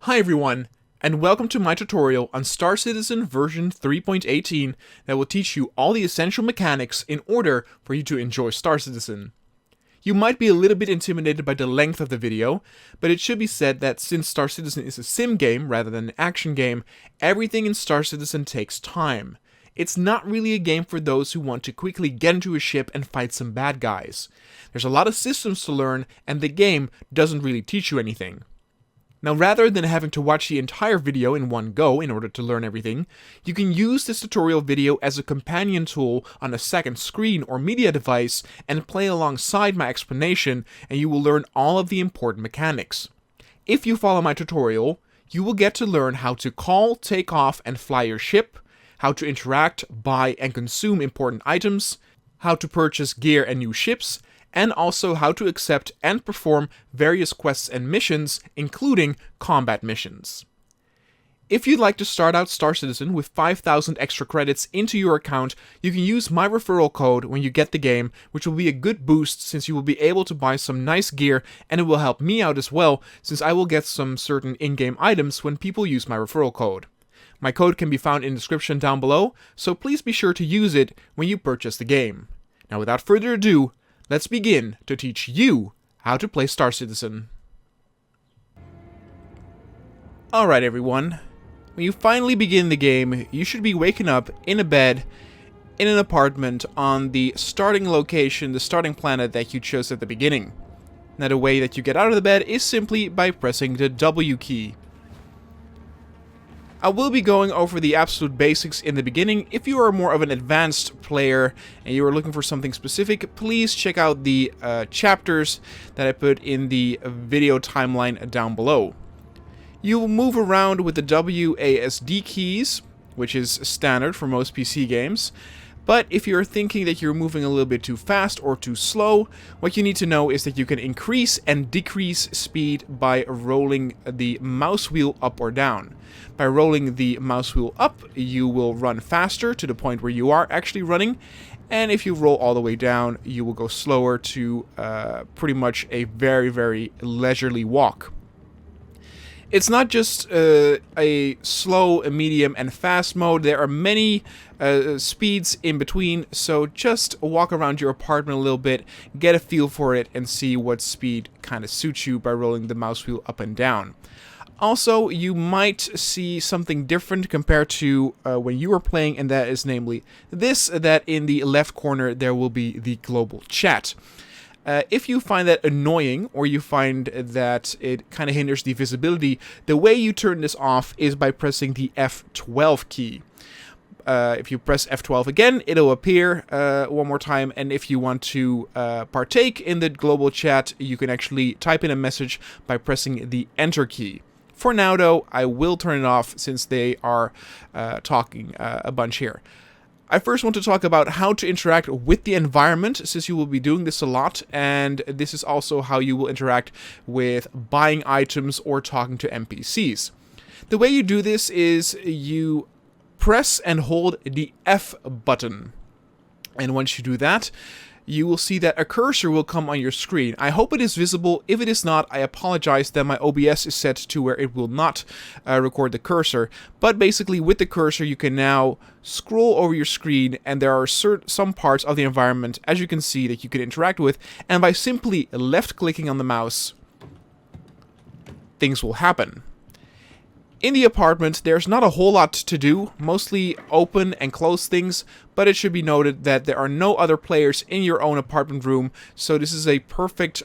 Hi everyone, and welcome to my tutorial on Star Citizen version 3.18 that will teach you all the essential mechanics in order for you to enjoy Star Citizen. You might be a little bit intimidated by the length of the video, but it should be said that since Star Citizen is a sim game rather than an action game, everything in Star Citizen takes time. It's not really a game for those who want to quickly get into a ship and fight some bad guys. There's a lot of systems to learn, and the game doesn't really teach you anything. Now, rather than having to watch the entire video in one go in order to learn everything, you can use this tutorial video as a companion tool on a second screen or media device and play alongside my explanation, and you will learn all of the important mechanics. If you follow my tutorial, you will get to learn how to call, take off, and fly your ship, how to interact, buy, and consume important items, how to purchase gear and new ships, and also how to accept and perform various quests and missions, including combat missions. If you'd like to start out Star Citizen with 5,000 extra credits into your account, you can use my referral code when you get the game, which will be a good boost since you will be able to buy some nice gear, and it will help me out as well since I will get some certain in-game items when people use my referral code. My code can be found in the description down below, so please be sure to use it when you purchase the game. Now without further ado, let's begin to teach you how to play Star Citizen. Alright everyone, when you finally begin the game, you should be waking up in a bed, in an apartment, on the starting location, the starting planet that you chose at the beginning. Now the way that you get out of the bed is simply by pressing the W key. I will be going over the absolute basics in the beginning. If you are more of an advanced player and you are looking for something specific, please check out the chapters that I put in the video timeline down below. You will move around with the WASD keys, which is standard for most PC games. But if you're thinking that you're moving a little bit too fast or too slow, what you need to know is that you can increase and decrease speed by rolling the mouse wheel up or down. By rolling the mouse wheel up, you will run faster to the point where you are actually running, and if you roll all the way down, you will go slower to pretty much a very, very leisurely walk. It's not just a slow, a medium, and fast mode. There are many speeds in between, so just walk around your apartment a little bit, get a feel for it, and see what speed kind of suits you by rolling the mouse wheel up and down. Also, you might see something different compared to when you were playing, and that is namely this, that in the left corner there will be the global chat. If you find that annoying, or you find that it kind of hinders the visibility, the way you turn this off is by pressing the F12 key. If you press F12 again, it'll appear one more time, and if you want to partake in the global chat, you can actually type in a message by pressing the Enter key. For now, though, I will turn it off since they are talking a bunch here. I first want to talk about how to interact with the environment, since you will be doing this a lot, and this is also how you will interact with buying items or talking to NPCs. The way you do this is you press and hold the F button, and once you do that, you will see that a cursor will come on your screen. I hope it is visible. If it is not, I apologize that my OBS is set to where it will not record the cursor. But basically, with the cursor, you can now scroll over your screen, and there are some parts of the environment, as you can see, that you can interact with. And by simply left-clicking on the mouse, things will happen. In the apartment, there's not a whole lot to do, mostly open and close things, but it should be noted that there are no other players in your own apartment room, so this is a perfect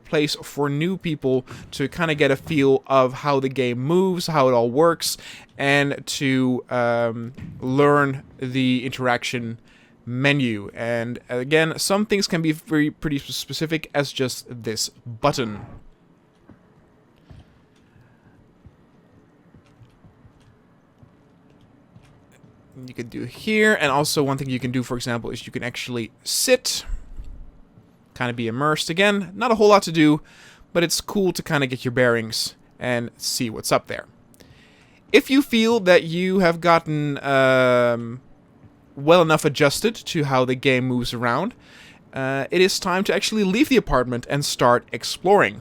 place for new people to kind of get a feel of how the game moves, how it all works, and to learn the interaction menu. And again, some things can be pretty specific as just this button. You can do here, and also one thing you can do, for example, is you can actually sit, kind of be immersed. Again, not a whole lot to do, but it's cool to kind of get your bearings and see what's up there. If you feel that you have gotten well enough adjusted to how the game moves around, it is time to actually leave the apartment and start exploring.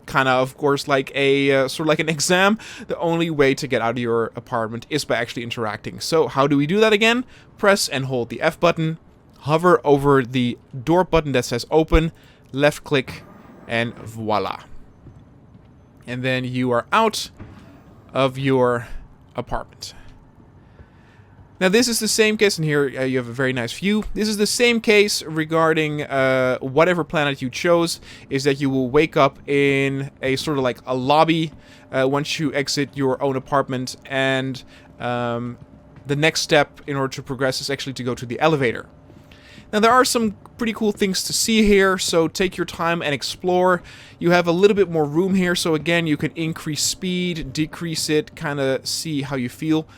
kind of course, like a sort of like an exam. The only way to get out of your apartment is by actually interacting. So how do we do that again? Press and hold the F button, hover over the door button that says open, left click, and voila. And then you are out of your apartment. Now this is the same case, and here you have a very nice view. This is the same case regarding whatever planet you chose, is that you will wake up in a sort of like a lobby once you exit your own apartment, and the next step in order to progress is actually to go to the elevator. Now there are some pretty cool things to see here, so take your time and explore. You have a little bit more room here, so again you can increase speed, decrease it, kind of see how you feel.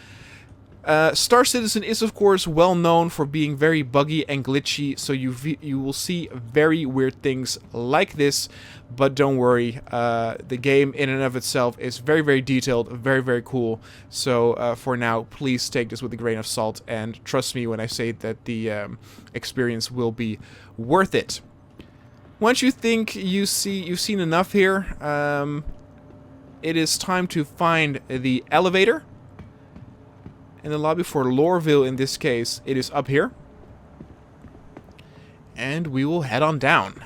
Star Citizen is of course well known for being very buggy and glitchy, so you will see very weird things like this, but don't worry, the game in and of itself is very, very detailed, very, very cool. So for now, please take this with a grain of salt, and trust me when I say that the experience will be worth it. Once you think you've seen enough here, it is time to find the elevator. In the lobby for Lorville, in this case, it is up here. And we will head on down.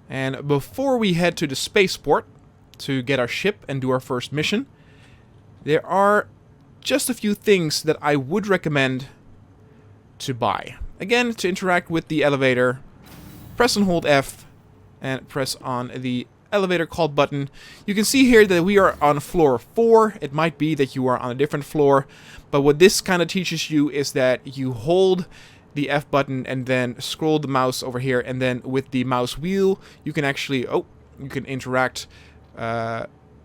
And before we head to the spaceport to get our ship and do our first mission, there are just a few things that I would recommend to buy. Again, to interact with the elevator, press and hold F and press on the elevator call button. You can see here that we are on floor 4. It might be that you are on a different floor, but what this kind of teaches you is that you hold the F button and then scroll the mouse over here, and then with the mouse wheel you can actually you can interact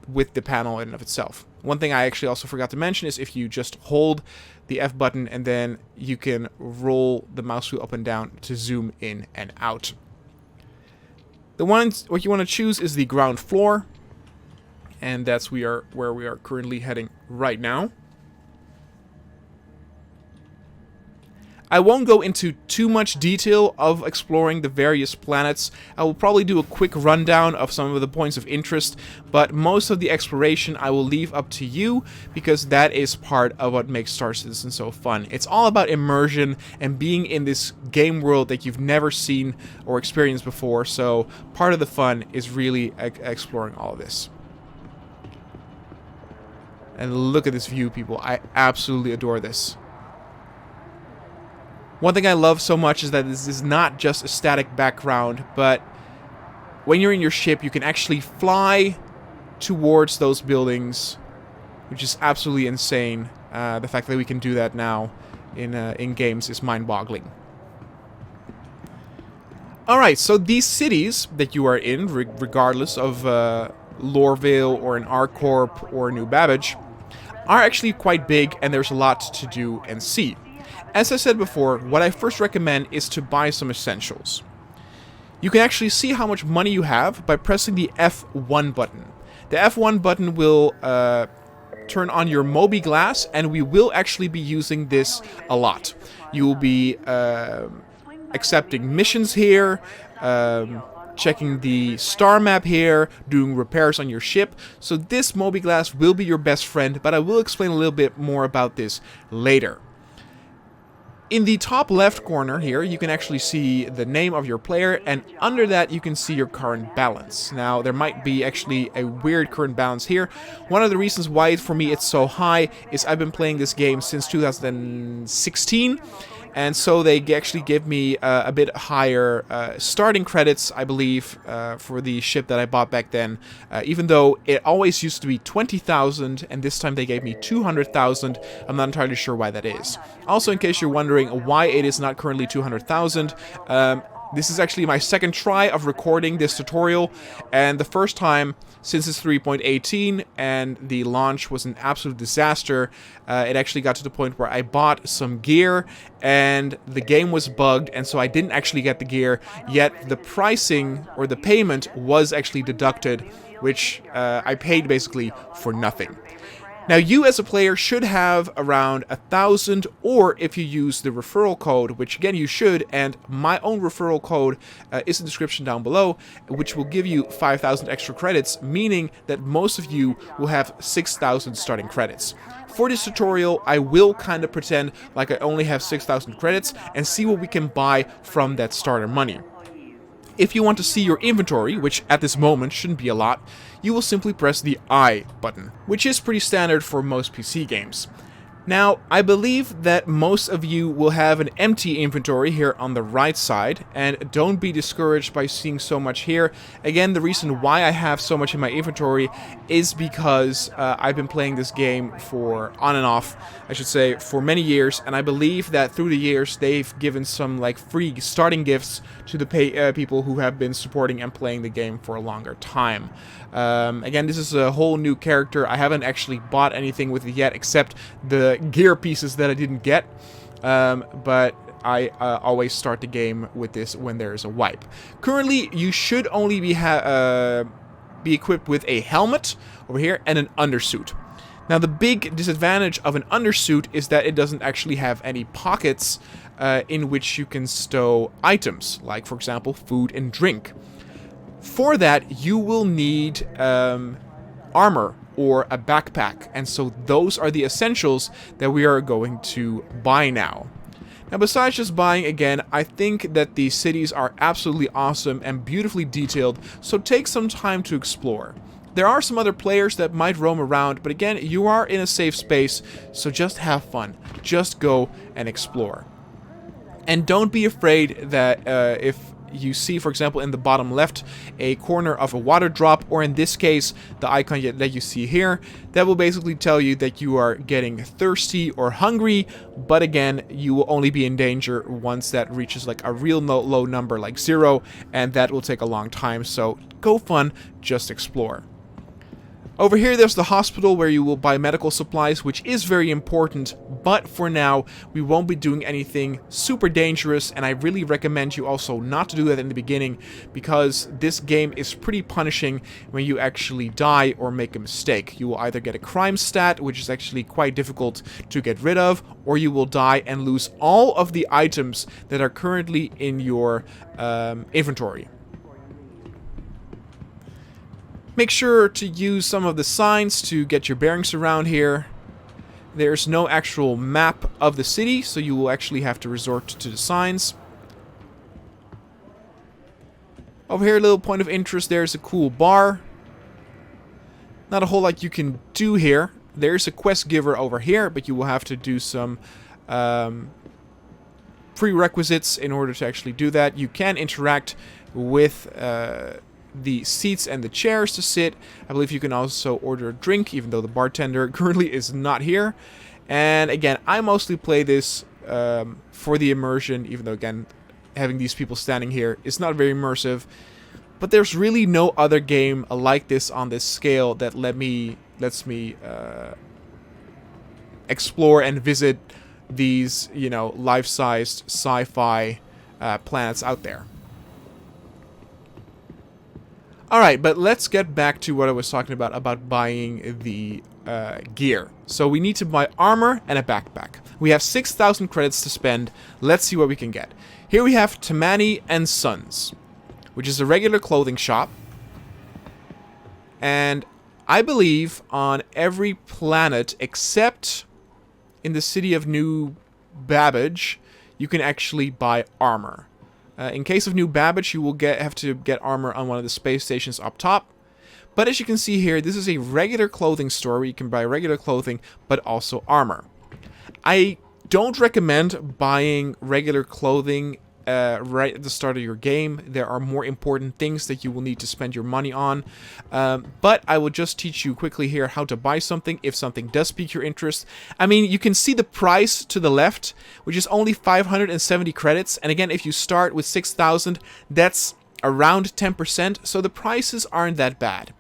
with the panel in and of itself. One thing I actually also forgot to mention is if you just hold the F button and then you can roll the mouse wheel up and down to zoom in and out. What you want to choose is the ground floor, and that's where we are currently heading right now. I won't go into too much detail of exploring the various planets. I will probably do a quick rundown of some of the points of interest, but most of the exploration I will leave up to you, because that is part of what makes Star Citizen so fun. It's all about immersion and being in this game world that you've never seen or experienced before, so part of the fun is really exploring all of this. And look at this view, people. I absolutely adore this. One thing I love so much is that this is not just a static background, but when you're in your ship, you can actually fly towards those buildings, which is absolutely insane. The fact that we can do that now in games is mind-boggling. Alright, so these cities that you are in, regardless of Lorville or an ArcCorp or New Babbage, are actually quite big, and there's a lot to do and see. As I said before, what I first recommend is to buy some essentials. You can actually see how much money you have by pressing the F1 button. The F1 button will turn on your Moby glass, and we will actually be using this a lot. You will be accepting missions here, checking the star map here, doing repairs on your ship. So this Moby glass will be your best friend, but I will explain a little bit more about this later. In the top left corner here, you can actually see the name of your player, and under that you can see your current balance. Now, there might be actually a weird current balance here. One of the reasons why for me it's so high is I've been playing this game since 2016, and so they actually give me a bit higher starting credits, I believe, for the ship that I bought back then, even though it always used to be 20,000, and this time they gave me 200,000. I'm not entirely sure why that is. Also, in case you're wondering why it is not currently 200,000, this is actually my second try of recording this tutorial, and the first time since it's 3.18 and the launch was an absolute disaster. It actually got to the point where I bought some gear and the game was bugged, and so I didn't actually get the gear, yet the pricing or the payment was actually deducted, which I paid basically for nothing. Now, you as a player should have around 1,000, or if you use the referral code, which again you should, and my own referral code is in the description down below, which will give you 5,000 extra credits, meaning that most of you will have 6,000 starting credits. For this tutorial, I will kind of pretend like I only have 6,000 credits and see what we can buy from that starter money. If you want to see your inventory, which at this moment shouldn't be a lot, you will simply press the I button, which is pretty standard for most PC games. Now, I believe that most of you will have an empty inventory here on the right side, and don't be discouraged by seeing so much here. Again, the reason why I have so much in my inventory is because I've been playing this game for on and off, I should say, for many years, and I believe that through the years they've given some like free starting gifts to the people who have been supporting and playing the game for a longer time. Again, this is a whole new character. I haven't actually bought anything with it yet, except the gear pieces that I didn't get, but I always start the game with this when there is a wipe. Currently, you should only be equipped with a helmet over here and an undersuit. Now, the big disadvantage of an undersuit is that it doesn't actually have any pockets in which you can stow items, like, for example, food and drink. For that, you will need armor or a backpack, and so those are the essentials that we are going to buy now. Now, besides just buying, again, I think that the cities are absolutely awesome and beautifully detailed, so take some time to explore. There are some other players that might roam around, but again, you are in a safe space, so just have fun. Just go and explore. And don't be afraid that if you see, for example, in the bottom left, a corner of a water drop, or in this case, the icon that you see here, that will basically tell you that you are getting thirsty or hungry, but again, you will only be in danger once that reaches like a real low number, like 0, and that will take a long time, so go fun, just explore. Over here, there's the hospital where you will buy medical supplies, which is very important, but for now, we won't be doing anything super dangerous, and I really recommend you also not to do that in the beginning, because this game is pretty punishing when you actually die or make a mistake. You will either get a crime stat, which is actually quite difficult to get rid of, or you will die and lose all of the items that are currently in your inventory. Make sure to use some of the signs to get your bearings around here. There's no actual map of the city, so you will actually have to resort to the signs. Over here, a little point of interest, there's a cool bar. Not a whole lot you can do here. There's a quest giver over here, but you will have to do some prerequisites in order to actually do that. You can interact with the seats and the chairs to sit. I believe you can also order a drink, even though the bartender currently is not here. And again, I mostly play this for the immersion, even though, again, having these people standing here is not very immersive. But there's really no other game like this on this scale that lets me explore and visit these, you know, life-sized sci-fi planets out there. Alright, but let's get back to what I was talking about buying the gear. So we need to buy armor and a backpack. We have 6,000 credits to spend. Let's see what we can get. Here we have Tamani and Sons, which is a regular clothing shop. And I believe on every planet except in the city of New Babbage, you can actually buy armor. In case of New Babbage, you will have to get armor on one of the space stations up top. But as you can see here, this is a regular clothing store where you can buy regular clothing, but also armor. I don't recommend buying regular clothing right at the start of your game. There are more important things that you will need to spend your money on. But I will just teach you quickly here how to buy something if something does pique your interest. I mean, you can see the price to the left, which is only 570 credits. And again, if you start with 6,000, that's around 10%. So the prices aren't that bad.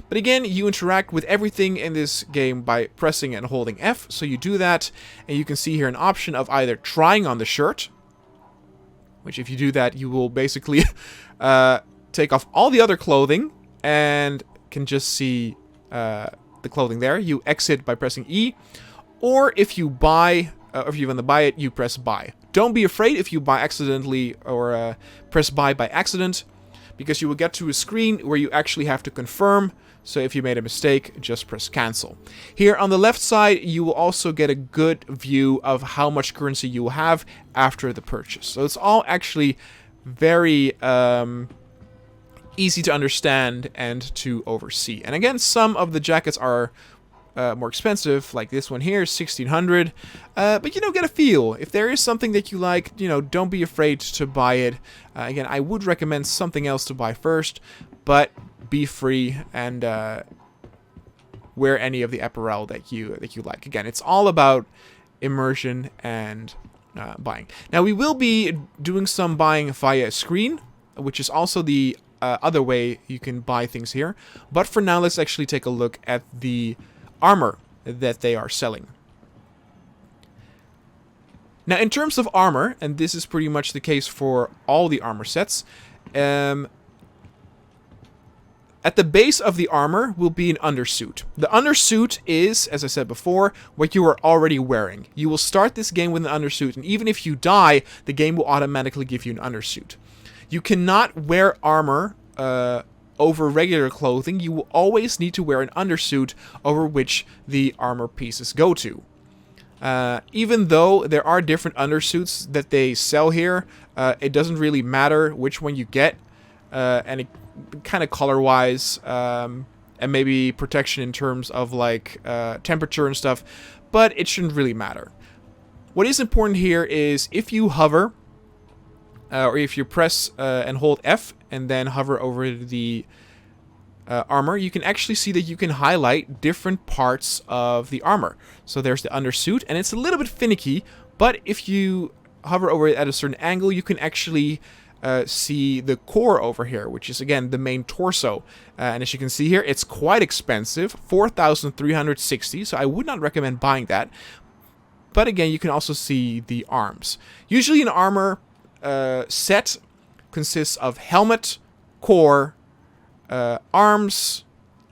But again, you interact with everything in this game by pressing and holding F. So you do that, and you can see here an option of either trying on the shirt, which if you do that, you will basically take off all the other clothing and can just see the clothing there, you exit by pressing E. Or if you buy, if you want to buy it, you press buy. Don't be afraid if you buy accidentally or press buy by accident, because you will get to a screen where you actually have to confirm. So if you made a mistake, just press cancel. Here on the left side, you will also get a good view of how much currency you will have after the purchase. So it's all actually very easy to understand and to oversee. And again, some of the jackets are more expensive, like this one here, 1600. But get a feel. If there is something that you like, don't be afraid to buy it. Again, I would recommend something else to buy first, but be free and wear any of the apparel that you like. Again, it's all about immersion and buying. Now, we will be doing some buying via a screen, which is also the other way you can buy things here. But for now, let's actually take a look at the armor that they are selling. Now, in terms of armor, and this is pretty much the case for all the armor sets, at the base of the armor will be an undersuit. The undersuit is, as I said before, what you are already wearing. You will start this game with an undersuit, and even if you die, the game will automatically give you an undersuit. You cannot wear armor over regular clothing. You will always need to wear an undersuit over which the armor pieces go to. Even though there are different undersuits that they sell here, it doesn't really matter which one you get, and it kind of color-wise, and maybe protection in terms of like temperature and stuff, but it shouldn't really matter. What is important here is if you hover, or if you press and hold F and then hover over the armor, you can actually see that you can highlight different parts of the armor. So there's the undersuit, and it's a little bit finicky, but if you hover over it at a certain angle, you can actually see the core over here, which is again the main torso, and as you can see here, it's quite expensive, 4,360. So I would not recommend buying that. But again, you can also see the arms. Usually an armor set consists of helmet, core, arms,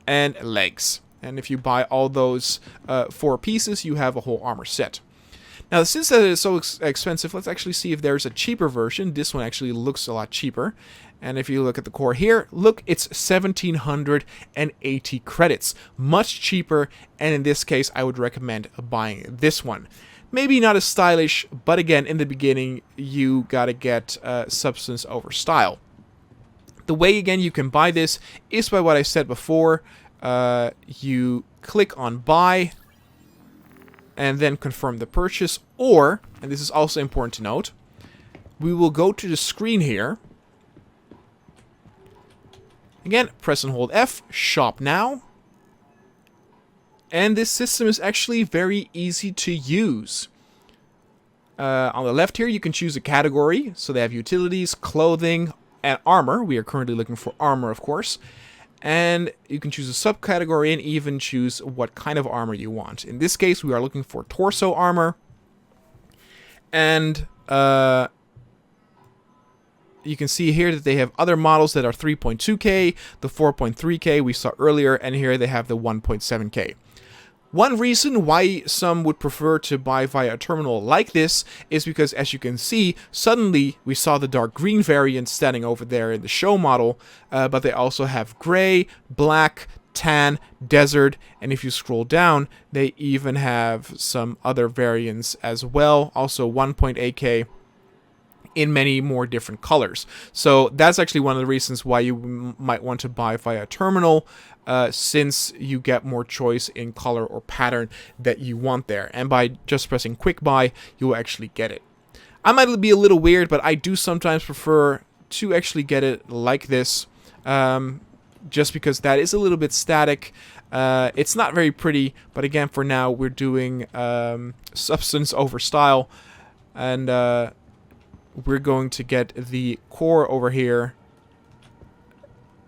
and legs. And if you buy all those 4 pieces, you have a whole armor set. Now, since that is so expensive, let's actually see if there's a cheaper version. This one actually looks a lot cheaper. And if you look at the core here, look, it's 1,780 credits. Much cheaper, and in this case, I would recommend buying this one. Maybe not as stylish, but again, in the beginning, you gotta get substance over style. The way, again, you can buy this is by what I said before. You click on buy, and then confirm the purchase, or, and this is also important to note, we will go to the screen here. Again, press and hold F, shop now. And this system is actually very easy to use. On the left here, you can choose a category. So they have utilities, clothing, and armor. We are currently looking for armor, of course. And you can choose a subcategory and even choose what kind of armor you want. In this case, we are looking for torso armor. And you can see here that they have other models that are 3.2K, the 4.3K we saw earlier, and here they have the 1.7K. One reason why some would prefer to buy via a terminal like this is because, as you can see, suddenly we saw the dark green variant standing over there in the show model, but they also have gray, black, tan, desert, and if you scroll down, they even have some other variants as well, also 1.8K, in many more different colors. So that's actually one of the reasons why you might want to buy via a terminal, since you get more choice in color or pattern that you want there. And by just pressing quick buy, you will actually get it. I might be a little weird, but I do sometimes prefer to actually get it like this, just because that is a little bit static. It's not very pretty, but again, for now, we're doing substance over style, and we're going to get the core over here,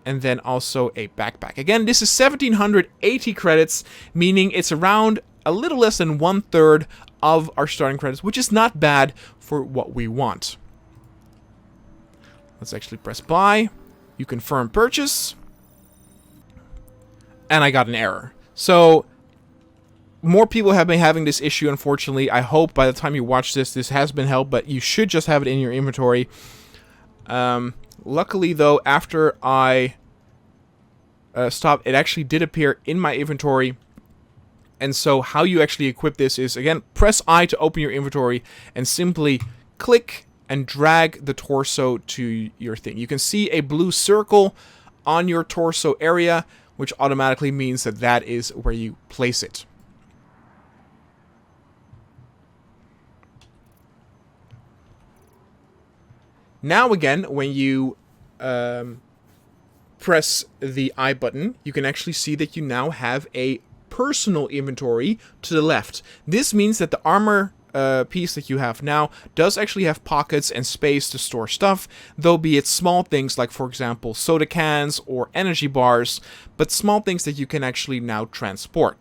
and then also a backpack. Again, this is 1,780 credits, meaning it's around a little less than 1/3 of our starting credits, which is not bad for what we want. Let's actually press buy. You confirm purchase. And I got an error. So more people have been having this issue, unfortunately. I hope by the time you watch this has been helped, but you should just have it in your inventory. Luckily, though, after I stopped, it actually did appear in my inventory. And so how you actually equip this is, again, press I to open your inventory and simply click and drag the torso to your thing. You can see a blue circle on your torso area, which automatically means that that is where you place it. Now again, when you press the I button, you can actually see that you now have a personal inventory to the left. This means that the armor piece that you have now does actually have pockets and space to store stuff, though be it small things like, for example, soda cans or energy bars, but small things that you can actually now transport.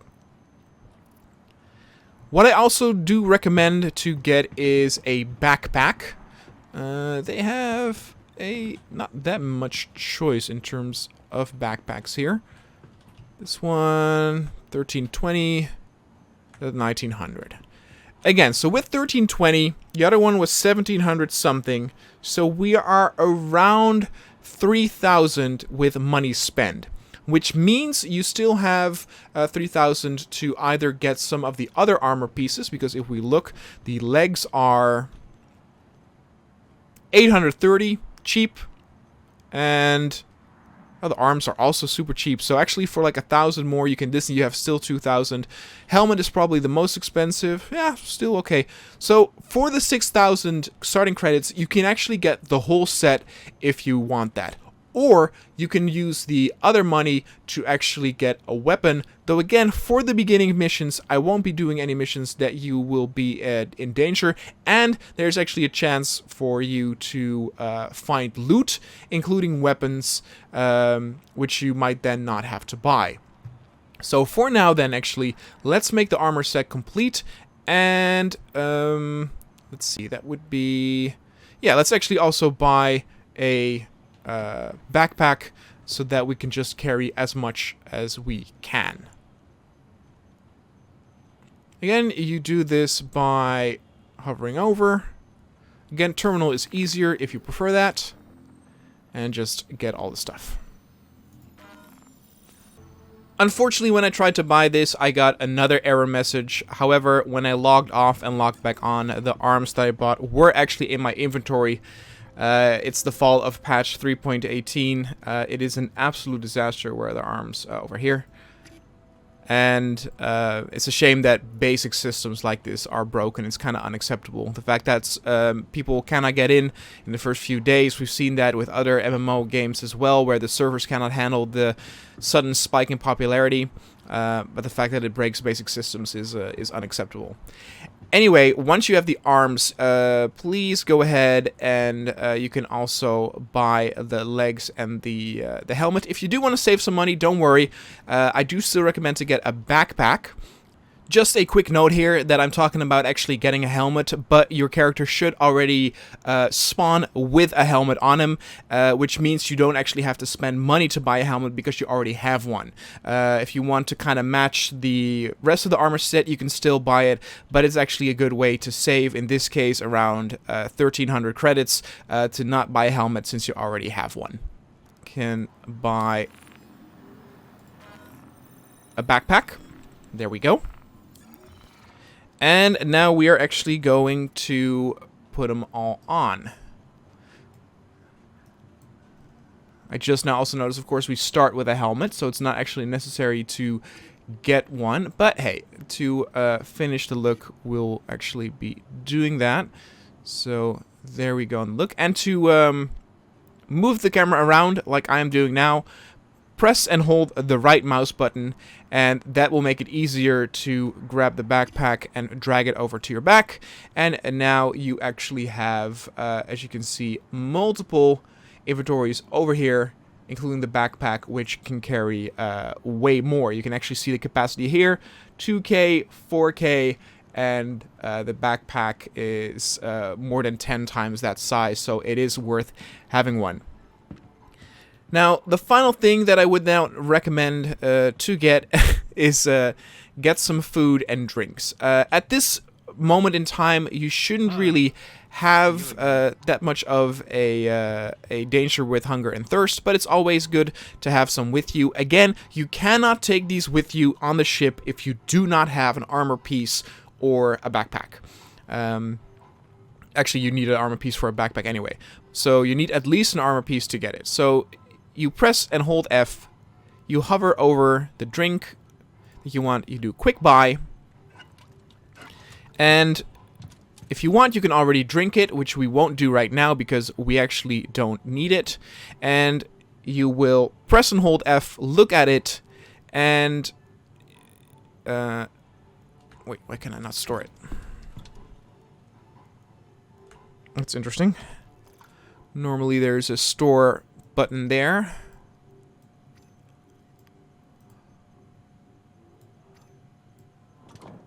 What I also do recommend to get is a backpack. They have not that much choice in terms of backpacks here. This one, 1320, 1900. Again, so with 1320, the other one was 1700 something, so we are around 3000 with money spent. Which means you still have 3,000 to either get some of the other armor pieces, because if we look, the legs are 830, cheap, and the arms are also super cheap. So actually for like 1,000 more, you have still 2,000. Helmet is probably the most expensive. Yeah, still okay. So for the 6,000 starting credits, you can actually get the whole set if you want that. Or you can use the other money to actually get a weapon. Though again, for the beginning missions, I won't be doing any missions that you will be in danger. And there's actually a chance for you to find loot, including weapons, which you might then not have to buy. So for now then, actually, let's make the armor set complete. And let's see, that would be... Yeah, let's actually also buy a... backpack so that we can just carry as much as we can. Again, you do this by hovering over. Again, terminal is easier if you prefer that. And just get all the stuff. Unfortunately, when I tried to buy this, I got another error message. However, when I logged off and logged back on, the arms that I bought were actually in my inventory. It's the fault of patch 3.18. It is an absolute disaster where the arms over here. And it's a shame that basic systems like this are broken. It's kind of unacceptable. The fact that people cannot get in the first few days. We've seen that with other MMO games as well, where the servers cannot handle the sudden spike in popularity. But the fact that it breaks basic systems is unacceptable. Anyway, once you have the arms, please go ahead and you can also buy the legs and the helmet. If you do want to save some money, don't worry. I do still recommend to get a backpack. Just a quick note here that I'm talking about actually getting a helmet, but your character should already spawn with a helmet on him, which means you don't actually have to spend money to buy a helmet because you already have one. If you want to kind of match the rest of the armor set, you can still buy it, but it's actually a good way to save, in this case, around 1,300 credits to not buy a helmet since you already have one. Can buy a backpack. There we go. And now we are actually going to put them all on. I just now also noticed, of course, we start with a helmet, so it's not actually necessary to get one. But hey, to finish the look, we'll actually be doing that. So there we go on the look. And to move the camera around like I am doing now, press and hold the right mouse button, and that will make it easier to grab the backpack and drag it over to your back. And now you actually have, as you can see, multiple inventories over here, including the backpack, which can carry way more. You can actually see the capacity here, 2K, 4K, and the backpack is more than 10 times that size, so it is worth having one. Now, the final thing that I would now recommend to get is get some food and drinks. At this moment in time, you shouldn't really have that much of a danger with hunger and thirst, but it's always good to have some with you. Again, you cannot take these with you on the ship if you do not have an armor piece or a backpack. Actually, you need an armor piece for a backpack anyway, so you need at least an armor piece to get it. So you press and hold F, you hover over the drink that you want, you do quick buy, and if you want, you can already drink it, which we won't do right now because we actually don't need it. And you will press and hold F, look at it, and... wait, why can I not store it? That's interesting. Normally there's a store button there.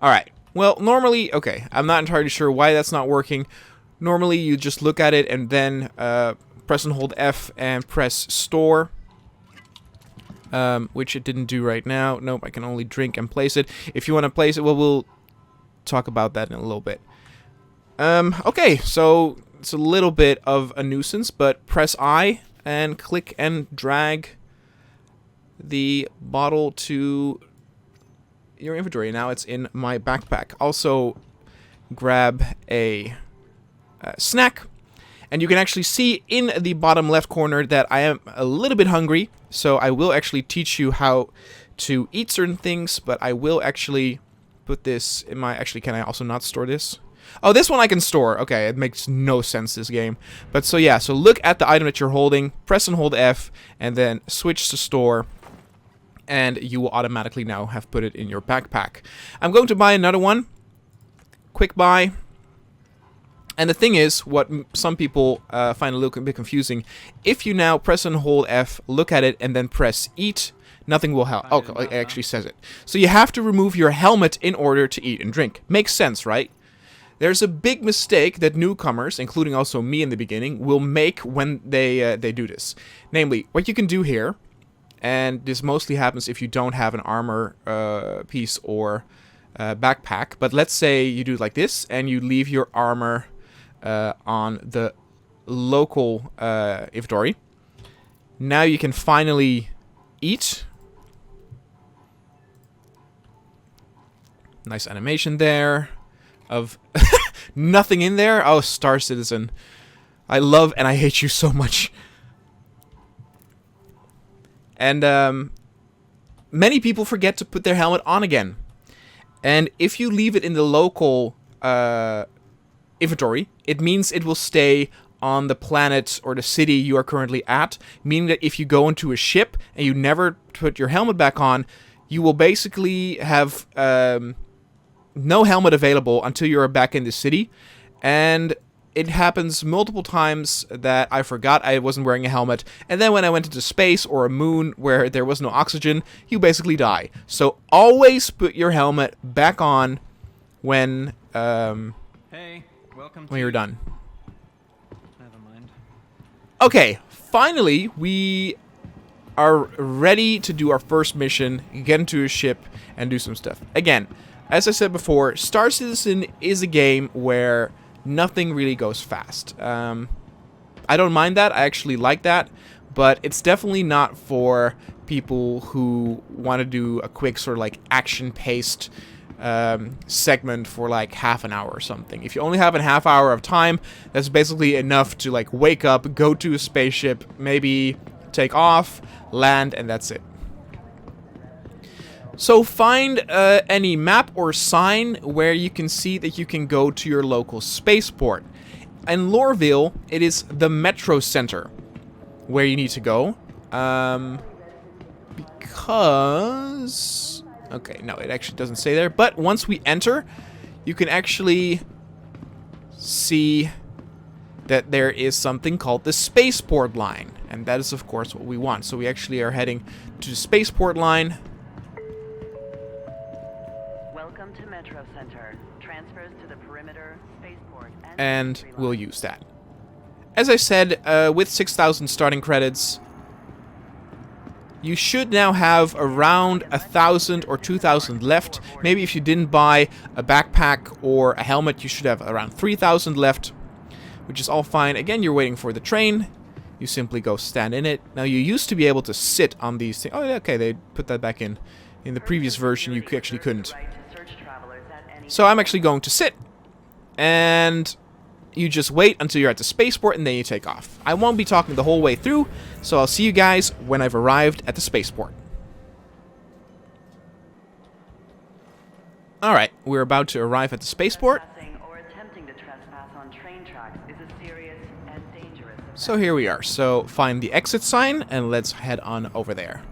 Alright. Well, normally, okay, I'm not entirely sure why that's not working. Normally, you just look at it and then press and hold F and press store, which it didn't do right now. Nope, I can only drink and place it. If you want to place it, well, we'll talk about that in a little bit. Okay, so it's a little bit of a nuisance, but press I and click and drag the bottle to your inventory. Now it's in my backpack. Also, grab a snack, and you can actually see in the bottom left corner that I am a little bit hungry, so I will actually teach you how to eat certain things, but I will actually put this in my... Actually, can I also not store this? Oh, this one I can store. Okay, it makes no sense, this game. But so yeah, so look at the item that you're holding, press and hold F, and then switch to store, and you will automatically now have put it in your backpack. I'm going to buy another one. Quick buy. And the thing is, what some people find a little bit confusing, if you now press and hold F, look at it, and then press eat, nothing will help. Oh, it actually says it. So you have to remove your helmet in order to eat and drink. Makes sense, right? There's a big mistake that newcomers, including also me in the beginning, will make when they do this. Namely, what you can do here, and this mostly happens if you don't have an armor piece or backpack. But let's say you do it like this, and you leave your armor on the local inventory. Now you can finally eat. Nice animation there of nothing in there. Oh, Star Citizen. I love and I hate you so much. And many people forget to put their helmet on again. And if you leave it in the local inventory, it means it will stay on the planet or the city you are currently at. Meaning that if you go into a ship and you never put your helmet back on, you will basically have no helmet available until you're back in the city. And it happens multiple times that I forgot I wasn't wearing a helmet, and then when I went into space or a moon where there was no oxygen, you basically die. So always put your helmet back on when Hey, welcome when you're done. Never mind. Okay, finally we are ready to do our first mission, get into a ship, and do some stuff. Again, as I said before, Star Citizen is a game where nothing really goes fast. I don't mind that. I actually like that. But it's definitely not for people who want to do a quick sort of like action-paced segment for like half an hour or something. If you only have a half hour of time, that's basically enough to like wake up, go to a spaceship, maybe take off, land, and that's it. So find any map or sign where you can see that you can go to your local spaceport. In Lorville, it is the Metro Center where you need to go. Because... okay, no, it actually doesn't say there. But once we enter, you can actually see that there is something called the Spaceport line. And that is, of course, what we want. So we actually are heading to the Spaceport line. Welcome to Metro Center. Transfers to the perimeter, spaceport, And we'll use that. As I said, with 6,000 starting credits, You should now have around 1,000 or 2,000 left. Maybe if you didn't buy a backpack or a helmet, you should have around 3,000 left, which is all fine. Again, you're waiting for the train. You simply go stand in it. Now, you used to be able to sit on these things. Oh, okay, they put that back in. In the previous version, you actually couldn't. So I'm actually going to sit. And you just wait until you're at the spaceport, and then you take off. I won't be talking the whole way through, so I'll see you guys when I've arrived at the spaceport. Alright, we're about to arrive at the spaceport. So here we are. So find the exit sign and let's head on over there.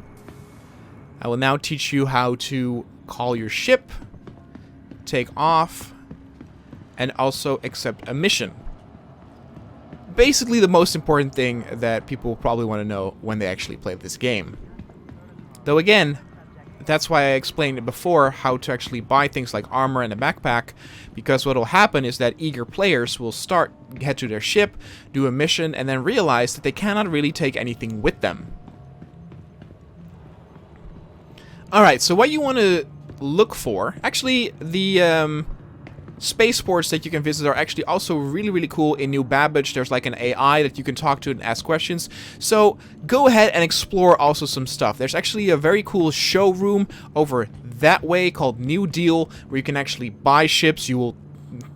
I will now teach you how to call your ship, take off, and also accept a mission. Basically the most important thing that people probably want to know when they actually play this game. Though again, that's why I explained it before how to actually buy things like armor and a backpack, because what will happen is that eager players will head to their ship, do a mission, and then realize that they cannot really take anything with them. Alright, so what you want to look for, actually the spaceports that you can visit are actually also really cool. In New Babbage, there's like an AI that you can talk to and ask questions. So go ahead and explore also some stuff. There's actually a very cool showroom over that way called New Deal, where you can actually buy ships. You will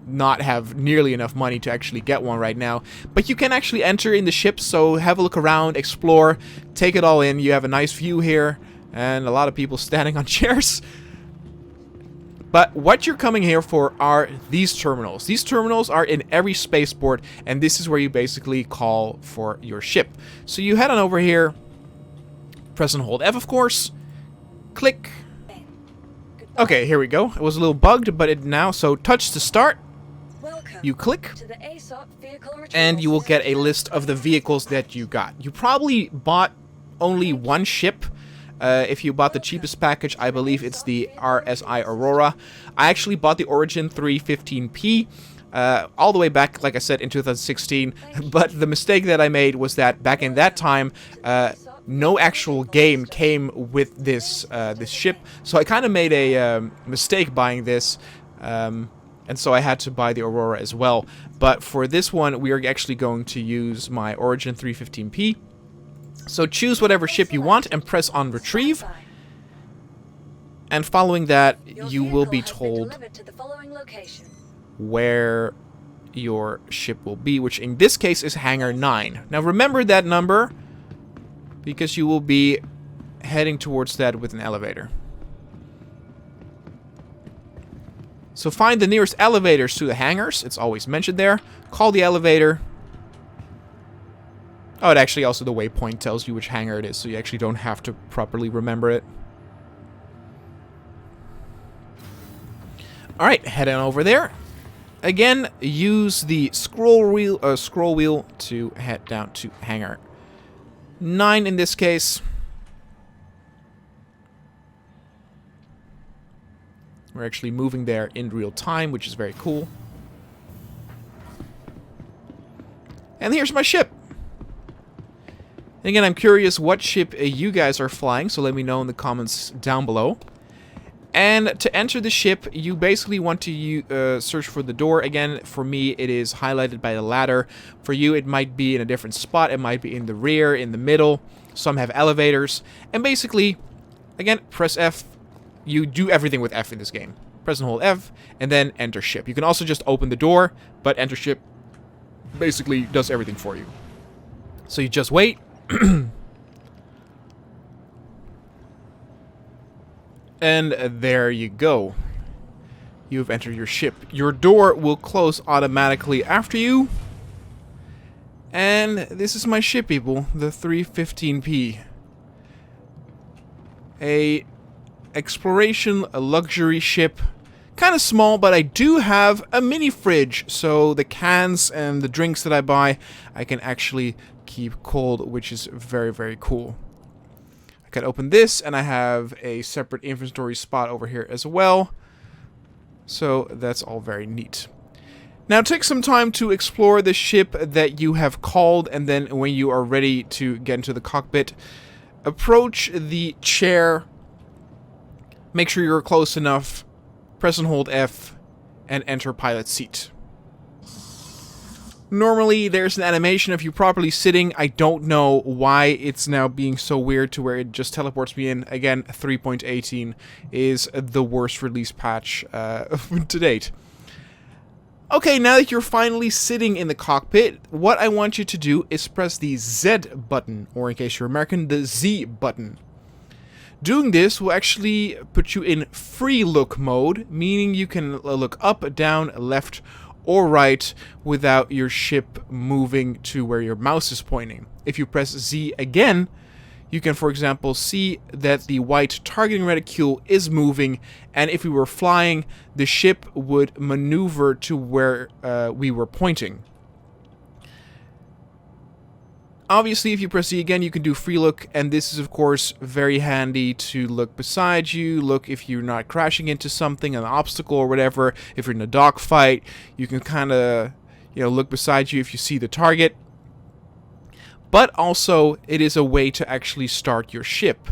not have nearly enough money to actually get one right now, but you can actually enter in the ship. So have a look around, explore, take it all in. You have a nice view here and a lot of people standing on chairs. But what you're coming here for are these terminals. These terminals are in every spaceport, and this is where you basically call for your ship. So you head on over here, press and hold F, of course, click. Okay, here we go. It was a little bugged, but it now, so touch to start. You click, and you will get a list of the vehicles that you got. You probably bought only one ship. If you bought the cheapest package, I believe it's the RSI Aurora. I actually bought the Origin 315P all the way back, like I said, in 2016. But the mistake that I made was that back in that time, no actual game came with this this ship. So I kind of made a mistake buying this, and so I had to buy the Aurora as well. But for this one, we are actually going to use my Origin 315P. So choose whatever ship you want and press on retrieve. And following that, you will be told where your ship will be, which in this case is Hangar 9. Now remember that number, because you will be heading towards that with an elevator. So find the nearest elevators to the hangars. It's always mentioned there. Call the elevator. Oh, it actually also, the waypoint tells you which hangar it is, so you actually don't have to properly remember it. Alright, head on over there. Again, use the scroll wheel to head down to hangar 9 in this case. We're actually moving there in real time, which is very cool. And here's my ship. Again, I'm curious what ship you guys are flying, so let me know in the comments down below. And to enter the ship, you basically want to search for the door. Again, for me, it is highlighted by the ladder. For you, it might be in a different spot. It might be in the rear, in the middle. Some have elevators. And basically, again, press F. You do everything with F in this game. Press and hold F, and then enter ship. You can also just open the door, but enter ship basically does everything for you. So you just wait. And there you go. You've entered your ship. Your door will close automatically after you. And this is my ship, people. The 315P. A exploration, a luxury ship. Kind of small, but I do have a mini fridge. So the cans and the drinks that I buy, I can actually keep cold, which is very cool. I can open this, and I have a separate inventory spot over here as well. So that's all very neat. Now take some time to explore the ship that you have called, and then when you are ready to get into the cockpit, approach the chair, make sure you're close enough, press and hold F, and enter pilot seat. Normally, there's an animation of you properly sitting. I don't know why it's now being so weird to where it just teleports me in. Again, 3.18 is the worst release patch to date. Okay, now that you're finally sitting in the cockpit, what I want you to do is press the Z button, or in case you're American, the Z button. Doing this will actually put you in free look mode, meaning you can look up, down, left, or right without your ship moving to where your mouse is pointing. If you press Z again, you can, for example, see that the white targeting reticule is moving, and if we were flying, the ship would maneuver to where we were pointing. Obviously, if you press Z again, you can do free look, and this is, of course, very handy to look beside you, look if you're not crashing into something, an obstacle or whatever. If you're in a dogfight, you can kind of, look beside you if you see the target. But also, it is a way to actually start your ship.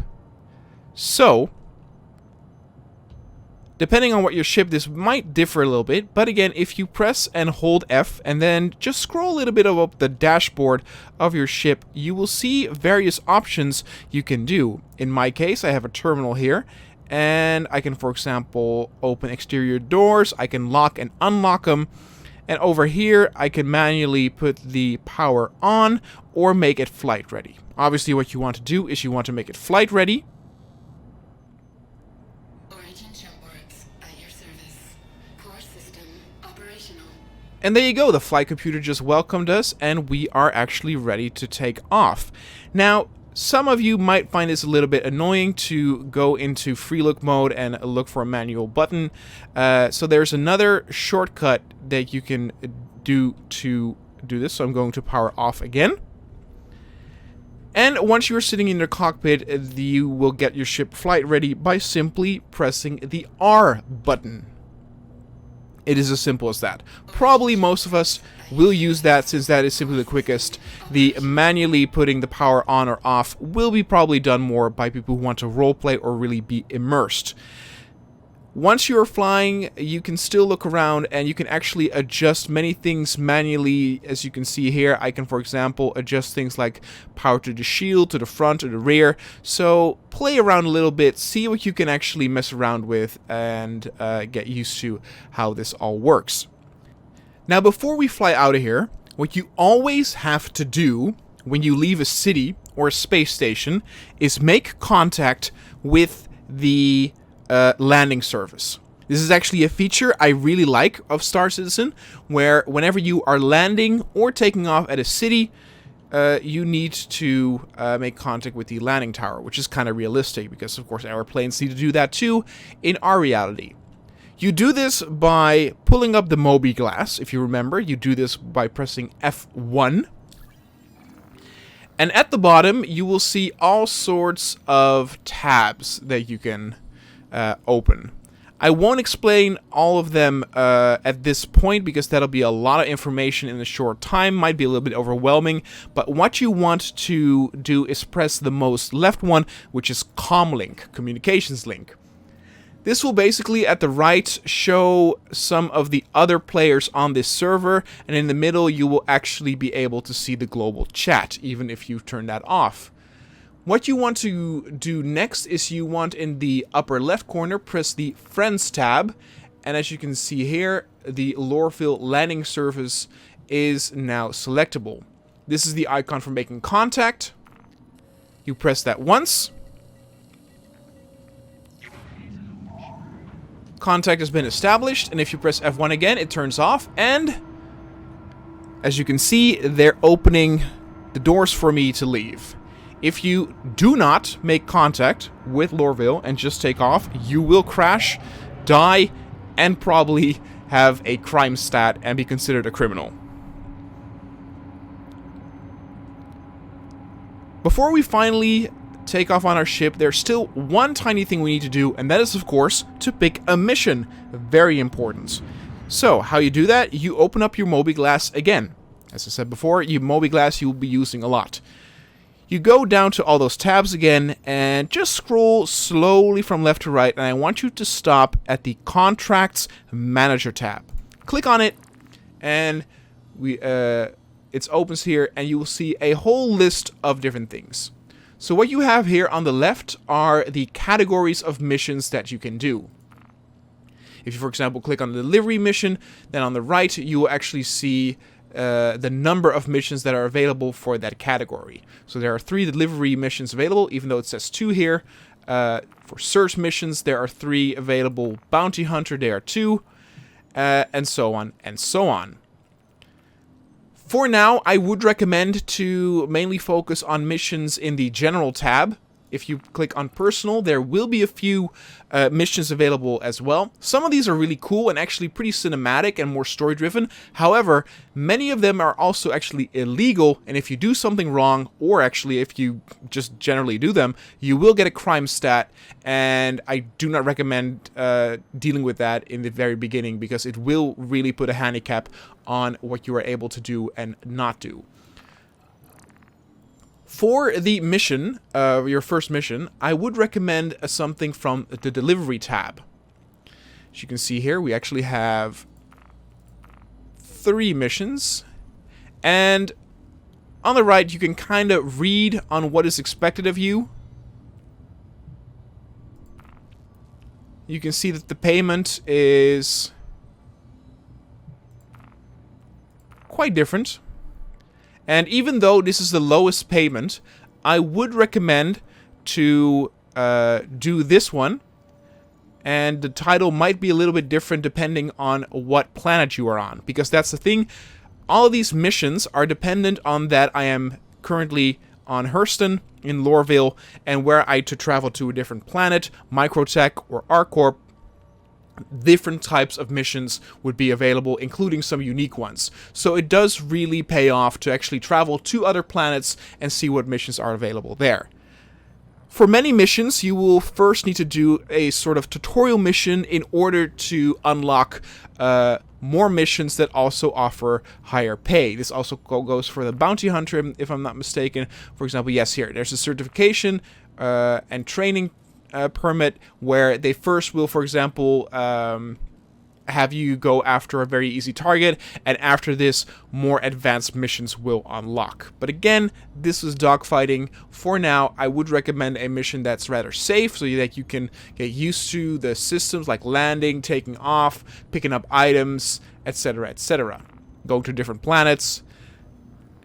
So, depending on what your ship, this might differ a little bit, but again, if you press and hold F and then just scroll a little bit up the dashboard of your ship, you will see various options you can do. In my case, I have a terminal here, and I can, for example, open exterior doors, I can lock and unlock them, and over here, I can manually put the power on or make it flight ready. Obviously, what you want to do is you want to make it flight ready. And there you go, the flight computer just welcomed us, and we are actually ready to take off. Now, some of you might find this a little bit annoying to go into free look mode and look for a manual button. So there's another shortcut that you can do to do this. So I'm going to power off again. And once you're sitting in your cockpit, you will get your ship flight ready by simply pressing the R button. It is as simple as that. Probably most of us will use that since that is simply the quickest. The manually putting the power on or off will be probably done more by people who want to roleplay or really be immersed. Once you're flying, you can still look around and you can actually adjust many things manually. As you can see here, I can, for example, adjust things like power to the shield, to the front, or the rear. So play around a little bit, see what you can actually mess around with, and get used to how this all works. Now, before we fly out of here, what you always have to do when you leave a city or a space station is make contact with the landing service. This is actually a feature I really like of Star Citizen, where whenever you are landing or taking off at a city, you need to make contact with the landing tower, which is kind of realistic because, of course, airplanes need to do that too in our reality. You do this by pulling up the Moby glass. If you remember, you do this by pressing F1. And at the bottom, you will see all sorts of tabs that you can open. I won't explain all of them at this point because that'll be a lot of information in a short time, might be a little bit overwhelming, but what you want to do is press the most left one, which is Comlink, Communications Link. This will basically at the right show some of the other players on this server, and in the middle you will actually be able to see the global chat, even if you've turned that off. What you want to do next is you want in the upper left corner press the Friends tab, and as you can see here, the Lorville landing service is now selectable. This is the icon for making contact. You press that once. Contact has been established, and if you press F1 again, it turns off, and as you can see, they're opening the doors for me to leave. If you do not make contact with Lorville and just take off, you will crash, die, and probably have a crime stat and be considered a criminal. Before we finally take off on our ship, there's still one tiny thing we need to do, and that is, of course, to pick a mission. Very important. So, how you do that? You open up your Moby glass again. As I said before, your Moby glass you will be using a lot. You go down to all those tabs again and just scroll slowly from left to right, and I want you to stop at the Contracts Manager tab. Click on it, and it opens here, and you will see a whole list of different things. So what you have here on the left are the categories of missions that you can do. If you, for example, click on the delivery mission, then on the right you will actually see the number of missions that are available for that category. So there are 3 delivery missions available, even though it says 2 here. For search missions, there are 3 available. Bounty Hunter, there are 2. And so on and so on. For now, I would recommend to mainly focus on missions in the General tab. If you click on Personal, there will be a few missions available as well. Some of these are really cool and actually pretty cinematic and more story-driven. However, many of them are also actually illegal, and if you do something wrong, or actually if you just generally do them, you will get a crime stat, and I do not recommend dealing with that in the very beginning, because it will really put a handicap on what you are able to do and not do. For the mission, your first mission, I would recommend something from the Delivery tab. As you can see here, we actually have 3 missions. And on the right, you can kind of read on what is expected of you. You can see that the payment is quite different. And even though this is the lowest payment, I would recommend to do this one. And the title might be a little bit different depending on what planet you are on. Because that's the thing, all of these missions are dependent on that I am currently on Hurston in Lorville, and where I to travel to a different planet, Microtech or ArcCorp. Different types of missions would be available, including some unique ones. So it does really pay off to actually travel to other planets and see what missions are available there. For many missions, you will first need to do a sort of tutorial mission in order to unlock more missions that also offer higher pay. This also goes for the Bounty Hunter, if I'm not mistaken. For example, yes, here, there's a certification and training permit where they first will, for example, have you go after a very easy target, and after this, more advanced missions will unlock. But again, this is dogfighting. For now, I would recommend a mission that's rather safe, so that you can get used to the systems like landing, taking off, picking up items, etc., etc. Going to different planets.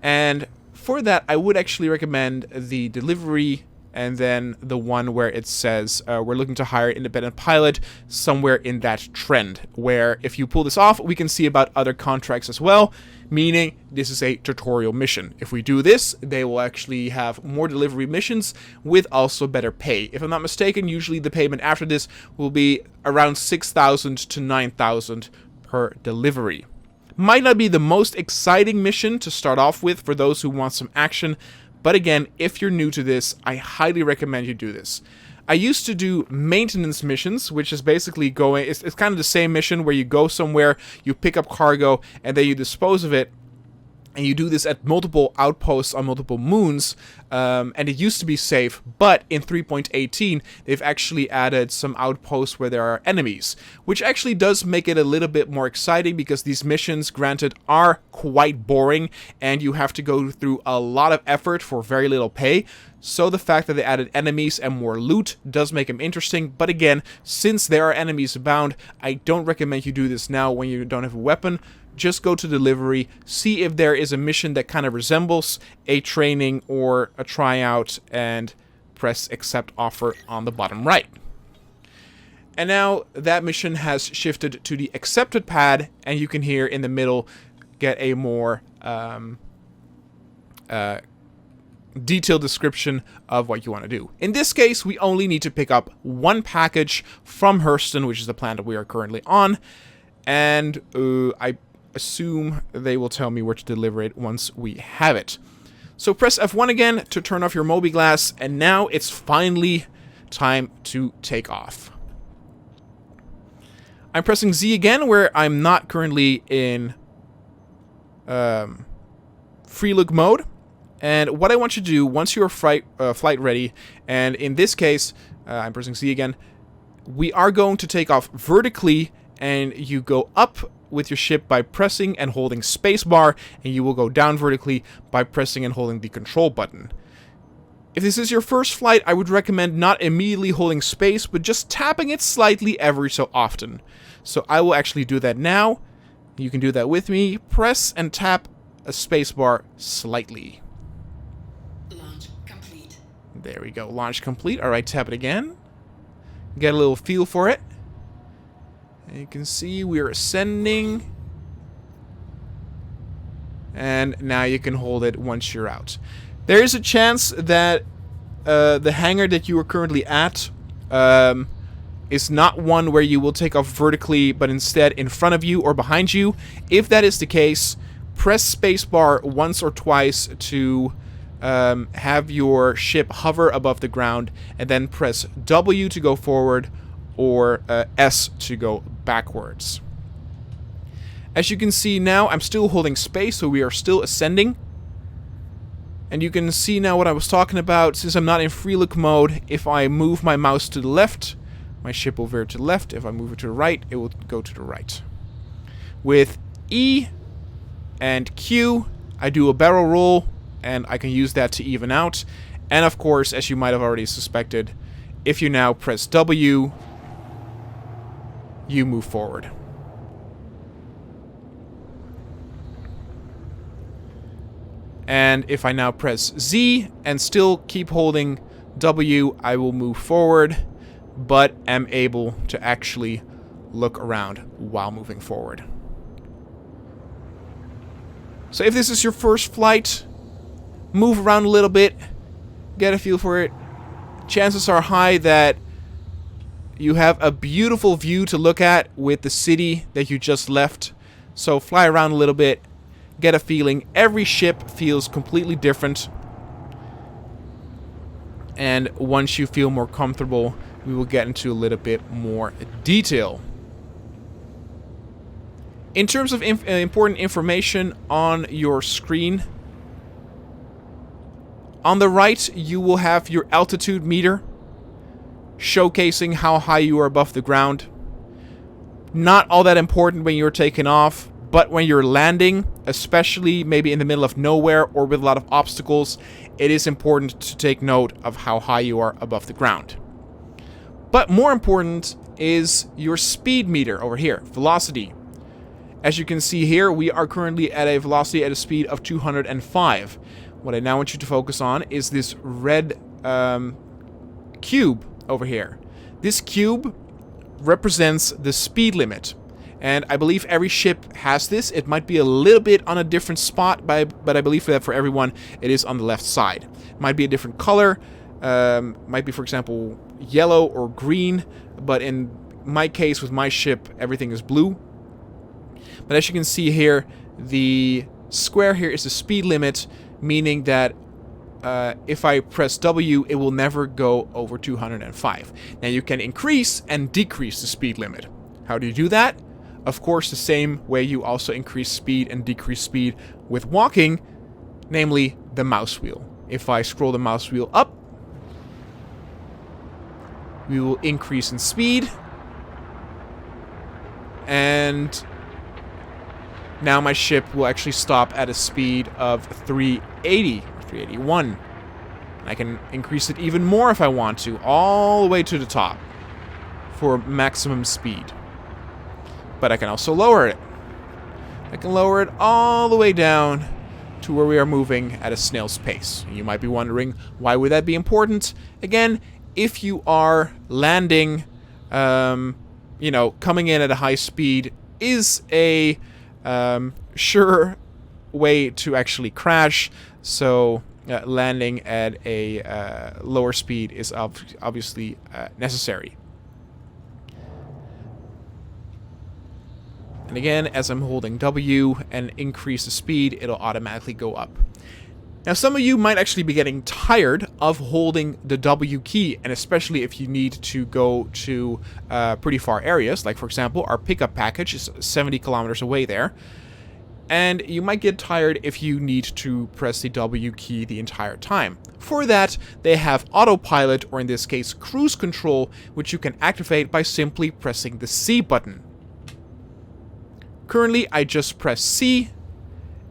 And for that, I would actually recommend the delivery, and then the one where it says we're looking to hire independent pilot, somewhere in that trend, where if you pull this off, we can see about other contracts as well, meaning this is a tutorial mission. If we do this, they will actually have more delivery missions with also better pay. If I'm not mistaken, usually the payment after this will be around 6,000 to 9,000 per delivery. Might not be the most exciting mission to start off with for those who want some action, but again, if you're new to this, I highly recommend you do this. I used to do maintenance missions, which is basically going, it's kind of the same mission where you go somewhere, you pick up cargo, and then you dispose of it. And you do this at multiple outposts on multiple moons, and it used to be safe, but in 3.18, they've actually added some outposts where there are enemies, which actually does make it a little bit more exciting, because these missions, granted, are quite boring, and you have to go through a lot of effort for very little pay. So the fact that they added enemies and more loot does make them interesting, but again, since there are enemies abound, I don't recommend you do this now when you don't have a weapon. Just go to delivery, see if there is a mission that kind of resembles a training or a tryout, and press accept offer on the bottom right. And now that mission has shifted to the accepted pad, and you can here in the middle get a more detailed description of what you want to do. In this case, we only need to pick up one package from Hurston, which is the planet we are currently on, and I assume they will tell me where to deliver it once we have it. So press F1 again to turn off your mobi-glass, and now it's finally time to take off. I'm pressing Z again where I'm not currently in free look mode, And what I want you to do, once you're flight ready, and in this case, I'm pressing Z again, we are going to take off vertically, and you go up with your ship by pressing and holding spacebar, and you will go down vertically by pressing and holding the control button. If this is your first flight, I would recommend not immediately holding space, but just tapping it slightly every so often. So I will actually do that now. You can do that with me. Press and tap a spacebar slightly. Launch complete. There we go. Launch complete. Alright, tap it again. Get a little feel for it. And you can see we're ascending. And now you can hold it once you're out. There is a chance that the hangar that you are currently at is not one where you will take off vertically, but instead in front of you or behind you. If that is the case, press spacebar once or twice to have your ship hover above the ground, and then press W to go forward or S to go backwards. As you can see now, I'm still holding space, so we are still ascending. And you can see now what I was talking about. Since I'm not in free look mode, if I move my mouse to the left, my ship will veer to the left. If I move it to the right, it will go to the right. With E and Q, I do a barrel roll, and I can use that to even out. And of course, as you might have already suspected, if you now press W, you move forward. And if I now press Z and still keep holding W, I will move forward, but am able to actually look around while moving forward. So if this is your first flight, move around a little bit, get a feel for it. Chances are high that you have a beautiful view to look at with the city that you just left. So fly around a little bit, get a feeling. Every ship feels completely different. And once you feel more comfortable, we will get into a little bit more detail. In terms of important information on your screen, on the right you will have your altitude meter, showcasing how high you are above the ground. Not all that important when you're taking off, but when you're landing, especially maybe in the middle of nowhere or with a lot of obstacles, it is important to take note of how high you are above the ground. But more important is your speed meter over here, velocity. As you can see here, we are currently at a velocity at a speed of 205. What I now want you to focus on is this red cube over here. This cube represents the speed limit. And I believe every ship has this. It might be a little bit on a different spot, but I believe that for everyone, it is on the left side. It might be a different color. Might be, for example, yellow or green. But in my case, with my ship, everything is blue. But as you can see here, the square here is the speed limit, meaning that if I press W, it will never go over 205. Now you can increase and decrease the speed limit. How do you do that? Of course, the same way you also increase speed and decrease speed with walking, namely the mouse wheel. If I scroll the mouse wheel up, we will increase in speed. And now my ship will actually stop at a speed of 380 or 381. I can increase it even more if I want to, all the way to the top for maximum speed. But I can also lower it. I can lower it all the way down to where we are moving at a snail's pace. You might be wondering, why would that be important? Again, if you are landing, you know, coming in at a high speed is a sure way to actually crash. So landing at a lower speed is obviously necessary. And again, as I'm holding W and increase the speed, it'll automatically go up. Now, some of you might actually be getting tired of holding the W key, and especially if you need to go to pretty far areas. Like, for example, our pickup package is 70 kilometers away there. and you might get tired if you need to press the W key the entire time. For that, they have autopilot, or in this case cruise control, which you can activate by simply pressing the C button. Currently, I just press C,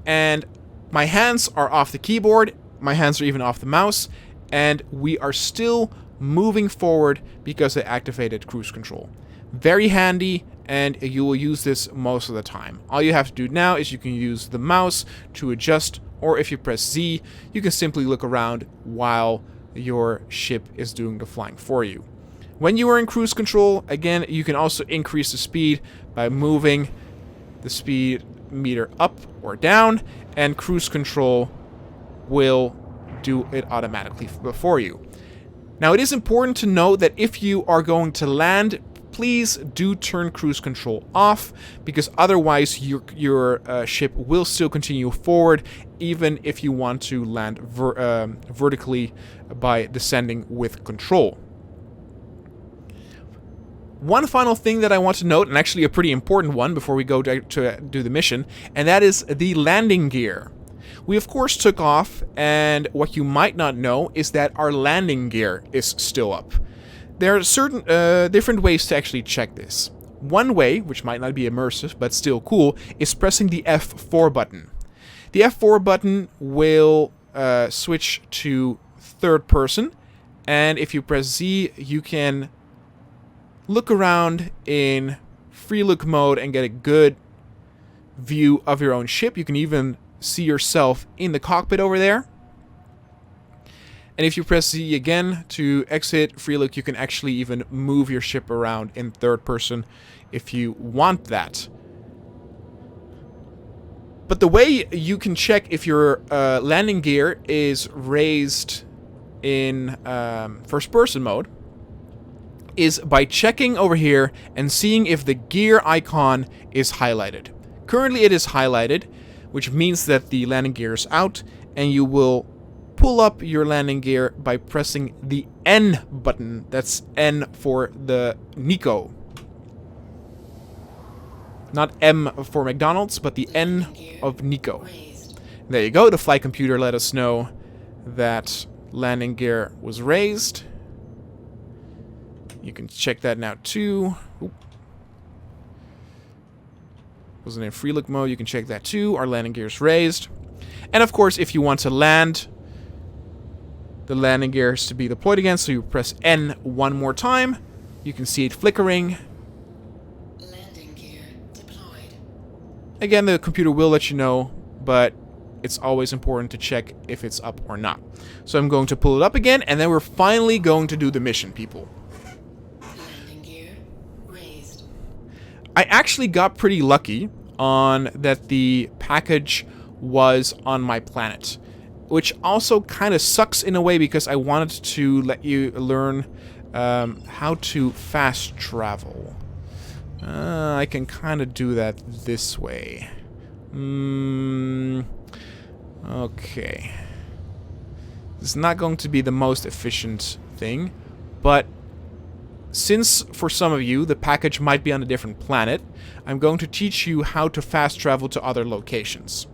and my hands are off the keyboard, my hands are even off the mouse, and we are still moving forward because I activated cruise control. Very handy, and you will use this most of the time. All you have to do now is you can use the mouse to adjust, or if you press Z, you can simply look around while your ship is doing the flying for you. When you are in cruise control, again, you can also increase the speed by moving the speed meter up or down, and cruise control will do it automatically for you. Now, it is important to note that if you are going to land, please do turn cruise control off, because otherwise your ship will still continue forward, even if you want to land vertically by descending with control. One final thing that I want to note, and actually a pretty important one before we go to do the mission, and that is the landing gear. We of course took off, and what you might not know is that our landing gear is still up. There are certain different ways to actually check this. One way, which might not be immersive but still cool, is pressing the F4 button. The F4 button will switch to third person, and if you press Z, you can look around in free look mode and get a good view of your own ship. You can even see yourself in the cockpit over there. And if you press Z again to exit free look, you can actually even move your ship around in third person if you want that. But the way you can check if your landing gear is raised in first person mode is by checking over here and seeing if the gear icon is highlighted. Currently it is highlighted, which means that the landing gear is out, and you will pull up your landing gear by pressing the N button. That's N for the Nico. Not M for McDonald's, but the N of Nico. There you go. The flight computer let us know that landing gear was raised. You can check that now too. Oop. Wasn't in free look mode. You can check that too. Our landing gear is raised. And of course, if you want to land, the landing gear is to be deployed again. So you press N one more time. You can see it flickering. Landing gear deployed. Again, the computer will let you know, but it's always important to check if it's up or not. So I'm going to pull it up again, and then we're finally going to do the mission, people. Landing gear raised. I actually got pretty lucky on that the package was on my planet, which also kind of sucks in a way because I wanted to let you learn how to fast travel. I can kind of do that this way. Okay. This is not going to be the most efficient thing, but since for some of you the package might be on a different planet, I'm going to teach you how to fast travel to other locations.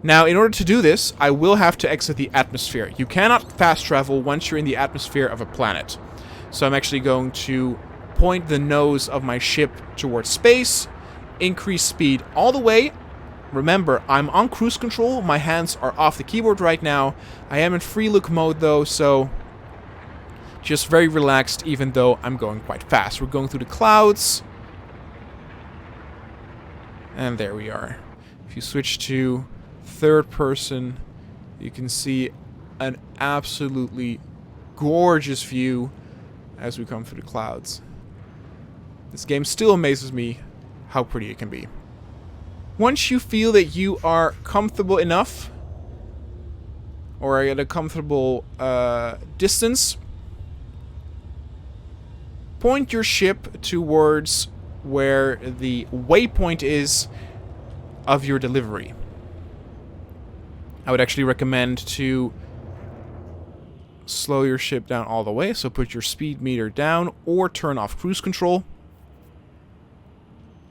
Now, in order to do this, I will have to exit the atmosphere. You cannot fast travel once you're in the atmosphere of a planet. So I'm actually going to point the nose of my ship towards space, increase speed all the way. Remember, I'm on cruise control. My hands are off the keyboard right now. I am in free look mode though, so just very relaxed, even though I'm going quite fast. We're going through the clouds. And there we are. If you switch to third person, you can see an absolutely gorgeous view as we come through the clouds. This game still amazes me how pretty it can be. Once you feel that you are comfortable enough, or at a comfortable distance, point your ship towards where the waypoint is of your delivery. I would actually recommend to slow your ship down all the way, so put your speed meter down or turn off cruise control.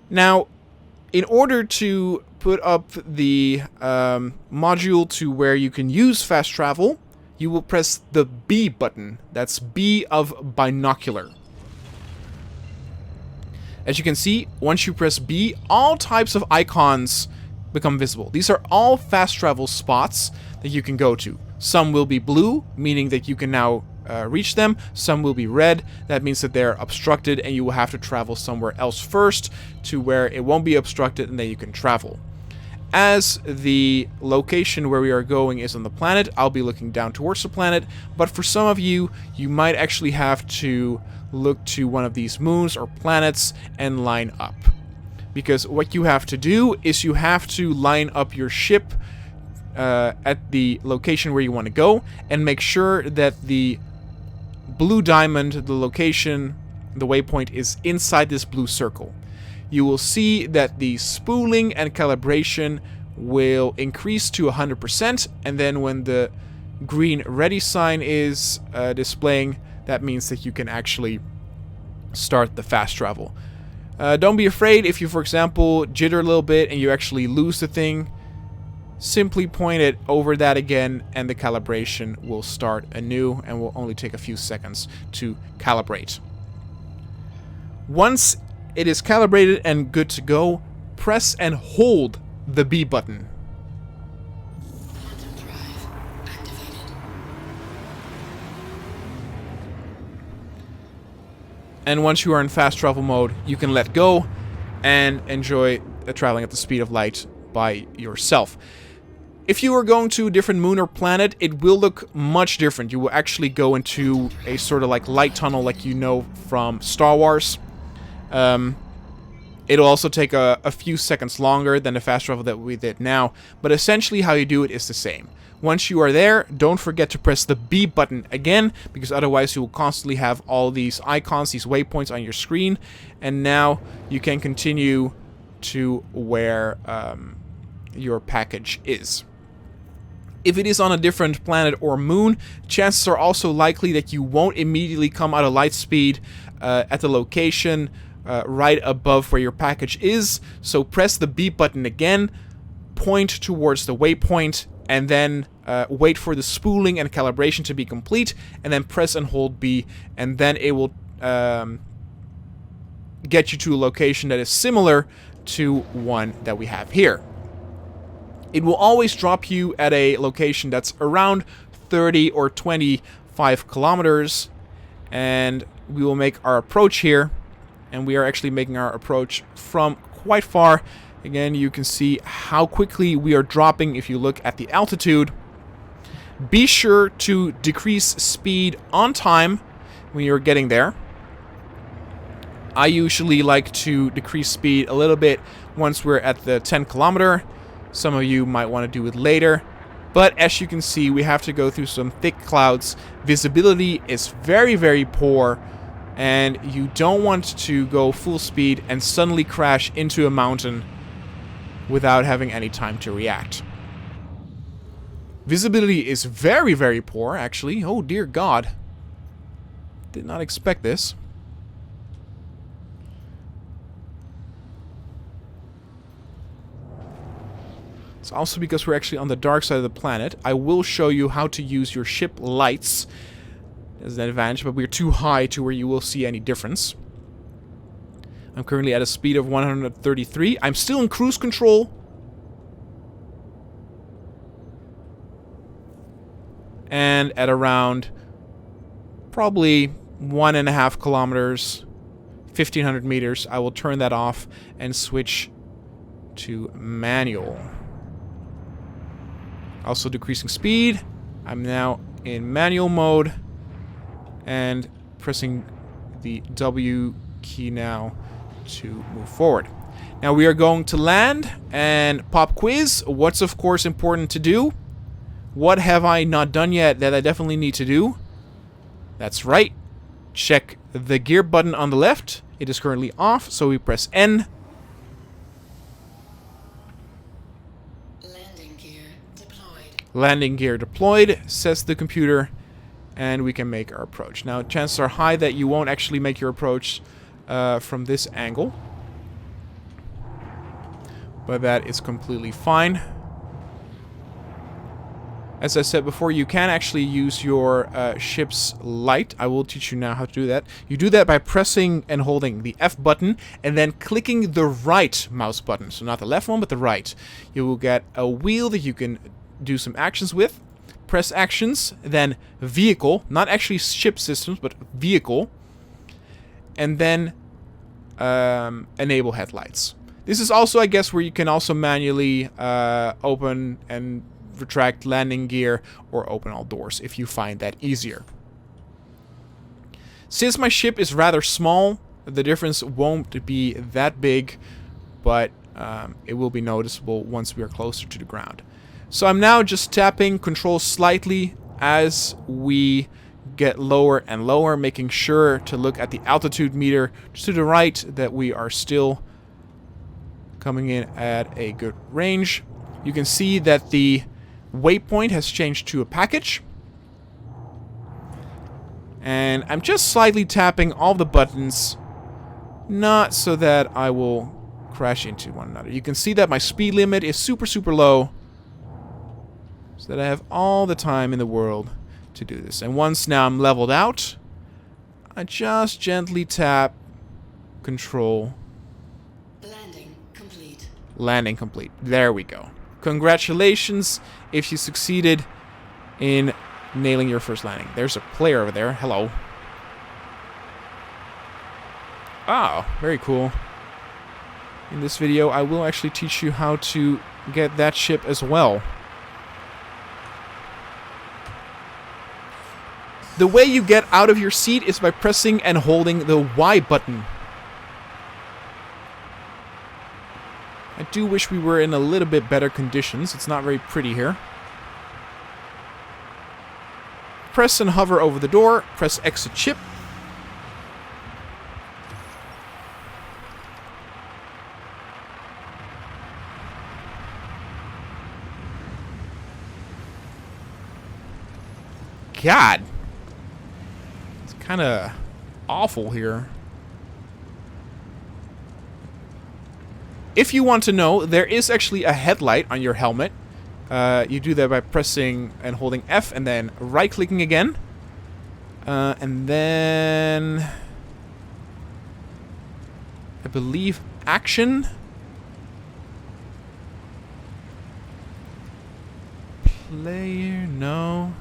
Now, in order to put up the module to where you can use fast travel, you will press the B button. That's B of binocular. As you can see, once you press B, all types of icons become visible. These are all fast travel spots that you can go to. Some will be blue, meaning that you can now reach them. Some will be red. That means that they're obstructed and you will have to travel somewhere else first to where it won't be obstructed and then you can travel. As the location where we are going is on the planet, I'll be looking down towards the planet, but for some of you, you might actually have to look to one of these moons or planets and line up. Because what you have to do is you have to line up your ship at the location where you want to go and make sure that the blue diamond, the location, the waypoint is inside this blue circle. You will see that the spooling and calibration will increase to 100%, and then when the green ready sign is displaying, that means that you can actually start the fast travel. Don't be afraid if you, for example, jitter a little bit and you actually lose the thing. Simply point it over that again and the calibration will start anew and will only take a few seconds to calibrate. Once it is calibrated and good to go, press and hold the B button. Quantum drive activated. And once you are in fast travel mode, you can let go and enjoy traveling at the speed of light by yourself. If you are going to a different moon or planet, it will look much different. You will actually go into a sort of like light tunnel like you know from Star Wars. It'll also take a few seconds longer than the fast travel that we did now, but essentially how you do it is the same. Once you are there, don't forget to press the B button again, because otherwise you will constantly have all these icons, these waypoints on your screen, and now you can continue to where your package is. If it is on a different planet or moon, chances are also likely that you won't immediately come out of light speed at the location right above where your package is. So press the B button again, point towards the waypoint, and then wait for the spooling and calibration to be complete, and then press and hold B, and then it will get you to a location that is similar to one that we have here. It will always drop you at a location that's around 30 or 25 kilometers, and we will make our approach here, and we are actually making our approach from quite far. Again, you can see how quickly we are dropping if you look at the altitude. Be sure to decrease speed on time when you're getting there. I usually like to decrease speed a little bit once we're at the 10 kilometer. Some of you might want to do it later. But as you can see, we have to go through some thick clouds. Visibility is very, very poor. And you don't want to go full speed and suddenly crash into a mountain without having any time to react. Visibility is very, very poor, actually. Oh, dear God. Did not expect this. It's also because we're actually on the dark side of the planet. I will show you how to use your ship lights as an advantage, but we're too high to where you will see any difference. I'm currently at a speed of 133. I'm still in cruise control. And at around probably 1.5 kilometers, 1,500 meters, I will turn that off and switch to manual. Also decreasing speed. I'm now in manual mode and pressing the W key now to move forward. Now we are going to land and pop quiz. What's of course important to do? What have I not done yet that I definitely need to do? That's right. Check the gear button on the left. It is currently off, so we press N. Landing gear deployed, says the computer, and we can make our approach. Now, chances are high that you won't actually make your approach from this angle. but that is completely fine. As I said before, you can actually use your ship's light. I will teach you now how to do that. You do that by pressing and holding the F button and then clicking the right mouse button. So not the left one, but the right. You will get a wheel that you can do some actions with. Press actions, then vehicle, not actually ship systems, but vehicle. And then enable headlights. This is also, I guess, where you can also manually open and retract landing gear or open all doors if you find that easier. Since my ship is rather small, the difference won't be that big, but it will be noticeable once we are closer to the ground. So I'm now just tapping control slightly as we get lower and lower, making sure to look at the altitude meter to the right that we are still coming in at a good range. You can see that the waypoint has changed to a package. And I'm just slightly tapping all the buttons, not so that I will crash into one another. You can see that my speed limit is super low, so that I have all the time in the world to do this. And once now I'm leveled out, I just gently tap control. Landing complete. Landing complete. There we go. Congratulations if you succeeded in nailing your first landing. There's a player over there. Hello. Oh, very cool. In this video, I will actually teach you how to get that ship as well. The way you get out of your seat is by pressing and holding the Y button. I do wish we were in a little bit better conditions. It's not very pretty here. Press and hover over the door. Press exit ship. God. It's kind of awful here. If you want to know, there is actually a headlight on your helmet. You do that by pressing and holding F and then right-clicking again. And then I believe action. Player, no.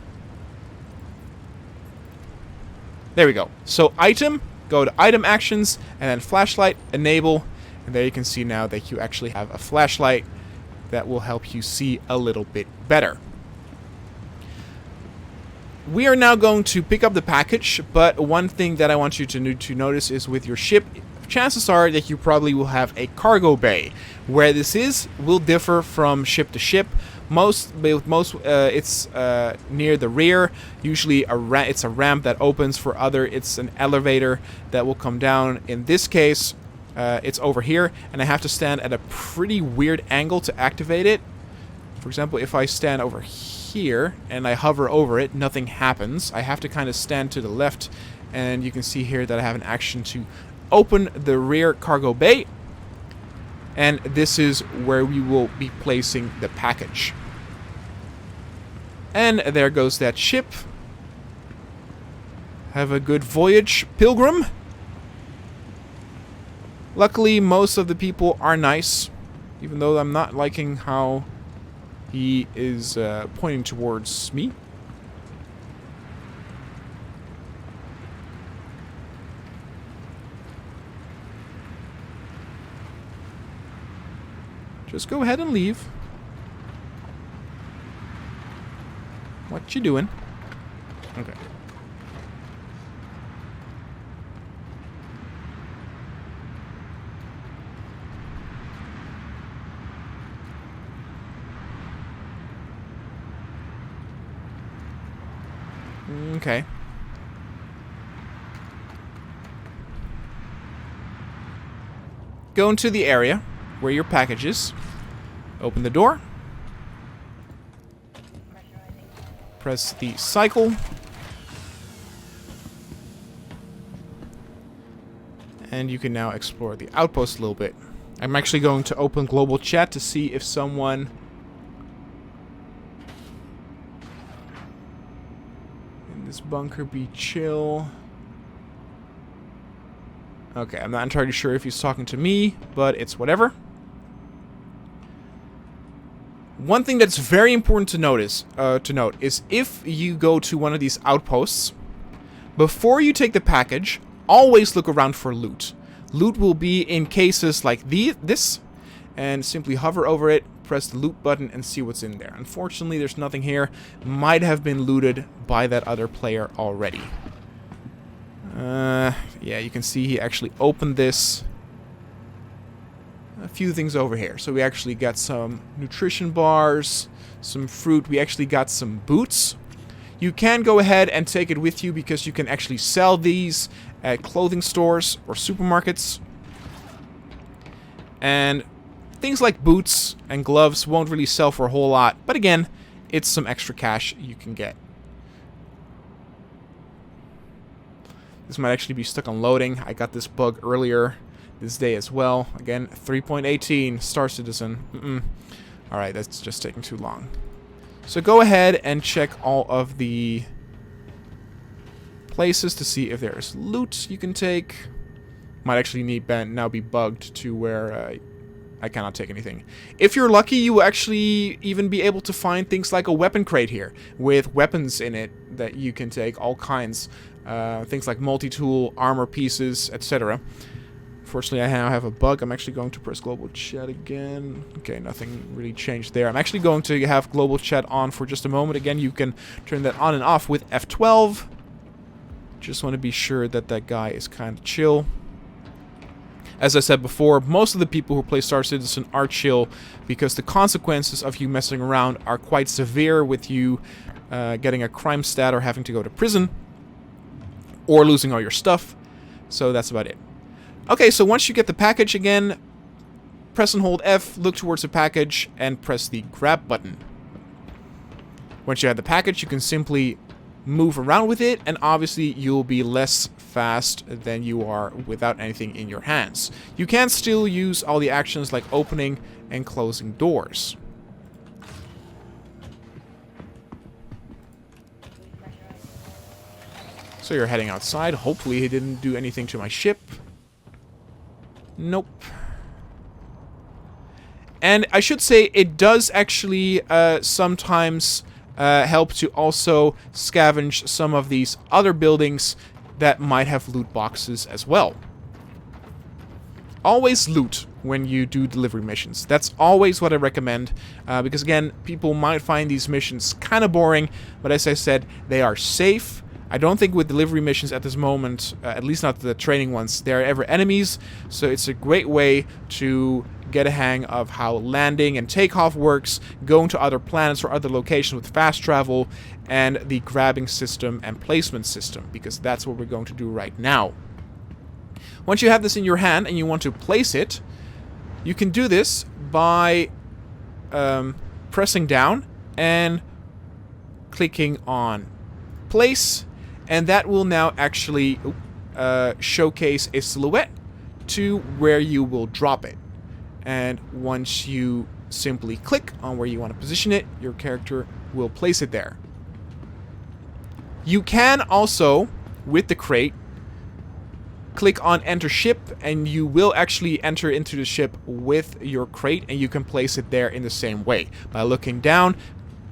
There we go. So item, go to item actions, and then flashlight, enable. And there you can see now that you actually have a flashlight that will help you see a little bit better. We are now going to pick up the package, but one thing that I want you to notice is with your ship, chances are that you probably will have a cargo bay. Where this is will differ from ship to ship. It's near the rear. Usually it's a ramp that opens. For other, it's an elevator that will come down. In this case, it's over here, and I have to stand at a pretty weird angle to activate it. For example, if I stand over here and I hover over it, nothing happens. I have to kind of stand to the left, and you can see here that I have an action to open the rear cargo bay. And this is where we will be placing the package. And there goes that ship. Have a good voyage, Pilgrim. Luckily, most of the people are nice, even though I'm not liking how he is pointing towards me. Just go ahead and leave. What you doing? Okay. Okay. Go into the area where your package is. Open the door. Press the cycle. And you can now explore the outpost a little bit. I'm actually going to open global chat to see if someone... in this bunker be chill. Okay, I'm not entirely sure if he's talking to me, but it's whatever. One thing that's very important to note is if you go to one of these outposts, before you take the package, always look around for loot. Loot will be in cases like this, and simply hover over it, press the loot button, and see what's in there. Unfortunately, there's nothing here. Might have been looted by that other player already. Yeah, you can see he actually opened this. A few things over here. So we actually got some nutrition bars, some fruit. We actually got some boots. You can go ahead and take it with you because you can actually sell these at clothing stores or supermarkets. And things like boots and gloves won't really sell for a whole lot. But again, it's some extra cash you can get. This might actually be stuck on loading. I got this bug earlier this day as well. Again, 3.18 Star Citizen. Alright, that's just taking too long. So go ahead and check all of the places to see if there's loot you can take. Might actually now be bugged to where I cannot take anything. If you're lucky, you will actually even be able to find things like a weapon crate here with weapons in it that you can take, all kinds. Things like multitool, armor pieces, etc. Fortunately, I now have a bug. I'm actually going to press global chat again. Okay, nothing really changed there. I'm actually going to have global chat on for just a moment. Again, you can turn that on and off with F12. Just want to be sure that that guy is kind of chill. As I said before, most of the people who play Star Citizen are chill because the consequences of you messing around are quite severe, with you getting a crime stat or having to go to prison or losing all your stuff. So that's about it. Okay, so once you get the package again, press and hold F, look towards the package, and press the grab button. Once you have the package, you can simply move around with it, and obviously you'll be less fast than you are without anything in your hands. You can still use all the actions like opening and closing doors. So you're heading outside. Hopefully he didn't do anything to my ship. Nope. And I should say it does actually sometimes help to also scavenge some of these other buildings that might have loot boxes as well. Always loot when you do delivery missions. That's always what I recommend, because again, people might find these missions kind of boring, but as I said, they are safe. I don't think with delivery missions at this moment, at least not the training ones, there are ever enemies, so it's a great way to get a hang of how landing and takeoff works, going to other planets or other locations with fast travel, and the grabbing system and placement system, because that's what we're going to do right now. Once you have this in your hand and you want to place it, you can do this by pressing down and clicking on place, and that will now actually showcase a silhouette to where you will drop it. And once you simply click on where you want to position it, your character will place it there. You can also, with the crate, click on enter ship, and you will actually enter into the ship with your crate, and you can place it there in the same way by looking down,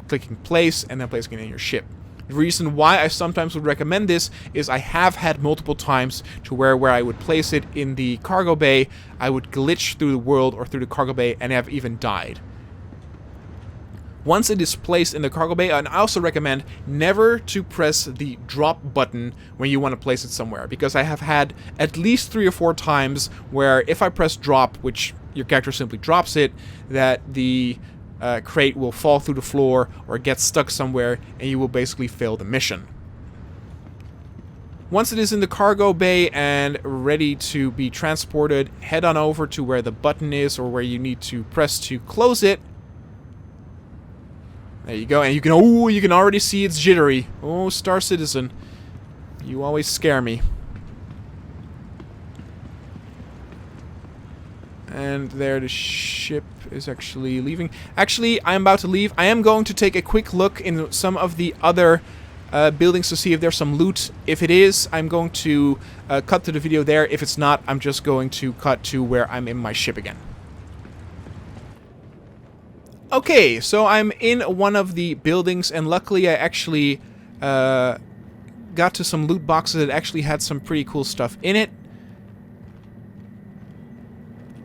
clicking place, and then placing it in your ship. The reason why I sometimes would recommend this is I have had multiple times to where I would place it in the cargo bay, I would glitch through the world or through the cargo bay and have even died. Once it is placed in the cargo bay, and I also recommend never to press the drop button when you want to place it somewhere, because I have had at least 3 or 4 times where if I press drop, which your character simply drops it, that the crate will fall through the floor or get stuck somewhere, and you will basically fail the mission. Once it is in the cargo bay and ready to be transported, head on over to where the button is or where you need to press to close it. There you go, and you can already see it's jittery. Oh, Star Citizen, you always scare me. And there the ship is actually leaving. Actually, I'm about to leave. I am going to take a quick look in some of the other buildings to see if there's some loot. If it is, I'm going to cut to the video there. If it's not, I'm just going to cut to where I'm in my ship again. Okay, so I'm in one of the buildings, and luckily I actually got to some loot boxes that actually had some pretty cool stuff in it.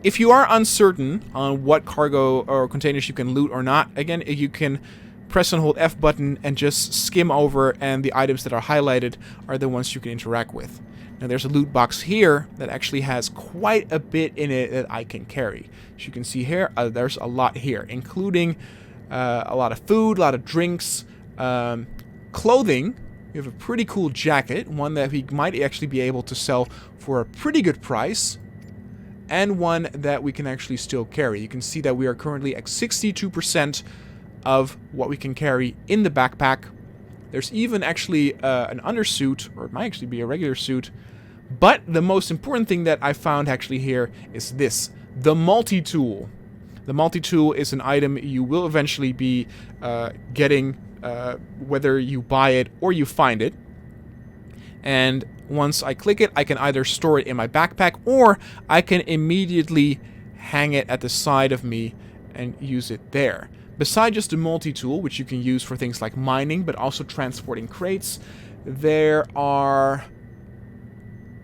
If you are uncertain on what cargo or containers you can loot or not, again, you can press and hold F button and just skim over, and the items that are highlighted are the ones you can interact with. Now there's a loot box here that actually has quite a bit in it that I can carry. As you can see here, there's a lot here, including a lot of food, a lot of drinks, clothing. We have a pretty cool jacket, one that we might actually be able to sell for a pretty good price. And one that we can actually still carry. You can see that we are currently at 62% of what we can carry in the backpack. There's even actually an undersuit, or it might actually be a regular suit. But the most important thing that I found actually here is this, the multitool. The multitool is an item you will eventually be getting, whether you buy it or you find it. And once I click it, I can either store it in my backpack, or I can immediately hang it at the side of me and use it there. Besides just the multi-tool, which you can use for things like mining, but also transporting crates, there are...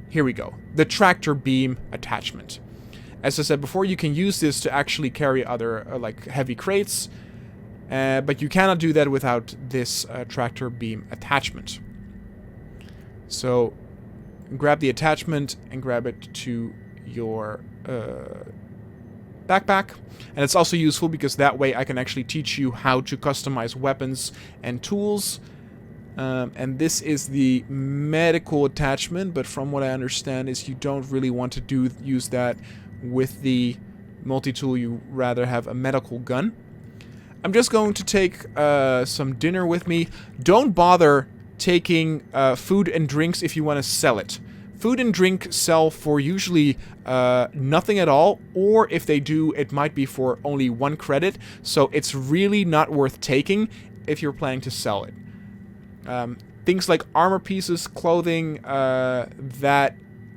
Here we go. The tractor beam attachment. As I said before, you can use this to actually carry other like heavy crates, but you cannot do that without this tractor beam attachment. So grab the attachment and grab it to your backpack. And it's also useful because that way I can actually teach you how to customize weapons and tools. And this is the medical attachment, but from what I understand is you don't really want to use that with the multi-tool. You rather have a medical gun. I'm just going to take some dinner with me. Don't bother taking food and drinks if you want to sell it. Food and drink sell for usually nothing at all, or if they do, it might be for only 1 credit, so it's really not worth taking if you're planning to sell it. Things like armor pieces, clothing, that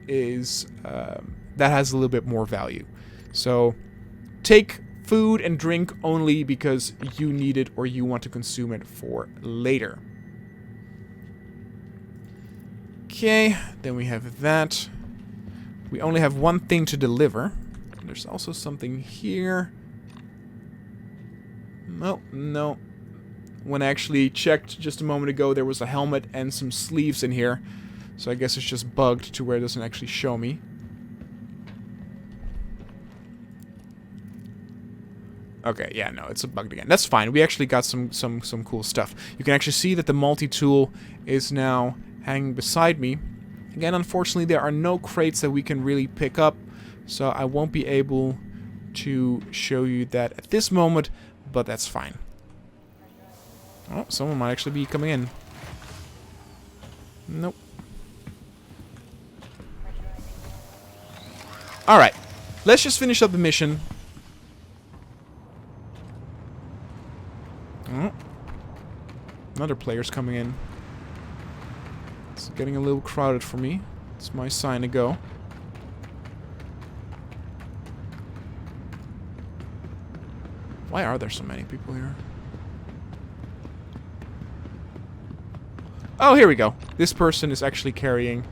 has a little bit more value. So take food and drink only because you need it or you want to consume it for later. Okay, then we have that. We only have one thing to deliver. There's also something here. No. When I actually checked just a moment ago, there was a helmet and some sleeves in here. So I guess it's just bugged to where it doesn't actually show me. Okay, yeah, no, it's bugged again. That's fine. We actually got some cool stuff. You can actually see that the multi-tool is now hanging beside me. Again, unfortunately, there are no crates that we can really pick up, so I won't be able to show you that at this moment, but that's fine. Oh, someone might actually be coming in. Nope. Alright, let's just finish up the mission. Oh. Another player's coming in. It's getting a little crowded for me. It's my sign to go. Why are there so many people here? Oh, here we go. This person is actually carrying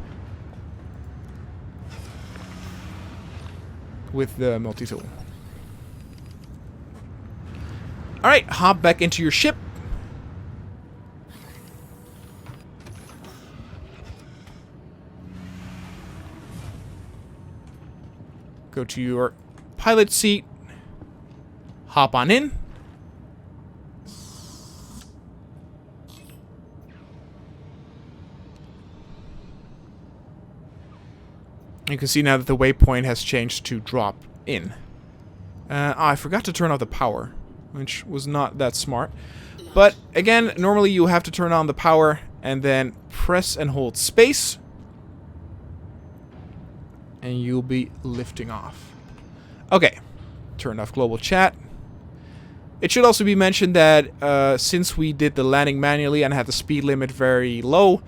with the multi-tool. Alright, hop back into your ship. Go to your pilot seat. Hop on in. You can see now that the waypoint has changed to drop in. I forgot to turn off the power, which was not that smart. But again, normally you have to turn on the power and then press and hold space. And you'll be lifting off. Okay. Turn off global chat. It should also be mentioned that since we did the landing manually and had the speed limit very low,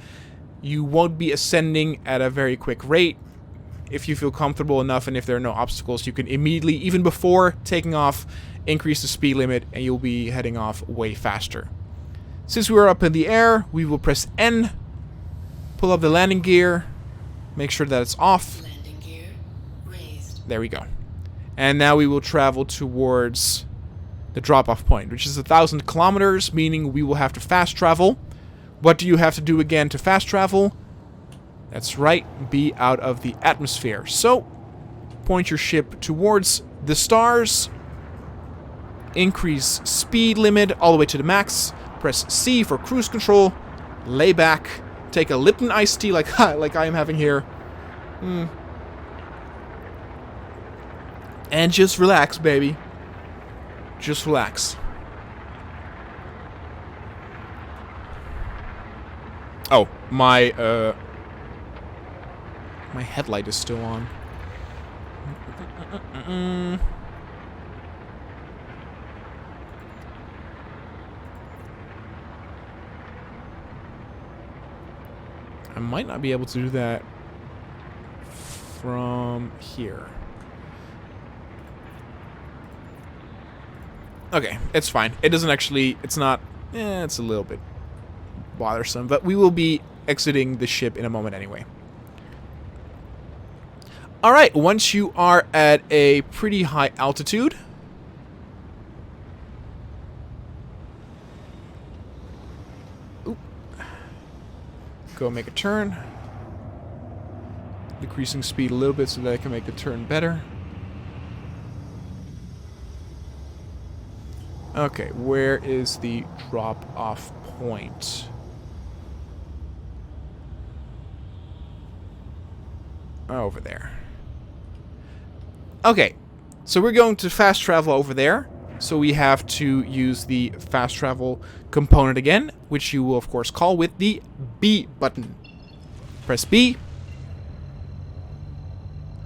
you won't be ascending at a very quick rate. If you feel comfortable enough and if there are no obstacles, you can immediately, even before taking off, increase the speed limit and you'll be heading off way faster. Since we are up in the air, we will press N, pull up the landing gear, make sure that it's off. Landing gear raised. There we go. And now we will travel towards the drop-off point, which is 1,000 kilometers, meaning we will have to fast travel. What do you have to do again to fast travel? That's right, be out of the atmosphere. So, point your ship towards the stars, increase speed limit all the way to the max, press C for cruise control, lay back, take a Lipton iced tea like I am having here, and just relax, baby. Just relax. Oh, my headlight is still on. I might not be able to do that from here. Okay, it's fine. It doesn't actually... It's not... it's a little bit bothersome, but we will be exiting the ship in a moment anyway. Alright, once you are at a pretty high altitude, go make a turn. Decreasing speed a little bit so that I can make the turn better. Okay, where is the drop-off point? Over there. Okay, so we're going to fast travel over there. So we have to use the fast travel component again, which you will of course call with the B button. Press B.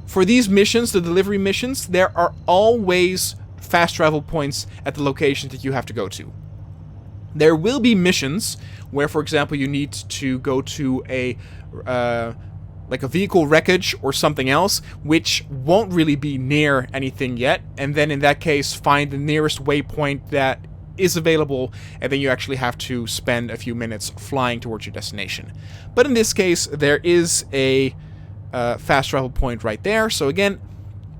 For these missions, the delivery missions, there are always fast travel points at the location that you have to go to. There will be missions where, for example, you need to go to a like a vehicle wreckage or something else, which won't really be near anything yet, and then in that case find the nearest waypoint that is available, and then you actually have to spend a few minutes flying towards your destination. But in this case, there is a fast travel point right there, so again,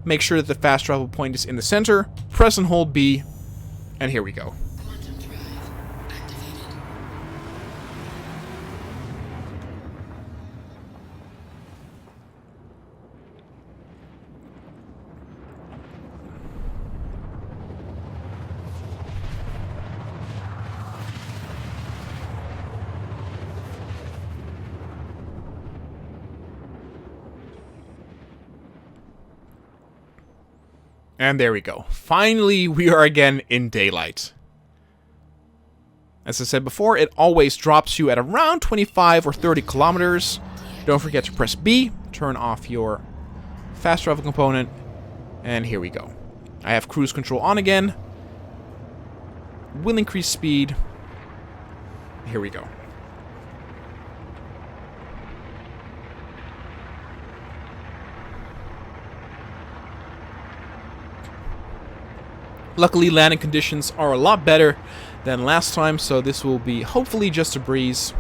make sure that the fast travel point is in the center, press and hold B, and here we go. Quantum drive activated. And there we go. Finally, we are again in daylight. As I said before, it always drops you at around 25 or 30 kilometers. Don't forget to press B, turn off your fast travel component, and here we go. I have cruise control on again. Will increase speed. Here we go. Luckily, landing conditions are a lot better than last time, so this will be hopefully just a breeze.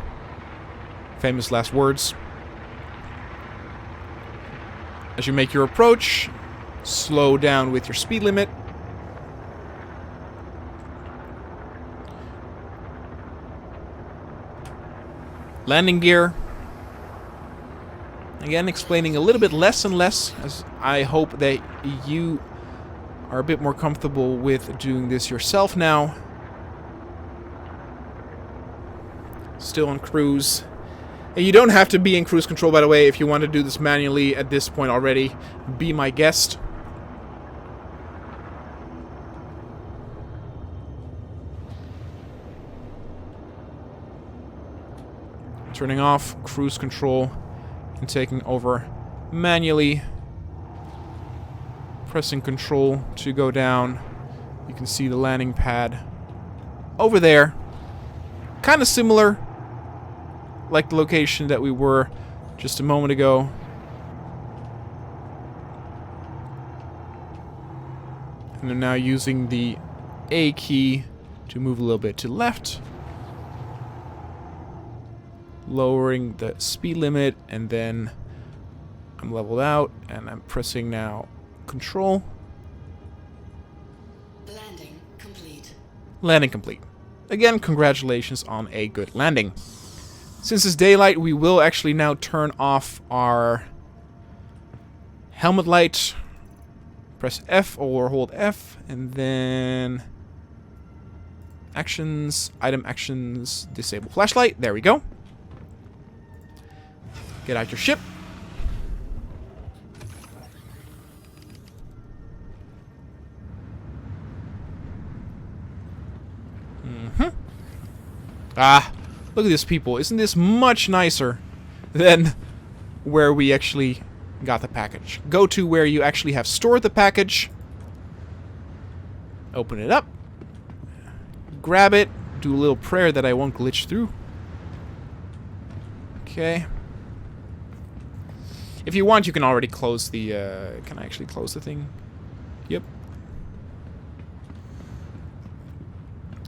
Famous last words. As you make your approach, slow down with your speed limit. Landing gear. Again, explaining a little bit less and less, as I hope that you are a bit more comfortable with doing this yourself now. Still on cruise. And you don't have to be in cruise control, by the way, if you want to do this manually at this point already. Be my guest. Turning off cruise control and taking over manually. pressing control to go down. You can see the landing pad over there. Kind of similar, like the location that we were just a moment ago. And I'm now using the A key to move a little bit to the left. Lowering the speed limit, and then I'm leveled out, and I'm pressing now control. Landing complete. Landing complete. Again, congratulations on a good landing. Since it's daylight, we will actually now turn off our helmet light. Press F or hold F, and then actions, item actions, disable flashlight. There we go. Get out your ship. Ah, look at this, people. Isn't this much nicer than where we actually got the package? Go to where you actually have stored the package. Open it up. Grab it. Do a little prayer that I won't glitch through. Okay. If you want, you can already close the... can I actually close the thing? Yep.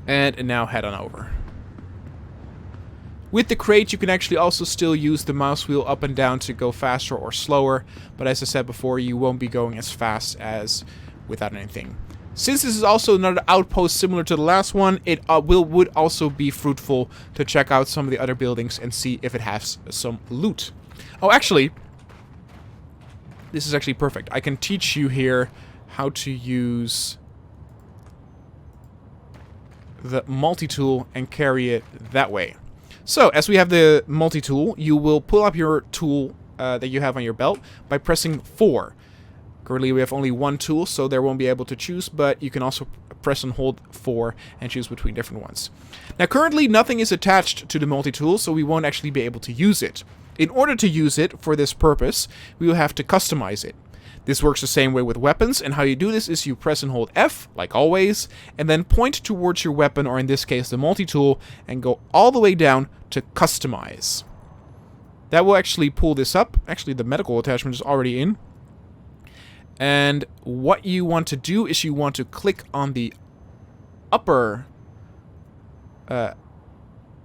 And now head on over. With the crate, you can actually also still use the mouse wheel up and down to go faster or slower, but as I said before, you won't be going as fast as without anything. Since this is also another outpost similar to the last one, it would also be fruitful to check out some of the other buildings and see if it has some loot. Oh, actually, this is actually perfect. I can teach you here how to use the multi-tool and carry it that way. So, as we have the multi-tool, you will pull up your tool that you have on your belt by pressing 4. Currently, we have only one tool, so there won't be able to choose, but you can also press and hold 4 and choose between different ones. Now, currently, nothing is attached to the multi-tool, so we won't actually be able to use it. In order to use it for this purpose, we will have to customize it. This works the same way with weapons, and how you do this is you press and hold F, like always, and then point towards your weapon, or in this case the multi-tool, and go all the way down to customize. That will actually pull this up. Actually, the medical attachment is already in. And what you want to do is you want to click on the upper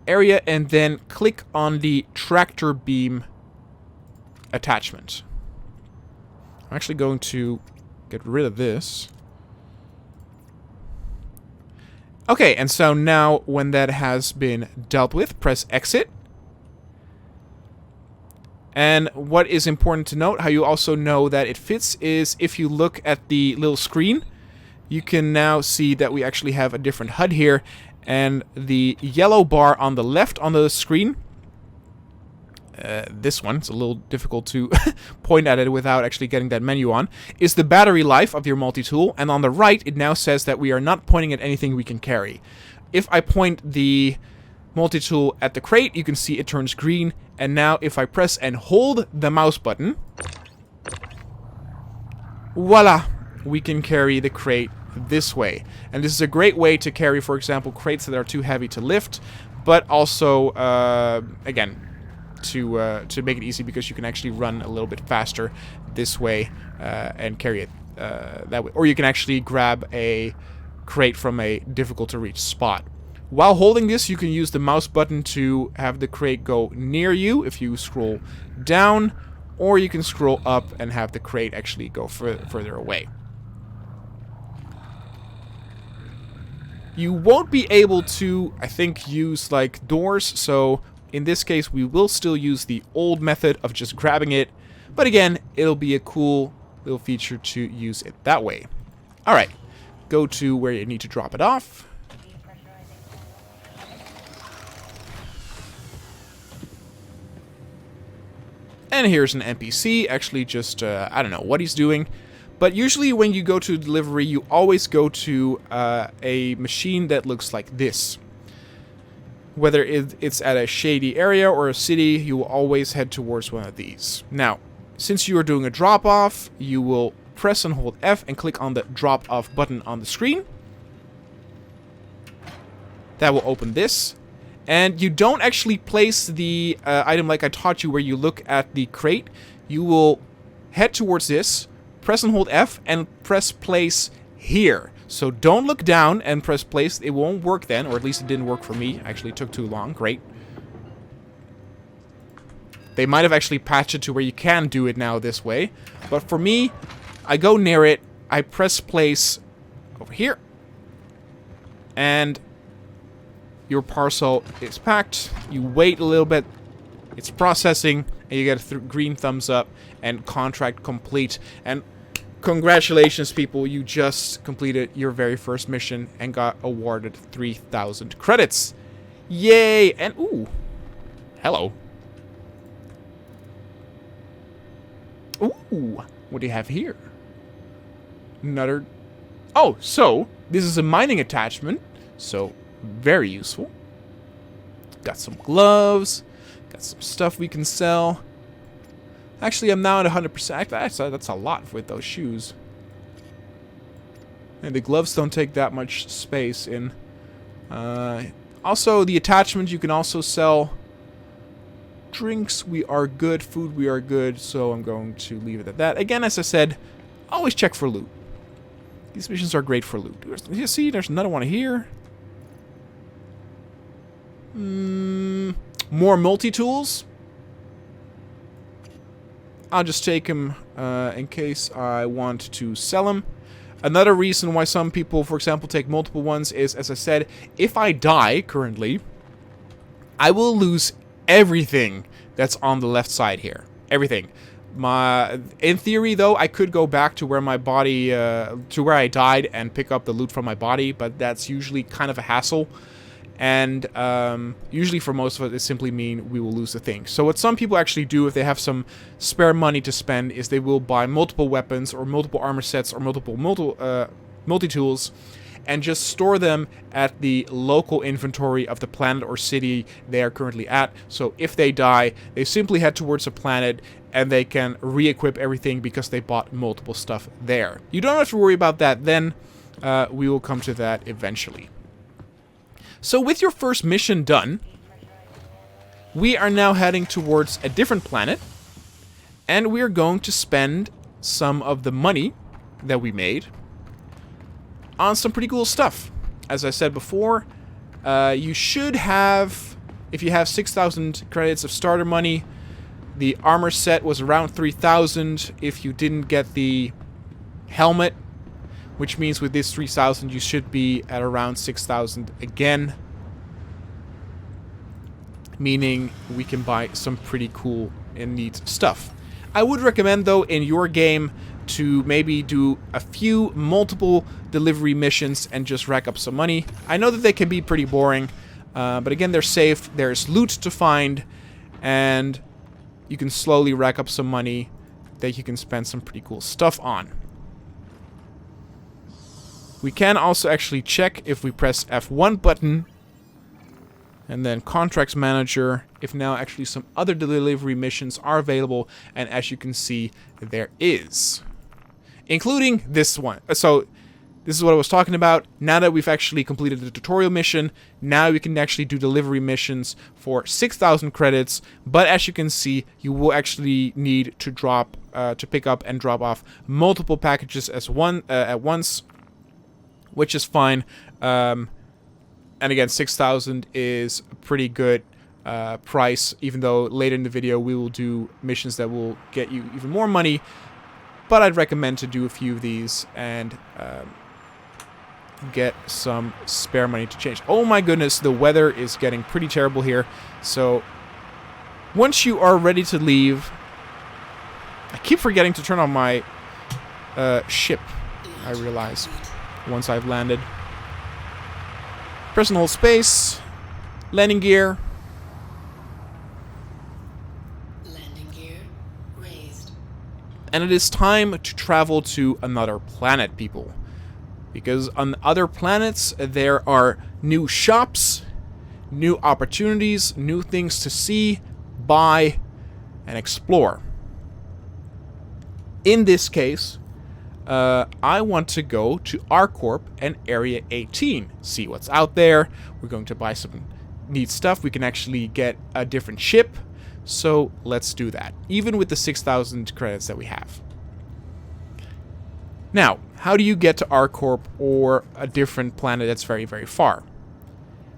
area and then click on the tractor beam attachment. I'm actually going to get rid of this. Okay, and so now when that has been dealt with, press exit. And what is important to note, how you also know that it fits, is if you look at the little screen, you can now see that we actually have a different HUD here. And the yellow bar on the left on the screen, this one, it's a little difficult to point at it without actually getting that menu on, is the battery life of your multi-tool. And on the right, it now says that we are not pointing at anything we can carry. If I point the multi-tool at the crate, you can see it turns green. And now if I press and hold the mouse button, voila, we can carry the crate this way. And this is a great way to carry, for example, crates that are too heavy to lift, but also, again, to make it easy, because you can actually run a little bit faster this way and carry it that way. Or you can actually grab a crate from a difficult to reach spot. While holding this, you can use the mouse button to have the crate go near you if you scroll down, or you can scroll up and have the crate actually go further away. You won't be able to, I think, use like doors, so in this case we will still use the old method of just grabbing it, but again, it'll be a cool little feature to use it that way. Alright, go to where you need to drop it off. And here's an NPC, actually just, I don't know what he's doing. But usually when you go to delivery, you always go to a machine that looks like this. Whether it's at a shady area or a city, you will always head towards one of these. Now, since you are doing a drop-off, you will press and hold F and click on the drop off button on the screen. That will open this. And you don't actually place the item like I taught you, where you look at the crate. You will head towards this, press and hold F, and press place here. So don't look down and press place. It won't work then, or at least it didn't work for me. Actually, it took too long. Great. They might have actually patched it to where you can do it now this way. But for me, I go near it, I press place over here, and your parcel is packed. You wait a little bit, it's processing, and you get a green thumbs up, and contract complete. And congratulations, people, you just completed your very first mission and got awarded 3,000 credits. Yay! And ooh, hello. Ooh, what do you have here? Another... Oh, so this is a mining attachment, so very useful. Got some gloves, got some stuff we can sell. Actually, I'm now at 100%. That's a lot with those shoes. And the gloves don't take that much space in. Also, the attachments you can also sell. Drinks, we are good. Food, we are good. So I'm going to leave it at that. Again, as I said, always check for loot. These missions are great for loot. You see, there's another one here. More multi-tools. I'll just take them in case I want to sell them. Another reason why some people, for example, take multiple ones is, as I said, if I die currently, I will lose everything that's on the left side here. Everything. In theory, though, I could go back to where my body, to where I died and pick up the loot from my body, but that's usually kind of a hassle. And usually for most of it simply mean we will lose the thing. So what some people actually do if they have some spare money to spend is they will buy multiple weapons or multiple armor sets or multiple multi-tools and just store them at the local inventory of the planet or city they are currently at. So if they die, they simply head towards a planet and they can re-equip everything because they bought multiple stuff there. You don't have to worry about that then. We will come to that eventually. So with your first mission done, we are now heading towards a different planet, and we are going to spend some of the money that we made on some pretty cool stuff. As I said before, you should have, if you have 6,000 credits of starter money, the armor set was around 3,000 if you didn't get the helmet. Which means with this 3,000, you should be at around 6,000 again. Meaning we can buy some pretty cool and neat stuff. I would recommend, though, in your game to maybe do a few multiple delivery missions and just rack up some money. I know that they can be pretty boring, but again, they're safe. There's loot to find, and you can slowly rack up some money that you can spend some pretty cool stuff on. We can also actually check if we press F1 button and then Contracts Manager if now actually some other delivery missions are available, and as you can see, there is. Including this one. So this is what I was talking about. Now that we've actually completed the tutorial mission, now we can actually do delivery missions for 6,000 credits, but as you can see, you will actually need to pick up and drop off multiple packages at once. Which is fine. And again, 6,000 is a pretty good price, even though later in the video we will do missions that will get you even more money. But I'd recommend to do a few of these and get some spare money to change. Oh my goodness, the weather is getting pretty terrible here. So once you are ready to leave, I keep forgetting to turn on my ship, I realize. Once I've landed. Press and hold space. Landing gear. Landing gear raised. And it is time to travel to another planet, people. Because on other planets, there are new shops, new opportunities, new things to see, buy, and explore. In this case, I want to go to ArcCorp and Area 18. See what's out there. We're going to buy some neat stuff. We can actually get a different ship. So let's do that, even with the 6,000 credits that we have. Now, how do you get to ArcCorp or a different planet that's very, very far?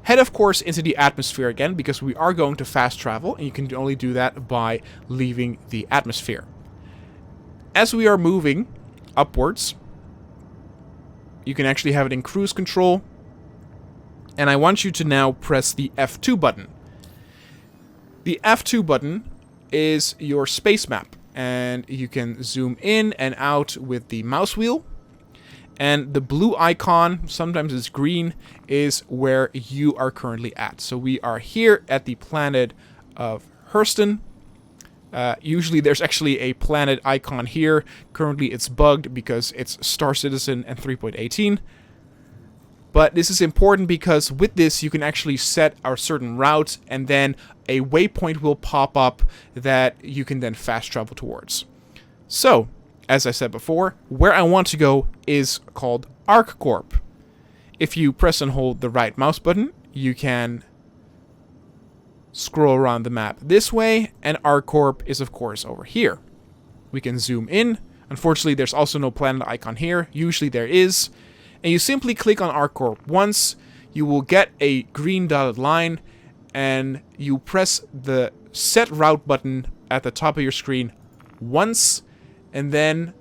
Head, of course, into the atmosphere again, because we are going to fast travel, and you can only do that by leaving the atmosphere. As we are moving upwards, you can actually have it in cruise control, and I want you to now press the F2 button. The F2 button is your space map, and you can zoom in and out with the mouse wheel. And the blue icon, sometimes it's green, is where you are currently at. So we are here at the planet of Hurston. Usually there's actually a planet icon here. Currently it's bugged because it's Star Citizen and 3.18. But this is important because with this you can actually set a certain route, and then a waypoint will pop up that you can then fast travel towards. So, as I said before, where I want to go is called ArcCorp. If you press and hold the right mouse button, you can scroll around the map this way, and ArcCorp is of course over here. We can zoom in. Unfortunately, there's also no planet icon here. Usually there is. And you simply click on ArcCorp once, you will get a green dotted line, and you press the set route button at the top of your screen once, and then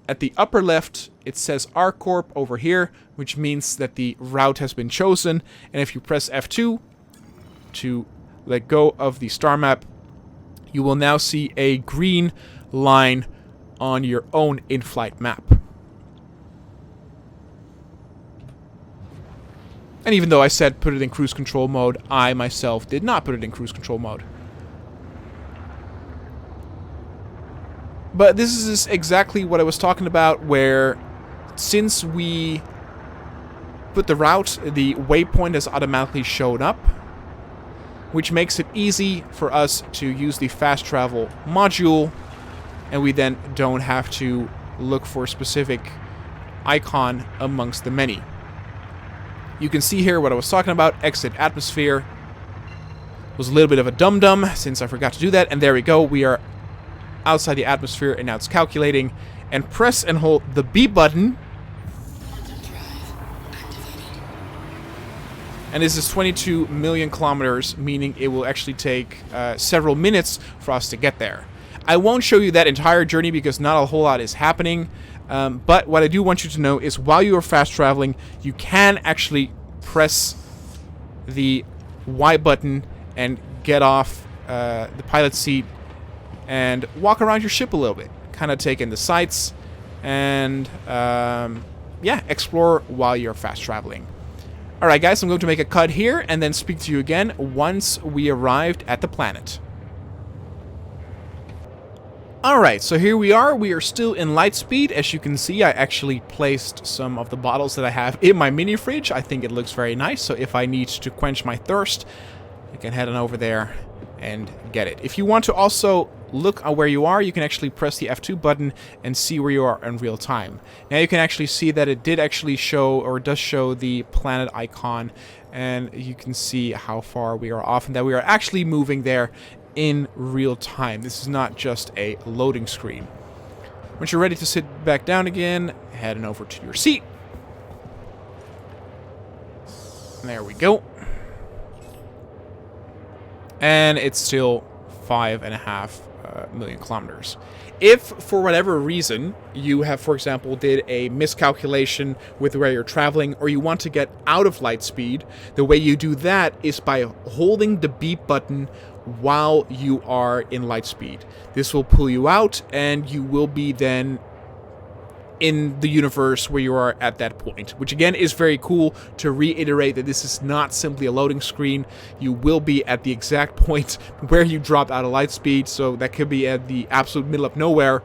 at the upper left it says ArcCorp over here, which means that the route has been chosen. And if you press F2 to let go of the star map, you will now see a green line on your own in-flight map. And even though I said put it in cruise control mode, I myself did not put it in cruise control mode. But this is exactly what I was talking about, where since we put the route, the waypoint has automatically shown up, which makes it easy for us to use the fast travel module, and we then don't have to look for a specific icon amongst the many. You can see here what I was talking about. Exit atmosphere. Was a little bit of a dum-dum since I forgot to do that. And there we go. We are outside the atmosphere, and now it's calculating. And press and hold the B button. And this is 22 million kilometers, meaning it will actually take several minutes for us to get there. I won't show you that entire journey because not a whole lot is happening. But what I do want you to know is while you are fast traveling, you can actually press the Y button and get off the pilot seat and walk around your ship a little bit. Kind of take in the sights and, yeah, explore while you're fast traveling. Alright guys, I'm going to make a cut here and then speak to you again once we arrived at the planet. Alright, so here we are. We are still in Lightspeed. As you can see, I actually placed some of the bottles that I have in my mini fridge. I think it looks very nice, so if I need to quench my thirst, I can head on over there and get it. If you want to also look at where you are, you can actually press the F2 button and see where you are in real time. Now you can actually see that it did actually show, or does show, the planet icon, and you can see how far we are off and that we are actually moving there in real time. This is not just a loading screen. Once you're ready to sit back down again, head on over to your seat. There we go. And it's still 5.5 million kilometers. If, for whatever reason, you have, for example, did a miscalculation with where you're traveling, or you want to get out of Lightspeed, the way you do that is by holding the beep button while you are in Lightspeed. This will pull you out, and you will be then in the universe where you are at that point, which again is very cool. To reiterate that this is not simply a loading screen. You will be at the exact point where you dropped out of Lightspeed, so that could be at the absolute middle of nowhere.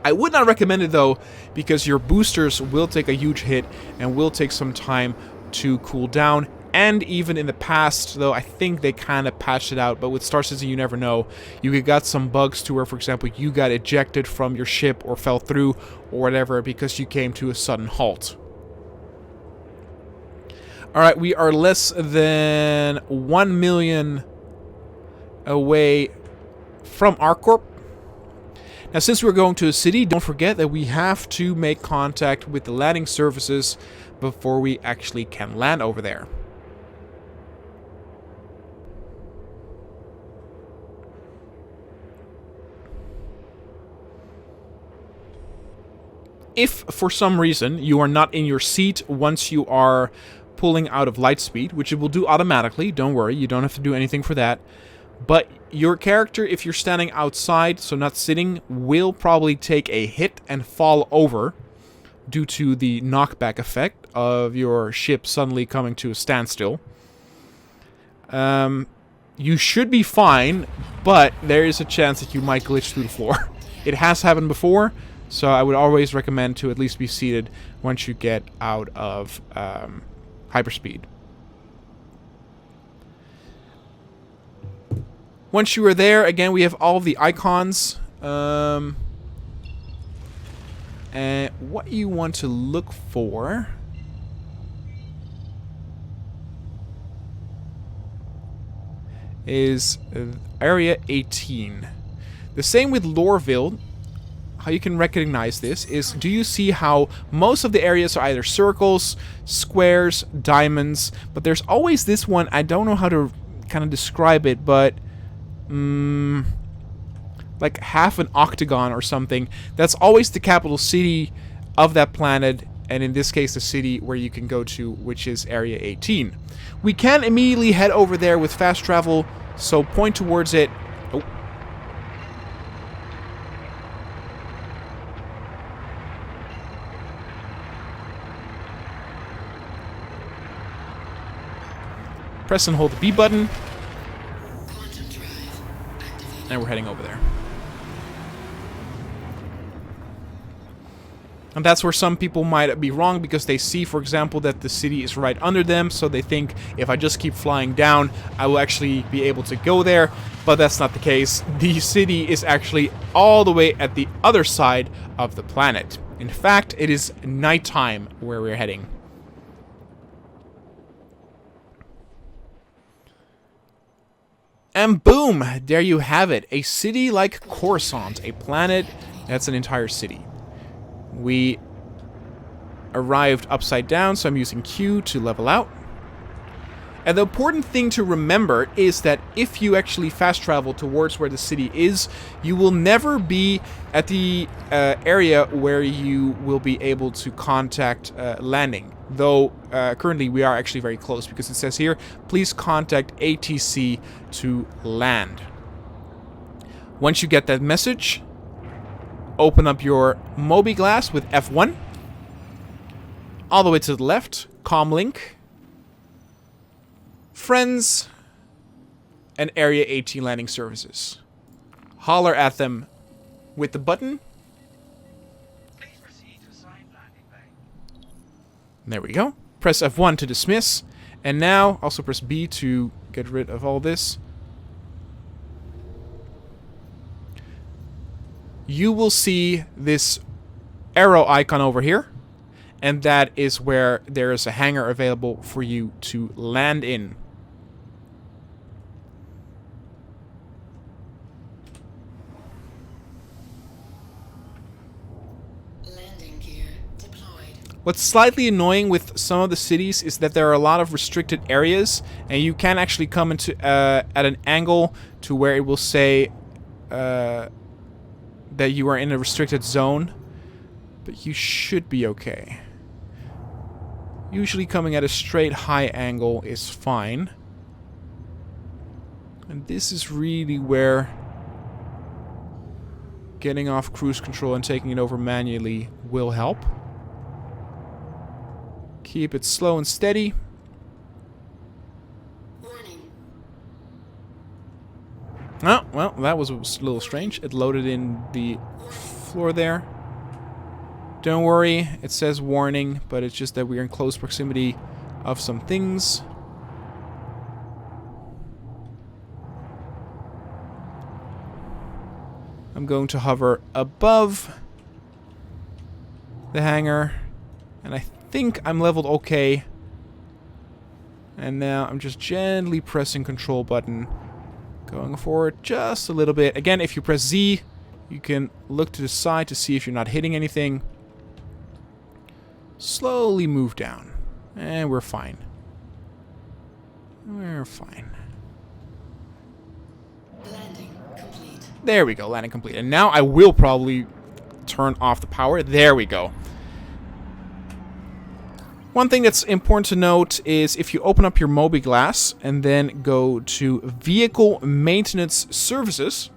I would not recommend it though, because your boosters will take a huge hit and will take some time to cool down And even in the past, though, I think they kind of patched it out. But with Star Citizen, you never know. You got some bugs to where, for example, you got ejected from your ship or fell through or whatever because you came to a sudden halt. Alright, we are less than 1 million away from ArcCorp. Now, since we're going to a city, don't forget that we have to make contact with the landing services before we actually can land over there. If, for some reason, you are not in your seat once you are pulling out of light speed, which it will do automatically, don't worry, you don't have to do anything for that. But your character, if you're standing outside, so not sitting, will probably take a hit and fall over due to the knockback effect of your ship suddenly coming to a standstill. You should be fine, but there is a chance that you might glitch through the floor. It has happened before, so I would always recommend to at least be seated once you get out of hyperspeed. Once you are there, again, we have all of the icons. And what you want to look for is Area 18. The same with Lorville. How you can recognize this is, do you see how most of the areas are either circles, squares, diamonds, but there's always this one, I don't know how to kind of describe it, but like half an octagon or something. That's always the capital city of that planet, and in this case the city where you can go to, which is Area 18. We can immediately head over there with fast travel, so point towards it. Oh. Press and hold the B button. And we're heading over there. And that's where some people might be wrong, because they see, for example, that the city is right under them, so they think if I just keep flying down, I will actually be able to go there, but that's not the case. The city is actually all the way at the other side of the planet. In fact, it is nighttime where we're heading. And boom, there you have it. A city like Coruscant, a planet that's an entire city. We arrived upside down, so I'm using Q to level out. And the important thing to remember is that if you actually fast travel towards where the city is, you will never be at the area where you will be able to contact landing. Though currently we are actually very close, because it says here, please contact ATC to land. Once you get that message, open up your Mobi glass with F1. All the way to the left, Comlink, Friends, and Area 18 landing services. Holler at them with the button. Please proceed to assigned landing bay. There we go. Press F1 to dismiss. And now, also press B to get rid of all this. You will see this arrow icon over here. And that is where there is a hangar available for you to land in. Landing gear deployed. What's slightly annoying with some of the cities is that there are a lot of restricted areas, and you can actually come into at an angle to where it will say that you are in a restricted zone, but you should be okay. Usually coming at a straight high angle is fine. And this is really where getting off cruise control and taking it over manually will help. Keep it slow and steady. Warning. Oh, well, that was a little strange. It loaded in the floor there. Don't worry, it says warning, but it's just that we're in close proximity of some things. I'm going to hover above the hangar, and I think I'm leveled okay. And now I'm just gently pressing control button, going forward just a little bit. Again, if you press Z, you can look to the side to see if you're not hitting anything. Slowly move down, and we're fine. We're fine. Landing complete. There we go, landing complete. And now I will probably turn off the power. There we go. One thing that's important to note is if you open up your Moby Glass and then go to Vehicle Maintenance Services,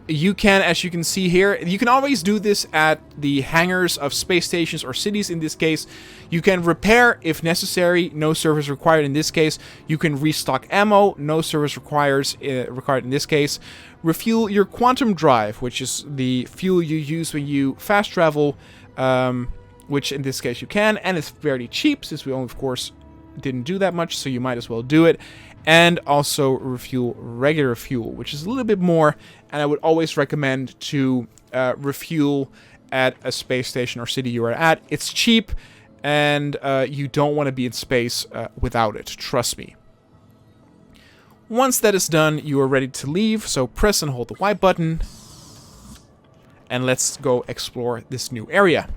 you can, as you can see here, you can always do this at the hangars of space stations or cities. In this case, you can repair if necessary, no service required. In this case, you can restock ammo, no service required in this case. Refuel your quantum drive, which is the fuel you use when you fast travel, which in this case you can, and it's fairly cheap since we only, of course, didn't do that much, so you might as well do it. And also refuel regular fuel, which is a little bit more, and I would always recommend to refuel at a space station or city you are at. It's cheap, and you don't want to be in space without it, trust me. Once that is done, you are ready to leave, so press and hold the Y button, and let's go explore this new area.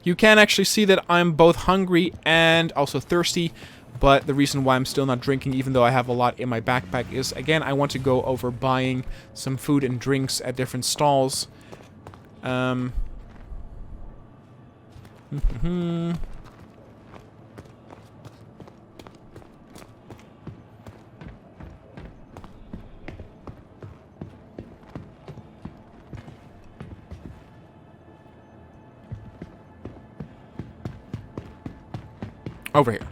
You can actually see that I'm both hungry and also thirsty, but the reason why I'm still not drinking, even though I have a lot in my backpack, is, again, I want to go over buying some food and drinks at different stalls. Over here.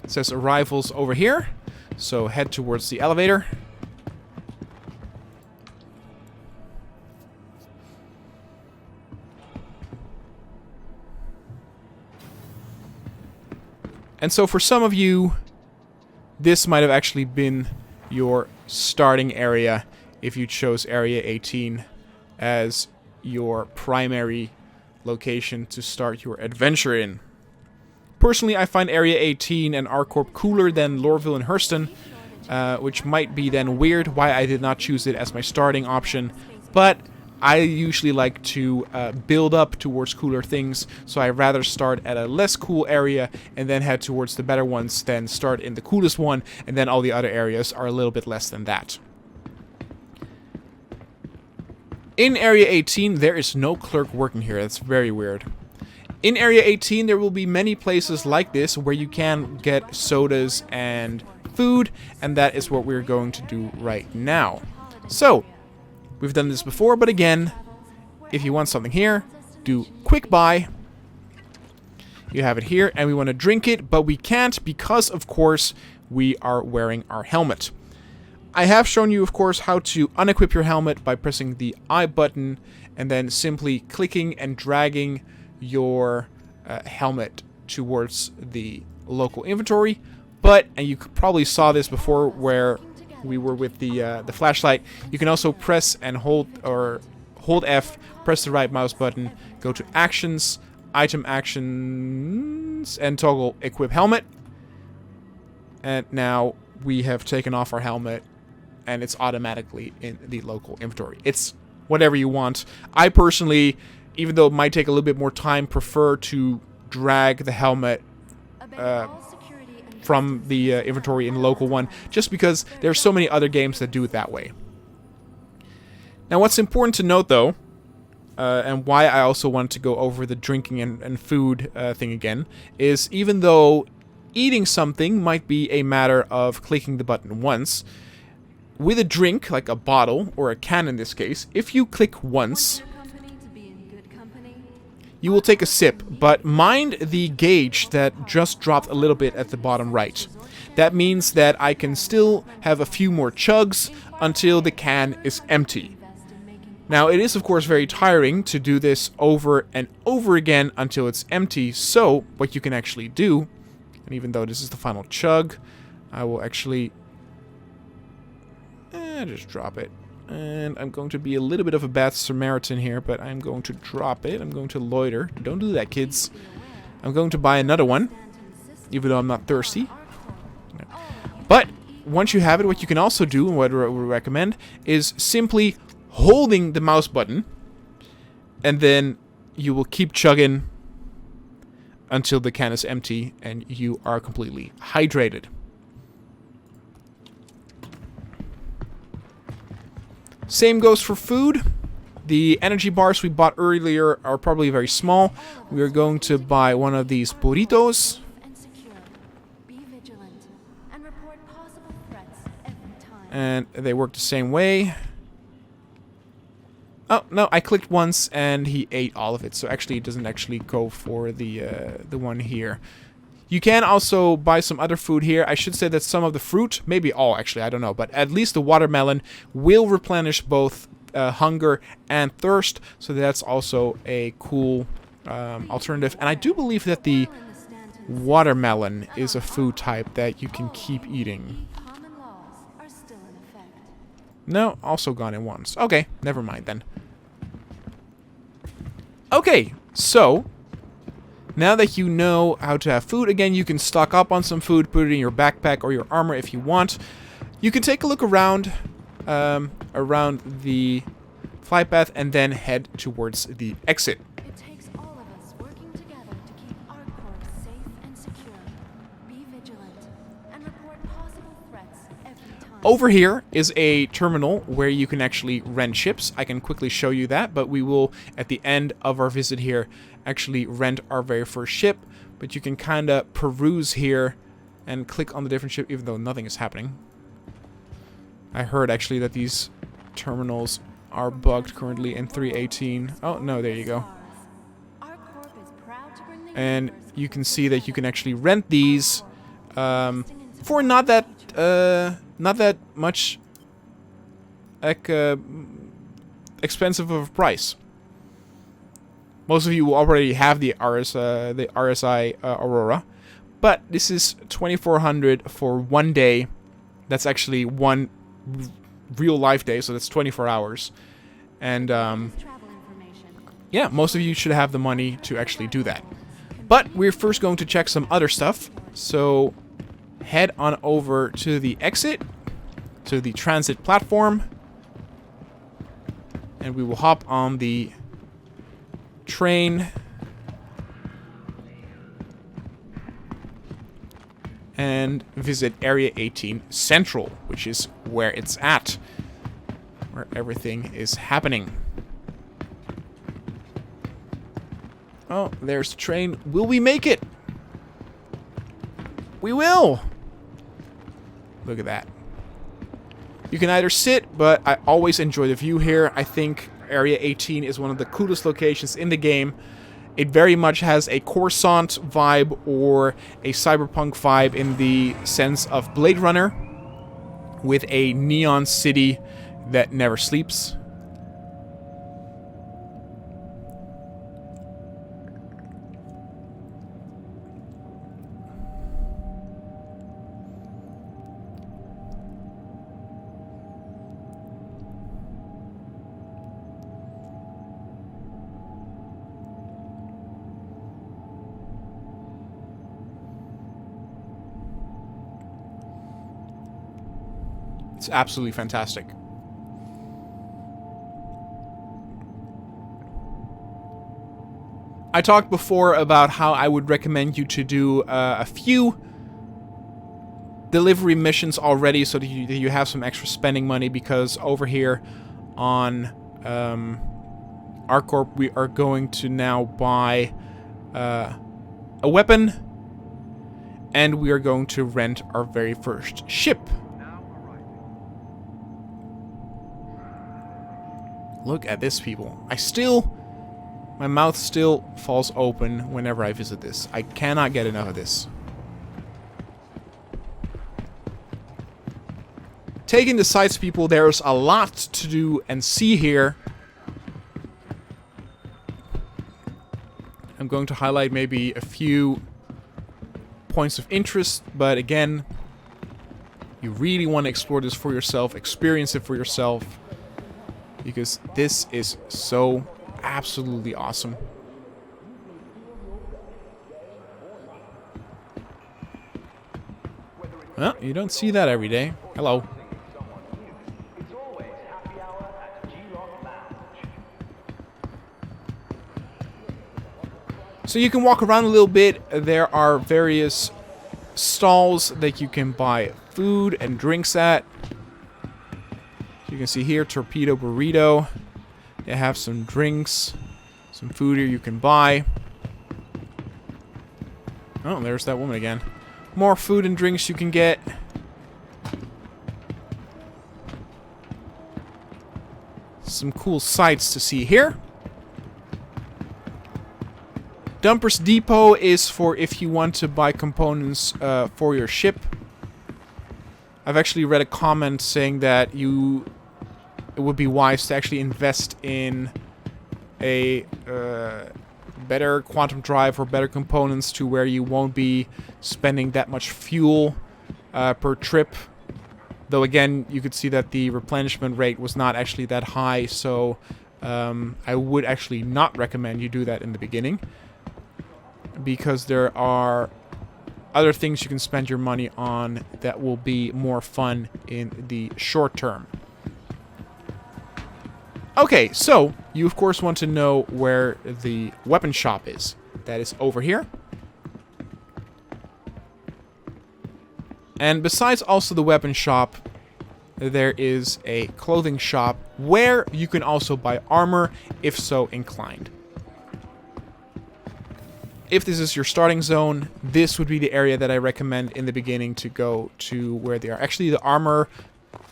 It says arrivals over here, so head towards the elevator. And so for some of you, this might have actually been your starting area if you chose Area 18 as your primary location to start your adventure in. Personally, I find Area 18 and ArcCorp cooler than Lorville and Hurston, which might be then weird why I did not choose it as my starting option, but I usually like to build up towards cooler things, so I'd rather start at a less cool area and then head towards the better ones than start in the coolest one and then all the other areas are a little bit less than that. In Area 18, there is no clerk working here. That's very weird. In Area 18, there will be many places like this where you can get sodas and food, and that is what we're going to do right now. So, we've done this before, but again, if you want something here, do quick buy. You have it here, and we want to drink it, but we can't because, of course, we are wearing our helmet. I have shown you, of course, how to unequip your helmet by pressing the I button and then simply clicking and dragging your helmet towards the local inventory. But, and you probably saw this before where we were with the flashlight, you can also press and hold, or hold F, press the right mouse button, go to Actions, Item Actions, and toggle Equip Helmet. And now we have taken off our helmet, and it's automatically in the local inventory. It's whatever you want. I personally, even though it might take a little bit more time, prefer to drag the helmet from the inventory in the local one, just because there are so many other games that do it that way. Now, what's important to note, though, and why I also wanted to go over the drinking and food thing again, is even though eating something might be a matter of clicking the button once, with a drink, like a bottle, or a can in this case, if you click once, you will take a sip, but mind the gauge that just dropped a little bit at the bottom right. That means that I can still have a few more chugs until the can is empty. Now, it is, of course, very tiring to do this over and over again until it's empty. So, what you can actually do, and even though this is the final chug, I will actually just drop it. And I'm going to be a little bit of a bad Samaritan here, but I'm going to drop it. I'm going to loiter. Don't do that, kids. I'm going to buy another one, even though I'm not thirsty. But once you have it, what you can also do, and what I would recommend, is simply holding the mouse button, and then you will keep chugging until the can is empty and you are completely hydrated. Same goes for food. The energy bars we bought earlier are probably very small. We are going to buy one of these burritos. And they work the same way. Oh, no, I clicked once and he ate all of it. So actually it doesn't actually go for the one here. You can also buy some other food here. I should say that some of the fruit, maybe all actually, I don't know. But at least the watermelon will replenish both hunger and thirst. So that's also a cool alternative. And I do believe that the watermelon is a food type that you can keep eating. No, also gone in once. Okay, never mind then. Okay, so now that you know how to have food, again, you can stock up on some food, put it in your backpack or your armor if you want. You can take a look around, around the flight path and then head towards the exit. It takes all of us working together to keep ArcCorp safe and secure. Be vigilant and report possible threats every time. Over here is a terminal where you can actually rent ships. I can quickly show you that, but we will, at the end of our visit here, actually rent our very first ship. But you can kind of peruse here and click on the different ship, even though nothing is happening. I heard actually that these terminals are bugged currently in 3.18. Oh, no, there you go. And you can see that you can actually rent these for not that much expensive of a price. Most of you will already have the RSI Aurora, but this is 2,400 for 1 day. That's actually one real life day, so that's 24 hours. And yeah, most of you should have the money to actually do that. But we're first going to check some other stuff. So head on over to the exit, to the transit platform, and we will hop on the train and visit Area 18 Central, which is where it's at, where everything is happening. Oh, there's the train. Will we make it? We will! Look at that. You can either sit, but I always enjoy the view here. I think Area 18 is one of the coolest locations in the game. It very much has a Coruscant vibe or a cyberpunk vibe in the sense of Blade Runner, with a neon city that never sleeps. It's absolutely fantastic. I talked before about how I would recommend you to do a few delivery missions already so that you have some extra spending money, because over here on ArcCorp we are going to now buy a weapon, and we are going to rent our very first ship. Look at this, people. My mouth still falls open whenever I visit this. I cannot get enough of this. Taking the sights, people, there's a lot to do and see here. I'm going to highlight maybe a few points of interest, but again, you really want to explore this for yourself, experience it for yourself, because this is so absolutely awesome. Well, you don't see that every day. Hello. So you can walk around a little bit. There are various stalls that you can buy food and drinks at. You can see here, Torpedo Burrito. They have some drinks, some food here you can buy. Oh, there's that woman again. More food and drinks you can get. Some cool sights to see here. Dumpers Depot is for if you want to buy components for your ship. I've actually read a comment saying that it would be wise to actually invest in a better quantum drive or better components to where you won't be spending that much fuel per trip. Though again, you could see that the replenishment rate was not actually that high, so I would actually not recommend you do that in the beginning, because there are other things you can spend your money on that will be more fun in the short term. Okay, so you of course want to know where the weapon shop is. That is over here. And besides also the weapon shop, there is a clothing shop where you can also buy armor if so inclined. If this is your starting zone, this would be the area that I recommend in the beginning to go to where they are. Actually, the armor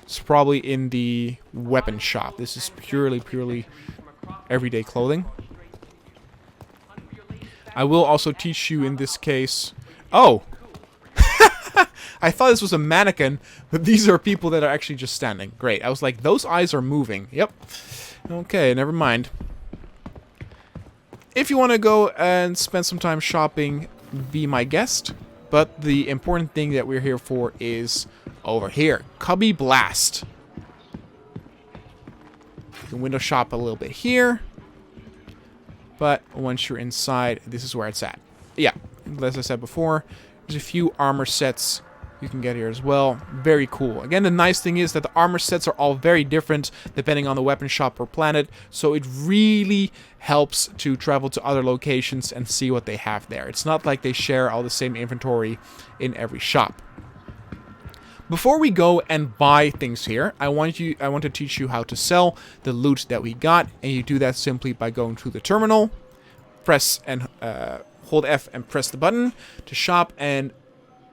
is probably in the weapon shop. This is purely everyday clothing. I will also teach you in this case... Oh! I thought this was a mannequin, but these are people that are actually just standing. Great. I was like, those eyes are moving. Yep. Okay, never mind. If you want to go and spend some time shopping, be my guest. But the important thing that we're here for is over here. Cubby Blast. You can window shop a little bit here. But once you're inside, this is where it's at. Yeah, as I said before, there's a few armor sets you can get here as well. Very cool. Again, the nice thing is that the armor sets are all very different depending on the weapon shop or planet, so it really helps to travel to other locations and see what they have there. It's not like they share all the same inventory in every shop. Before we go and buy things here, I want to teach you how to sell the loot that we got, and you do that simply by going to the terminal, press and hold F and press the button to shop, and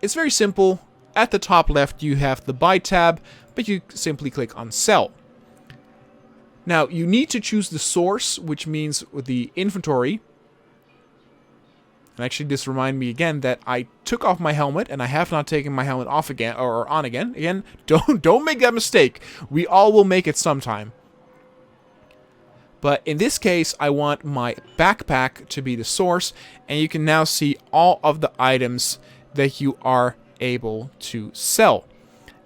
it's very simple. At the top left, you have the buy tab, but you simply click on sell. Now, you need to choose the source, which means the inventory. And actually, this reminded me again that I took off my helmet, and I have not taken my helmet off again, or on again. Again, don't make that mistake. We all will make it sometime. But in this case, I want my backpack to be the source, and you can now see all of the items that you are able to sell.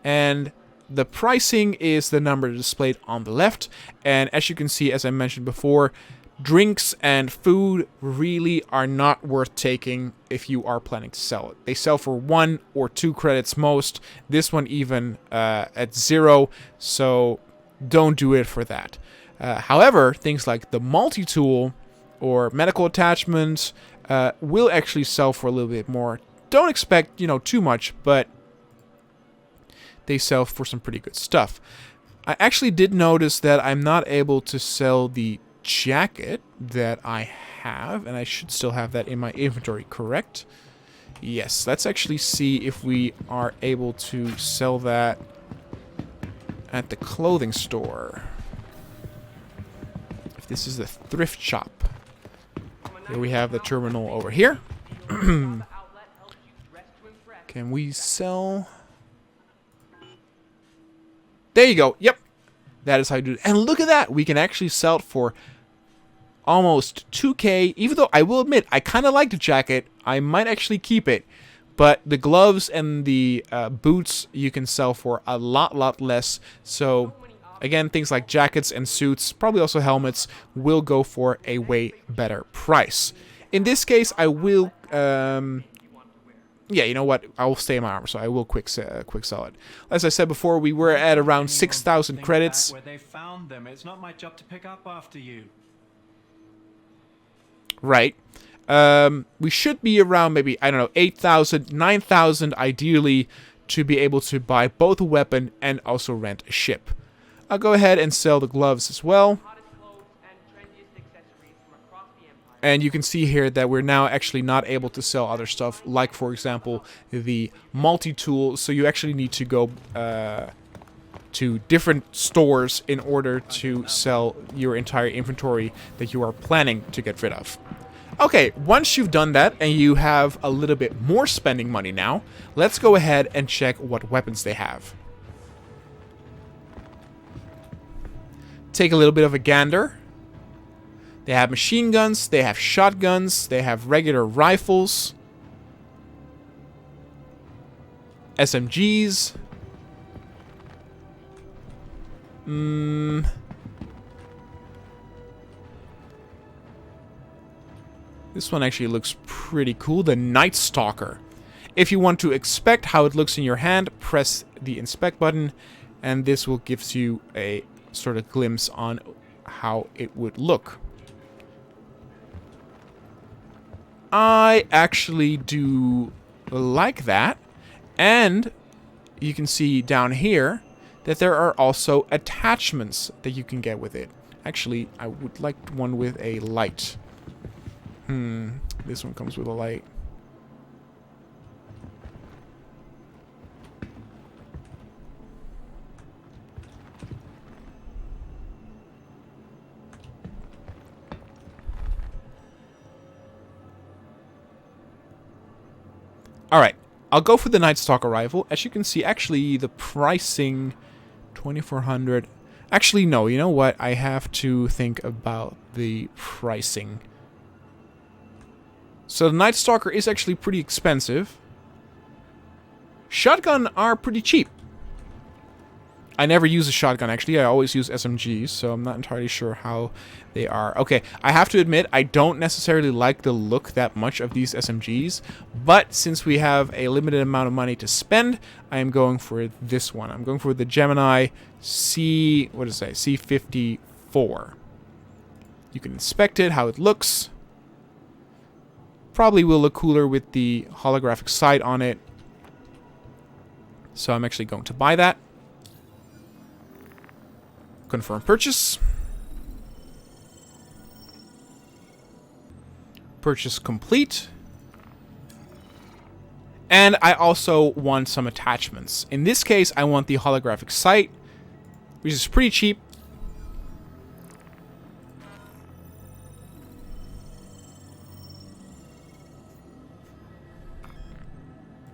And the pricing is the number displayed on the left. And as you can see, as I mentioned before, drinks and food really are not worth taking if you are planning to sell it. They sell for 1 or 2 credits most. This one even at 0, so don't do it for that. However, things like the multitool or medical attachments will actually sell for a little bit more. Don't expect, too much, but they sell for some pretty good stuff. I actually did notice that I'm not able to sell the jacket that I have, and I should still have that in my inventory, correct? Yes, let's actually see if we are able to sell that at the clothing store. If this is the thrift shop. Here we have the terminal over here. Can we sell? There you go. Yep. That is how you do it. And look at that. We can actually sell it for almost 2K, even though I will admit, I kind of like the jacket. I might actually keep it. But the gloves and the boots you can sell for a lot less. So, again, things like jackets and suits, probably also helmets, will go for a way better price. In this case, I will... yeah, you know what? I will stay in my armor, so I will quick sell it. As I said before, we were at around 6,000 credits. Where they found them. It's not my job to pick up after you. Right. We should be around maybe, I don't know, 8,000, 9,000 ideally to be able to buy both a weapon and also rent a ship. I'll go ahead and sell the gloves as well. And you can see here that we're now actually not able to sell other stuff, like, for example, the multi-tool. So you actually need to go to different stores in order to sell your entire inventory that you are planning to get rid of. Okay, once you've done that and you have a little bit more spending money now, let's go ahead and check what weapons they have. Take a little bit of a gander. They have machine guns, they have shotguns, they have regular rifles, SMGs. This one actually looks pretty cool, the Night Stalker. If you want to inspect how it looks in your hand, press the inspect button, and this will give you a sort of glimpse on how it would look. I actually do like that, and you can see down here that there are also attachments that you can get with it. Actually, I would like one with a light. This one comes with a light. Alright, I'll go for the Night Stalker rifle. As you can see, actually, the pricing, 2,400. Actually, no, you know what? I have to think about the pricing. So the Night Stalker is actually pretty expensive. Shotgun are pretty cheap. I never use a shotgun, actually. I always use SMGs, so I'm not entirely sure how they are. Okay, I have to admit, I don't necessarily like the look that much of these SMGs, but since we have a limited amount of money to spend, I am going for this one. I'm going for the Gemini C54. You can inspect it, how it looks. Probably will look cooler with the holographic sight on it. So I'm actually going to buy that. Confirm purchase. Purchase complete. And I also want some attachments. In this case, I want the holographic sight, which is pretty cheap.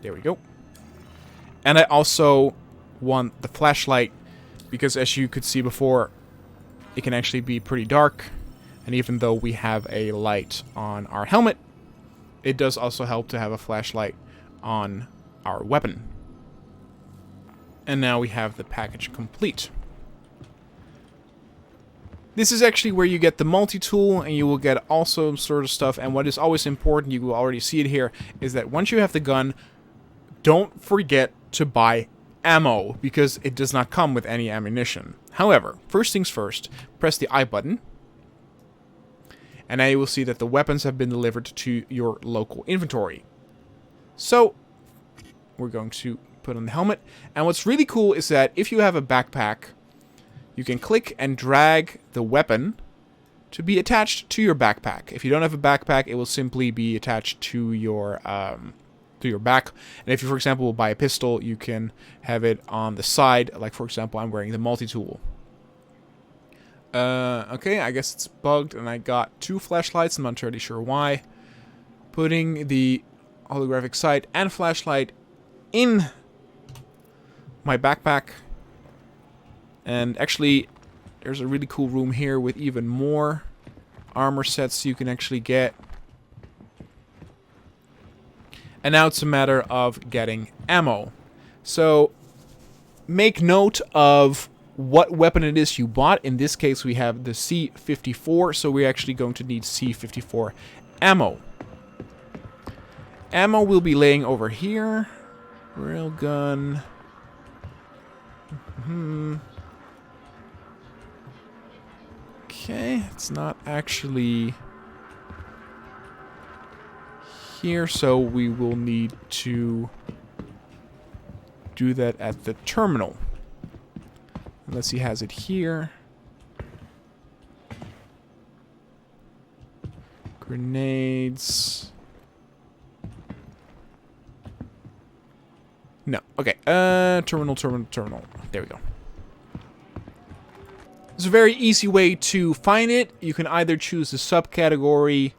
There we go. And I also want the flashlight, because as you could see before, it can actually be pretty dark. And even though we have a light on our helmet, it does also help to have a flashlight on our weapon. And now we have the package complete. This is actually where you get the multi-tool, and you will get also sort of stuff. And what is always important, you will already see it here, is that once you have the gun, don't forget to buy ammo, because it does not come with any ammunition. However, first things first, press the I button, and now you will see that the weapons have been delivered to your local inventory. So, we're going to put on the helmet, and what's really cool is that if you have a backpack, you can click and drag the weapon to be attached to your backpack. If you don't have a backpack, it will simply be attached to your back. And if you, for example, will buy a pistol, you can have it on the side. Like, for example, I'm wearing the multi-tool. Okay, I guess it's bugged, and I got 2 flashlights. I'm not entirely sure why. Putting the holographic sight and flashlight in my backpack. And actually, there's a really cool room here with even more armor sets you can actually get. And now it's a matter of getting ammo. So make note of what weapon it is you bought. In this case, we have the C54, so we're actually going to need C54 ammo. Ammo will be laying over here. Railgun. Okay, it's not actually here, so we will need to do that at the terminal. Unless he has it here. Grenades. No. Okay. Terminal. There we go. It's a very easy way to find it. You can either choose the subcategory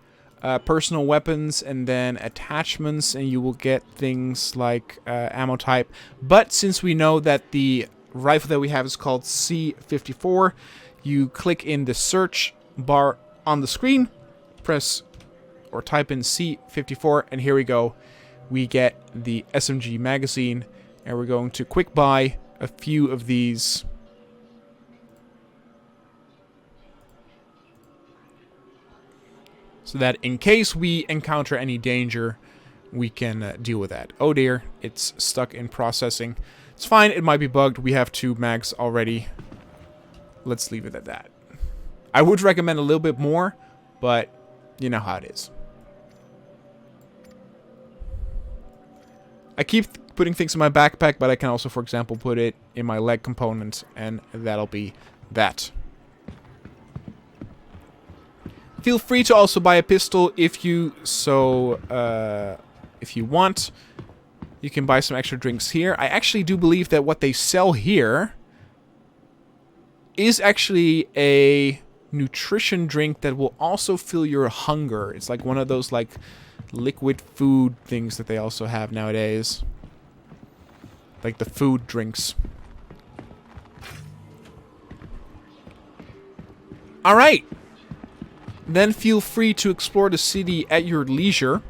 personal weapons and then attachments, and you will get things like ammo type. But since we know that the rifle that we have is called C54, you click in the search bar on the screen, press or type in C54, and here we go. We get the SMG magazine, and we're going to quick buy a few of these. So that in case we encounter any danger, we can deal with that. Oh dear, it's stuck in processing. It's fine, it might be bugged. We have 2 mags already. Let's leave it at that. I would recommend a little bit more, but you know how it is. I keep putting things in my backpack, but I can also, for example, put it in my leg component, and that'll be that. Feel free to also buy a pistol if you want. You can buy some extra drinks here. I actually do believe that what they sell here is actually a nutrition drink that will also fill your hunger. It's like one of those like liquid food things that they also have nowadays. Like the food drinks. Alright. Then feel free to explore the city at your leisure.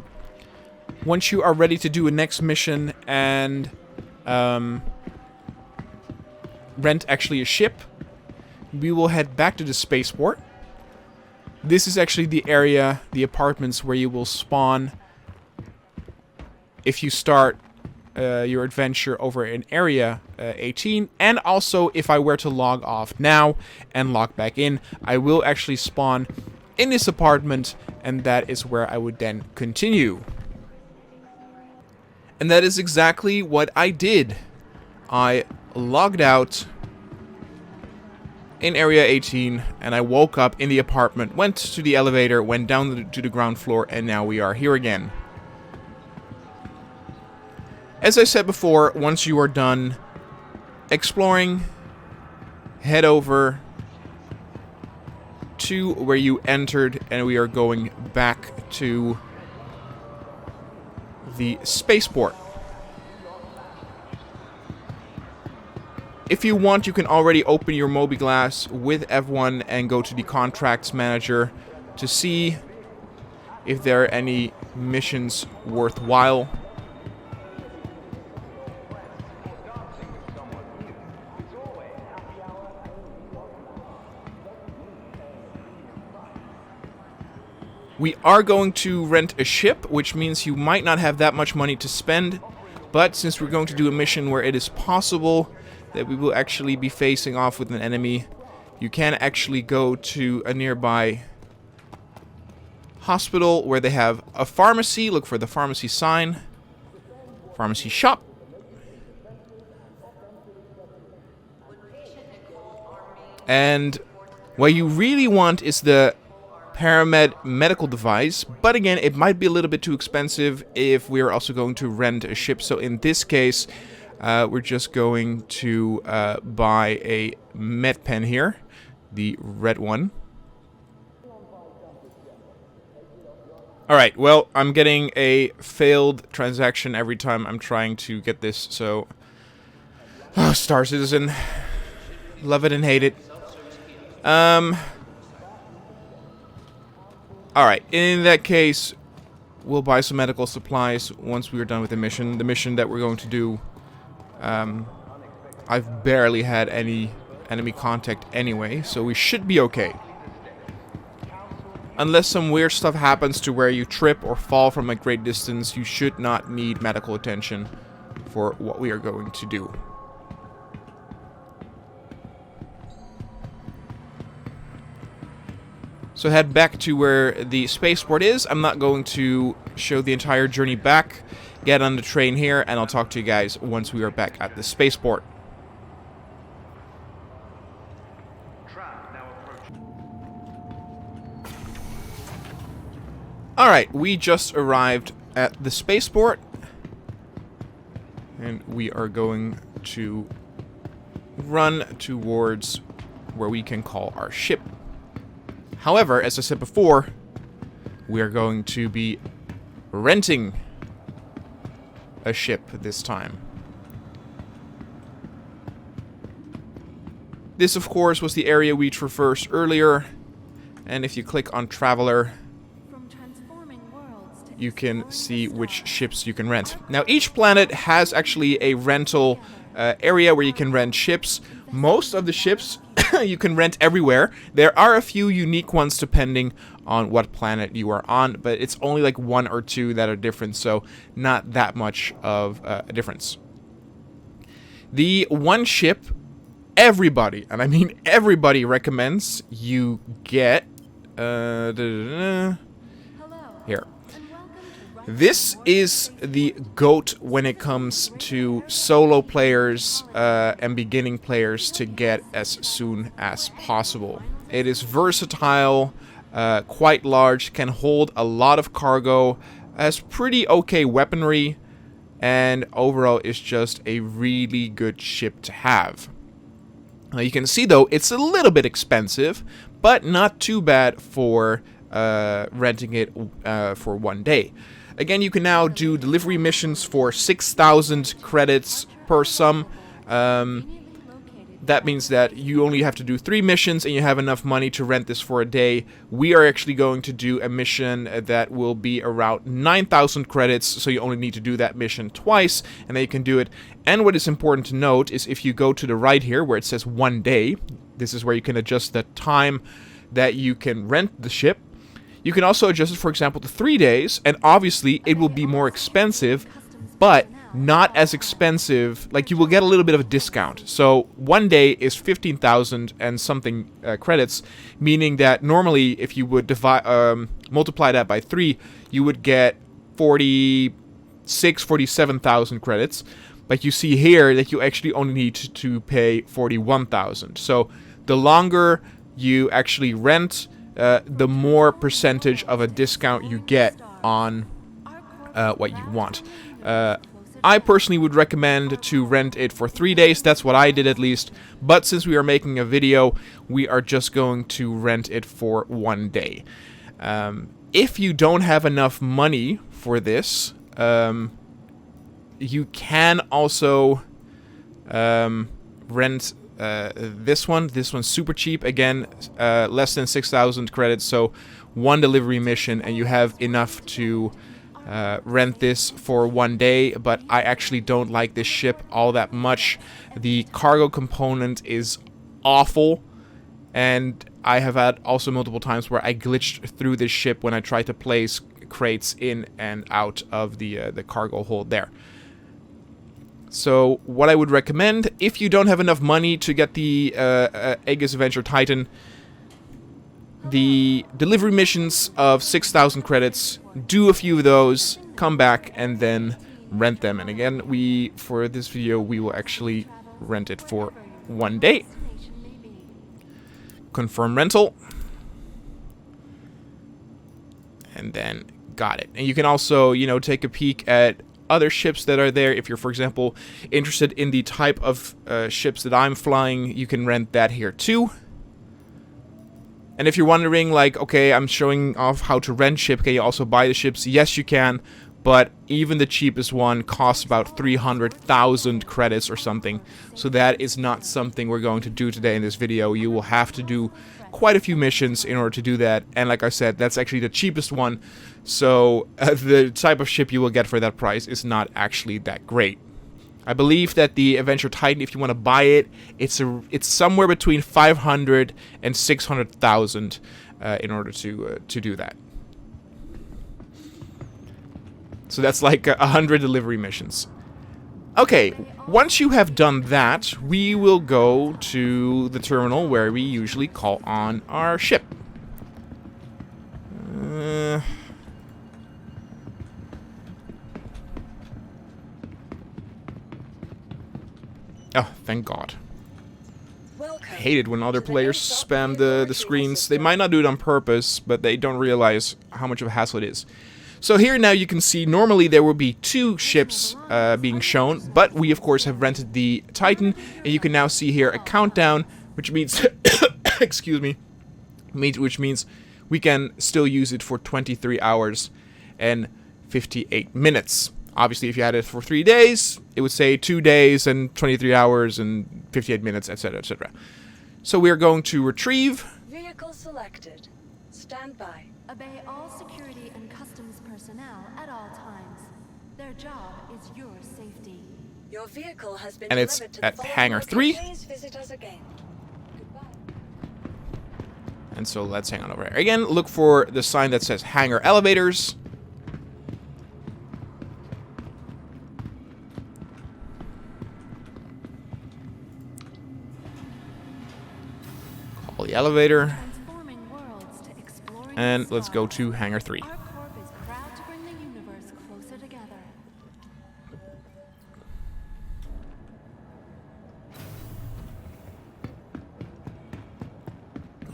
Once you are ready to do a next mission and rent actually a ship, we will head back to the spaceport. This is actually the area, the apartments where you will spawn if you start your adventure over in Area 18. And also, if I were to log off now and log back in, I will actually spawn in this apartment, and that is where I would then continue. And that is exactly what I did. I logged out in Area 18, and I woke up in the apartment, went to the elevator, went down to the ground floor, and now we are here again. As I said before, once you are done exploring, head over to where you entered, and we are going back to the spaceport. If you want, you can already open your Mobiglass with F1 and go to the contracts manager to see if there are any missions worthwhile. We are going to rent a ship, which means you might not have that much money to spend, but since we're going to do a mission where it is possible that we will actually be facing off with an enemy, you can actually go to a nearby hospital where they have a pharmacy. Look for the pharmacy sign. Pharmacy shop. And what you really want is the Paramed medical device, but again, it might be a little bit too expensive if we're also going to rent a ship. So in this case, we're just going to buy a med pen here, the red one. Alright, well, I'm getting a failed transaction every time I'm trying to get this, so... Oh, Star Citizen. Love it and hate it. Alright, in that case, we'll buy some medical supplies once we are done with the mission. The mission that we're going to do, I've barely had any enemy contact anyway, so we should be okay. Unless some weird stuff happens to where you trip or fall from a great distance, you should not need medical attention for what we are going to do. So head back to where the spaceport is. I'm not going to show the entire journey back. Get on the train here, and I'll talk to you guys once we are back at the spaceport. Alright, we just arrived at the spaceport. And we are going to run towards where we can call our ship. However, as I said before, we are going to be renting a ship this time. This, of course, was the area we traversed earlier. And if you click on Traveler, you can see which ships you can rent. Now, each planet has actually a rental area where you can rent ships. Most of the ships you can rent everywhere. There are a few unique ones depending on what planet you are on, but it's only like 1 or 2 that are different, so not that much of a difference. The one ship everybody, and I mean everybody, recommends you get here. This is the GOAT when it comes to solo players and beginning players to get as soon as possible. It is versatile, quite large, can hold a lot of cargo, has pretty okay weaponry, and overall is just a really good ship to have. Now you can see though, it's a little bit expensive, but not too bad for renting it for 1 day. Again, you can now do delivery missions for 6,000 credits per sum. That means that you only have to do 3 missions and you have enough money to rent this for a day. We are actually going to do a mission that will be around 9,000 credits, so you only need to do that mission twice, and then you can do it. And what is important to note is if you go to the right here where it says 1 day, this is where you can adjust the time that you can rent the ship. You can also adjust it, for example, to 3 days, and obviously it will be more expensive, but not as expensive. Like, you will get a little bit of a discount. So 1 day is 15,000 and something credits, meaning that normally if you would multiply that by 3, you would get 47,000 credits. But you see here that you actually only need to pay 41,000. So the longer you actually rent, the more percentage of a discount you get on what you want. I personally would recommend to rent it for 3 days. That's what I did, at least. But since we are making a video, we are just going to rent it for 1 day. If you don't have enough money for this, you can also rent this one. This one's super cheap. Again, less than 6,000 credits, so 1 delivery mission, and you have enough to rent this for 1 day. But I actually don't like this ship all that much. The cargo component is awful, and I have had also multiple times where I glitched through this ship when I tried to place crates in and out of the cargo hold there. So what I would recommend, if you don't have enough money to get the Aegis Avenger Titan, the delivery missions of 6,000 credits, do a few of those, come back, and then rent them. And again, for this video, we will actually rent it for 1 day. Confirm rental. And then got it. And you can also, take a peek at other ships that are there. If you're, for example, interested in the type of ships that I'm flying, you can rent that here too. And if you're wondering, like, okay, I'm showing off how to rent ship, can you also buy the ships? Yes, you can, but even the cheapest one costs about 300,000 credits or something. So that is not something we're going to do today in this video. You will have to do quite a few missions in order to do that, and like I said, that's actually the cheapest one, so the type of ship you will get for that price is not actually that great. I believe that the Adventure Titan, if you want to buy it, it's somewhere between 500 and 600,000 in order to do that. So that's like 100 delivery missions. Okay, once you have done that, we will go to the terminal where we usually call on our ship. Oh, thank God. I hate it when other players spam the screens. They might not do it on purpose, but they don't realize how much of a hassle it is. So here now you can see normally there will be 2 ships being shown, but we of course have rented the Titan, and you can now see here a countdown, which means excuse me, which means we can still use it for 23 hours and 58 minutes. Obviously, if you had it for 3 days, it would say 2 days and 23 hours and 58 minutes, etc., etc. So we are going to retrieve. Vehicle selected. Stand by. Obey all security and customs personnel at all times. Their job is your safety. Your vehicle has been And it's delivered to the at following Hangar 3. Please visit us again. Goodbye. And so let's hang on over there. Again, look for the sign that says Hangar Elevators. Call the elevator. Transforming worlds to exploring And the let's go to stars. Hangar 3. ArcCorp is proud to bring the universe closer together.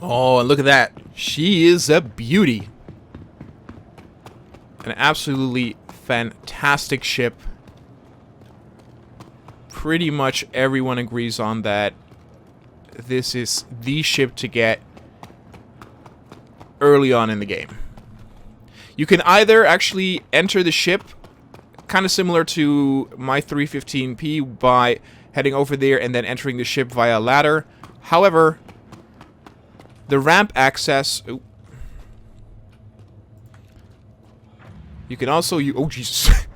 Oh, and look at that. She is a beauty. An absolutely fantastic ship. Pretty much everyone agrees on that. This is the ship to get early on in the game. You can either actually enter the ship, kind of similar to my 315P, by heading over there and then entering the ship via a ladder. However, the ramp access... Ooh, you can also use... Oh, Jesus.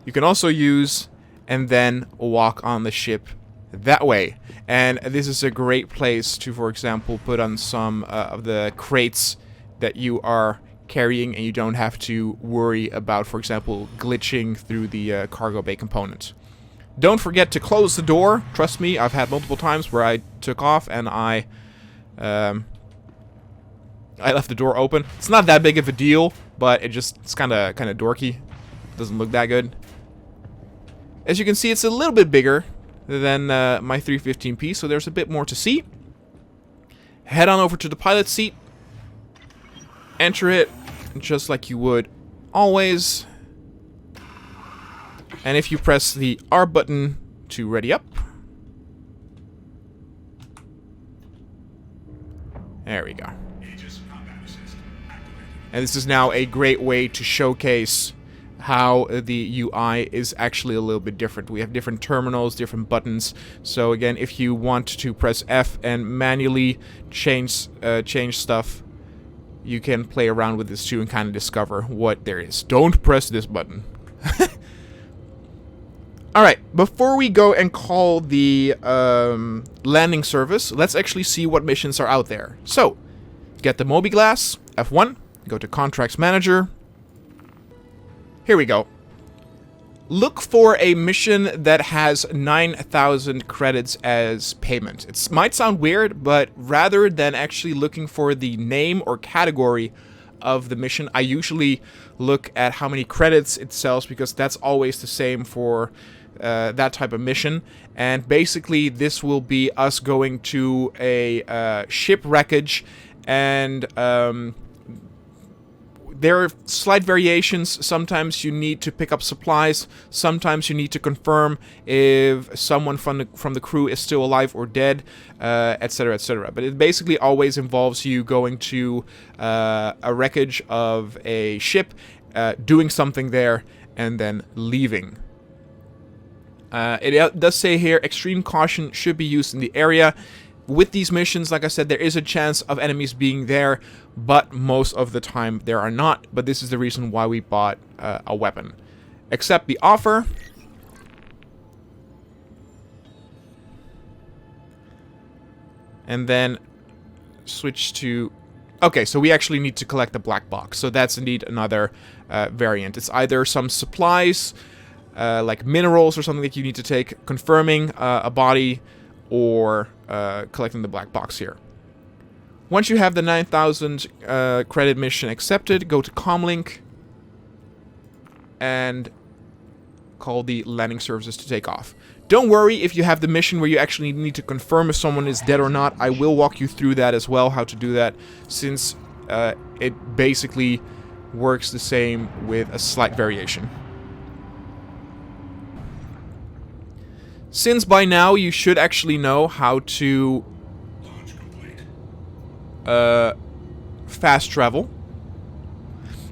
You can also use and then walk on the ship that way. And this is a great place to, for example, put on some of the crates that you are carrying, and you don't have to worry about, for example, glitching through the cargo bay component. Don't forget to close the door. Trust me, I've had multiple times where I took off and I left the door open. It's not that big of a deal, but it's kind of dorky. Doesn't look that good. As you can see, it's a little bit bigger than my 315P, so there's a bit more to see. Head on over to the pilot seat. Enter it just like you would always. And if you press the R button to ready up. There we go. And this is now a great way to showcase how the UI is actually a little bit different. We have different terminals, different buttons. So again, if you want to press F and manually change stuff, you can play around with this too and kind of discover what there is. Don't press this button. Alright, before we go and call the landing service, let's actually see what missions are out there. So, get the Moby Glass, F1, go to Contracts Manager. Here we go. Look for a mission that has 9,000 credits as payment. It might sound weird, but rather than actually looking for the name or category of the mission, I usually look at how many credits it sells, because that's always the same for that type of mission. And basically this will be us going to a ship wreckage, and there are slight variations. Sometimes you need to pick up supplies. Sometimes you need to confirm if someone from the crew is still alive or dead, etc., etc. But it basically always involves you going to a wreckage of a ship, doing something there, and then leaving. It does say here, extreme caution should be used in the area. With these missions, like I said, there is a chance of enemies being there, but most of the time there are not. But this is the reason why we bought a weapon. Accept the offer. And then switch to... Okay, so we actually need to collect the black box. So that's indeed another variant. It's either some supplies, like minerals or something that you need to take, confirming a body, or collecting the black box here. Once you have the 9,000 credit mission accepted, go to Comlink and call the landing services to take off. Don't worry if you have the mission where you actually need to confirm if someone is dead or not. I will walk you through that as well, how to do that, since it basically works the same with a slight variation. Since by now you should actually know how to fast travel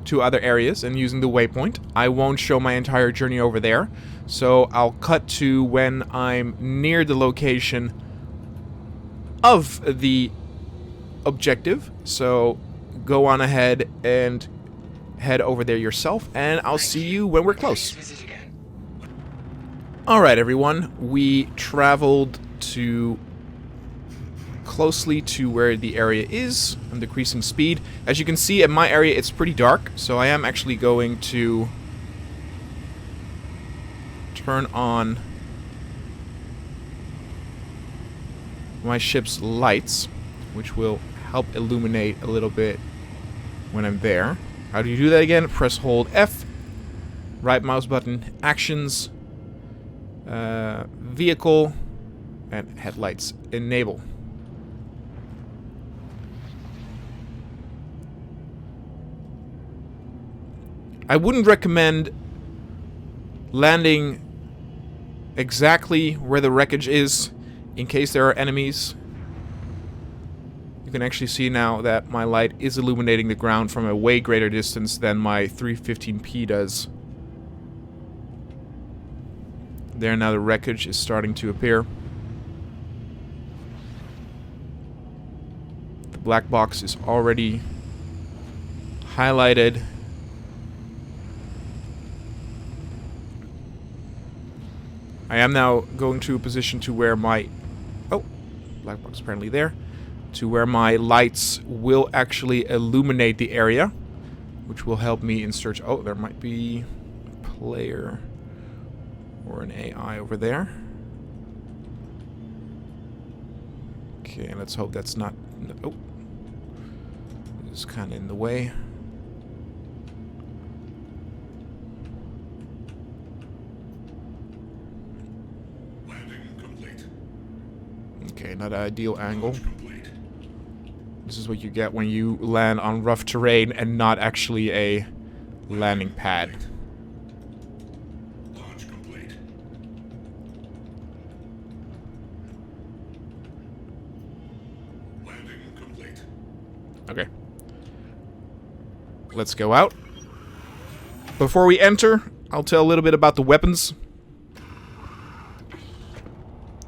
to other areas and using the waypoint, I won't show my entire journey over there. So I'll cut to when I'm near the location of the objective. So go on ahead and head over there yourself, and I'll see you when we're close. Alright everyone, we traveled to closely to where the area is. I'm decreasing speed. As you can see, in my area it's pretty dark, so I am actually going to turn on my ship's lights, which will help illuminate a little bit when I'm there. How do you do that again? Press hold F, right mouse button, actions, vehicle, and headlights enable. I wouldn't recommend landing exactly where the wreckage is in case there are enemies. You can actually see now that my light is illuminating the ground from a way greater distance than my 315p does. There, now the wreckage is starting to appear. The black box is already highlighted. I am now going to a position to where my... Oh, black box apparently there. To where my lights will actually illuminate the area, which will help me in search... Oh, there might be a player or an AI over there. Okay, let's hope that's not... Oh, it's kind of in the way. Okay, not an ideal angle. This is what you get when you land on rough terrain and not actually a landing pad. Launch complete. Landing complete. Okay. Let's go out. Before we enter, I'll tell a little bit about the weapons,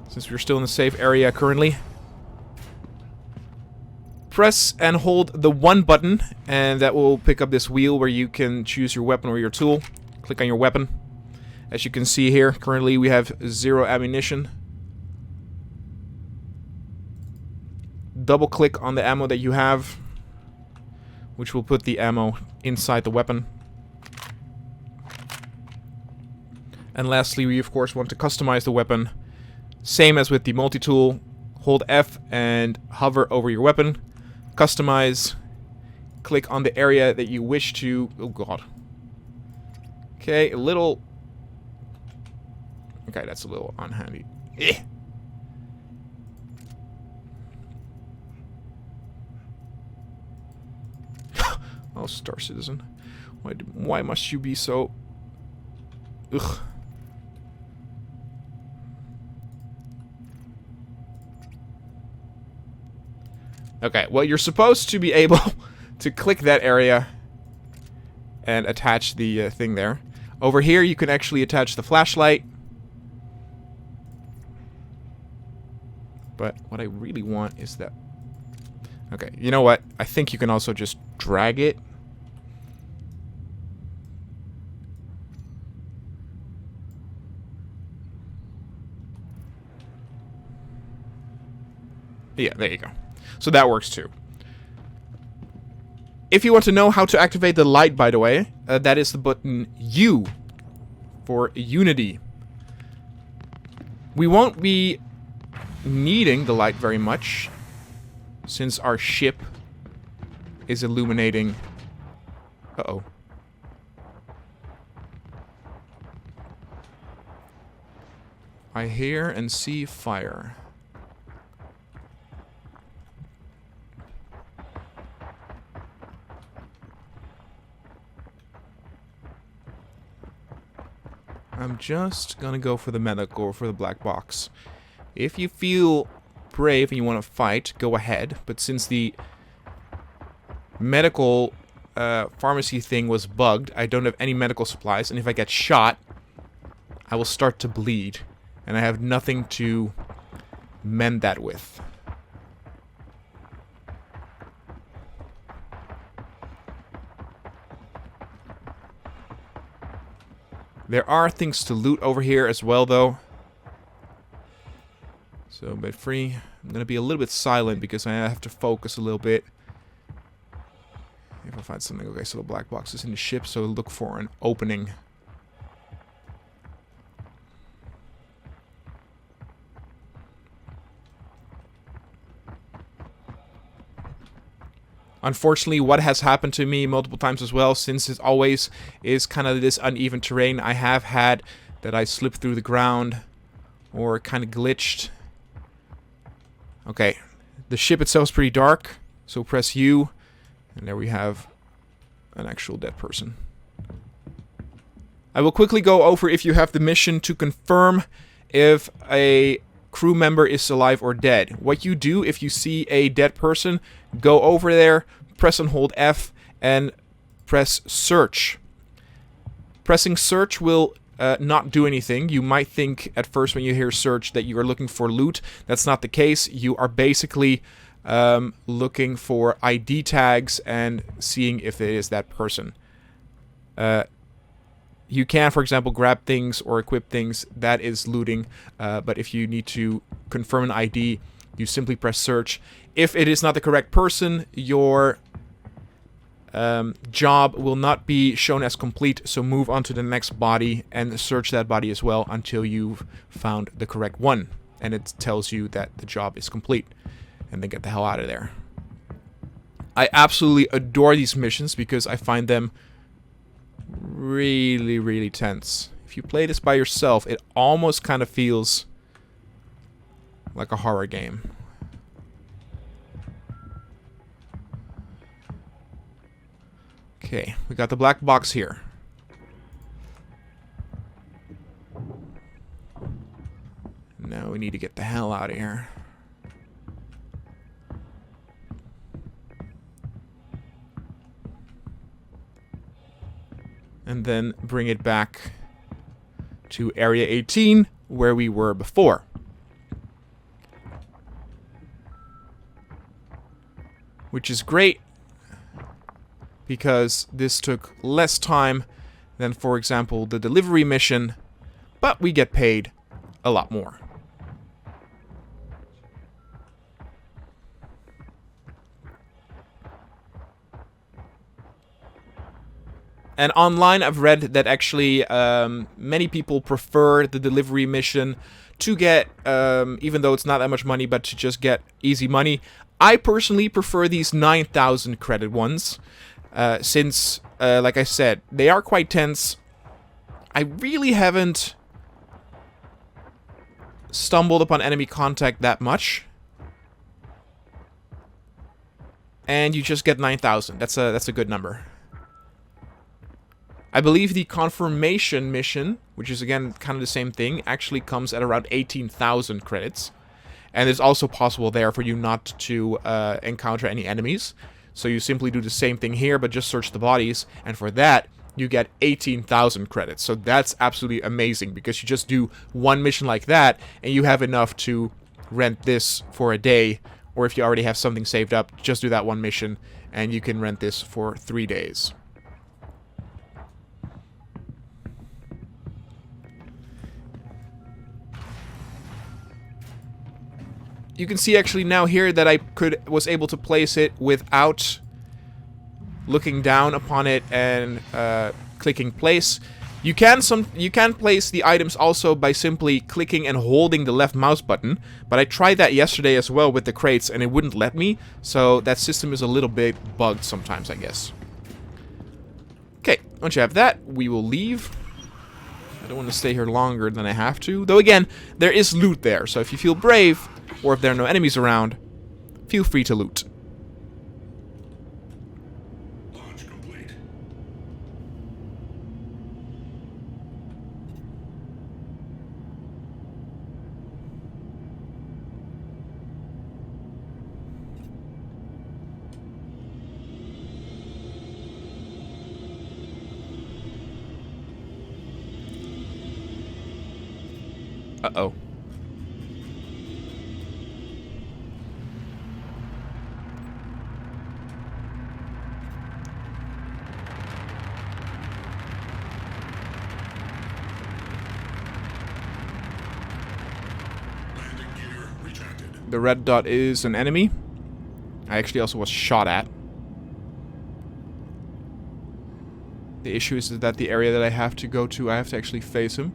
since we're still in the safe area currently. Press and hold the 1 button, and that will pick up this wheel where you can choose your weapon or your tool. Click on your weapon. As you can see here, currently we have 0 ammunition. Double click on the ammo that you have, which will put the ammo inside the weapon. And lastly, we of course want to customize the weapon. Same as with the multi-tool, hold F and hover over your weapon. Customize. Click on the area that you wish to... Oh god. Okay, a little... Okay, that's a little unhandy. Eh. Oh, Star Citizen. Why must you be so... Ugh. Okay, well, you're supposed to be able to click that area and attach the thing there. Over here, you can actually attach the flashlight. But what I really want is that... Okay, you know what? I think you can also just drag it. Yeah, there you go. So that works too. If you want to know how to activate the light, by the way, that is the button U for Unity. We won't be needing the light very much, since our ship is illuminating... Uh-oh. I hear and see fire. I'm just gonna go for the medical or for the black box. If you feel brave and you want to fight, go ahead. But since the medical pharmacy thing was bugged, I don't have any medical supplies. And if I get shot, I will start to bleed. And I have nothing to mend that with. There are things to loot over here as well, though. So, bed free. I'm going to be a little bit silent because I have to focus a little bit. If I find something. Okay, so the black box is in the ship, so look for an opening. Unfortunately, what has happened to me multiple times as well, since it always is kind of this uneven terrain, I have had that I slipped through the ground or kind of glitched. Okay, the ship itself is pretty dark, so press U, and there we have an actual dead person. I will quickly go over if you have the mission to confirm if a crew member is alive or dead. What you do if you see a dead person, go over there, press and hold F, and press search. Pressing search will not do anything. You might think at first when you hear search that you are looking for loot. That's not the case. You are basically looking for ID tags and seeing if it is that person. You can, for example, grab things or equip things. That is looting. But if you need to confirm an ID, you simply press search. If it is not the correct person, your job will not be shown as complete. So move on to the next body and search that body as well until you've found the correct one. And it tells you that the job is complete. And then get the hell out of there. I absolutely adore these missions because I find them really, really tense. If you play this by yourself, it almost kind of feels like a horror game. Okay, we got the black box here. Now we need to get the hell out of here. And then bring it back to Area 18, where we were before. Which is great, because this took less time than, for example, the delivery mission, but we get paid a lot more. And online, I've read that actually many people prefer the delivery mission to get, even though it's not that much money, but to just get easy money. I personally prefer these 9,000 credit ones, since, like I said, they are quite tense. I really haven't stumbled upon enemy contact that much. And you just get 9,000. That's a good number. I believe the confirmation mission, which is again kind of the same thing, actually comes at around 18,000 credits. And it's also possible there for you not to encounter any enemies. So you simply do the same thing here, but just search the bodies. And for that, you get 18,000 credits. So that's absolutely amazing, because you just do one mission like that, and you have enough to rent this for a day. Or if you already have something saved up, just do that one mission, and you can rent this for 3 days. You can see actually now here that I was able to place it without looking down upon it and clicking place. You can place the items also by simply clicking and holding the left mouse button, but I tried that yesterday as well with the crates and it wouldn't let me, so that system is a little bit bugged sometimes, I guess. Okay, once you have that, we will leave. I don't want to stay here longer than I have to, though again, there is loot there, so if you feel brave, or if there are no enemies around, feel free to loot. Launch complete. Uh-oh. Landing gear retracted. The red dot is an enemy. I actually also was shot at. The issue is that the area that I have to go to, I have to actually face him.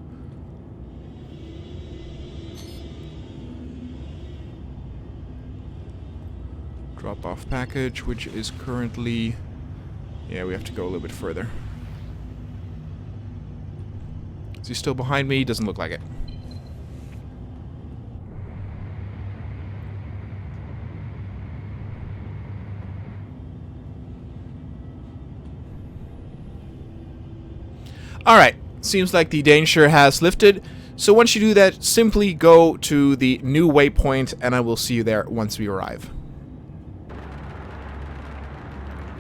Drop off package, which is currently... Yeah, we have to go a little bit further. Is he still behind me? Doesn't look like it. Alright, seems like the danger has lifted. So once you do that, simply go to the new waypoint and I will see you there once we arrive.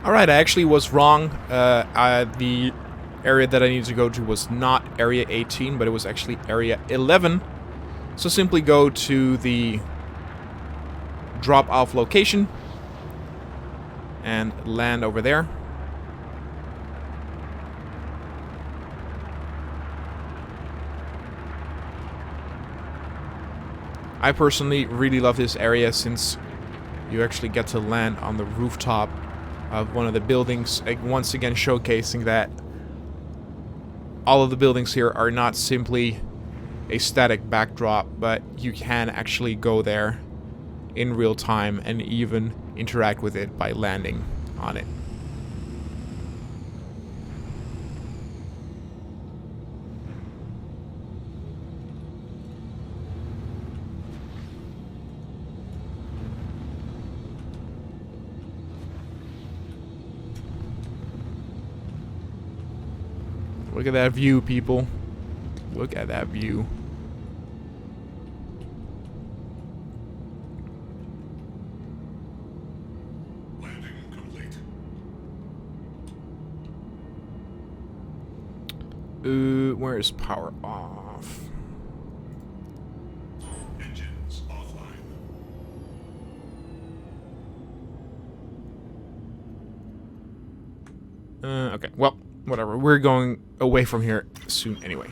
Alright, I actually was wrong. The area that I needed to go to was not Area 18, but it was actually Area 11. So simply go to the drop-off location and land over there. I personally really love this area since you actually get to land on the rooftop of one of the buildings, once again showcasing that all of the buildings here are not simply a static backdrop, but you can actually go there in real time and even interact with it by landing on it. Look at that view, people. Look at that view. Landing complete. Where is power off? Engines offline. Okay, well, whatever. We're going away from here soon anyway.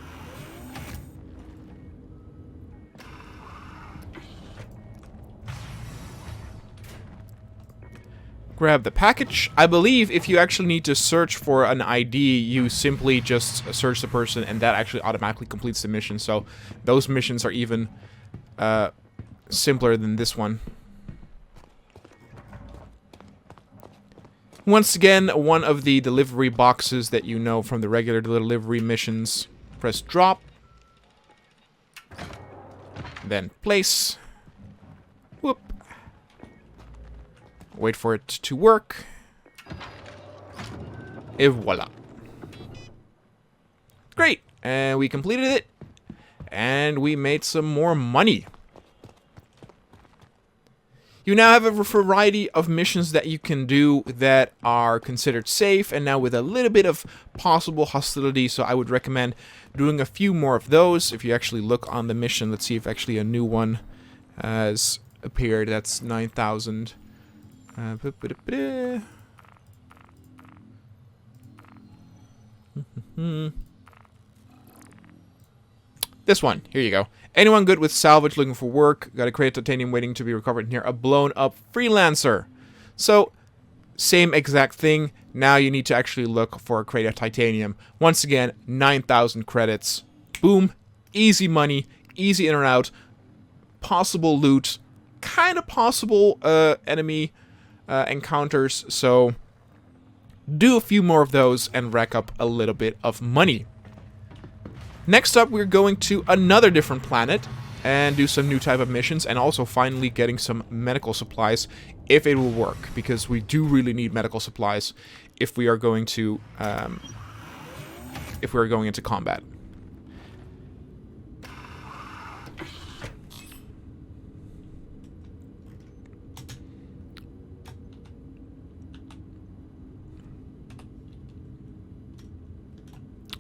Grab the package. I believe if you actually need to search for an ID, you simply just search the person and that actually automatically completes the mission. So those missions are even simpler than this one. Once again, one of the delivery boxes that you know from the regular delivery missions. Press drop. Then place. Whoop. Wait for it to work. Et voila. Great. And we completed it. And we made some more money. You now have a variety of missions that you can do that are considered safe, and now with a little bit of possible hostility, so I would recommend doing a few more of those. If you actually look on the mission, let's see if actually a new one has appeared. That's 9,000. This one, here you go. Anyone good with salvage looking for work, got a crate of titanium waiting to be recovered near a blown up freelancer. So, same exact thing. Now you need to actually look for a crate of titanium. Once again, 9,000 credits. Boom. Easy money, easy in and out. Possible loot. Kind of possible enemy encounters. So, do a few more of those and rack up a little bit of money. Next up, we're going to another different planet and do some new type of missions, and also finally getting some medical supplies if it will work, because we do really need medical supplies if we are going to into combat.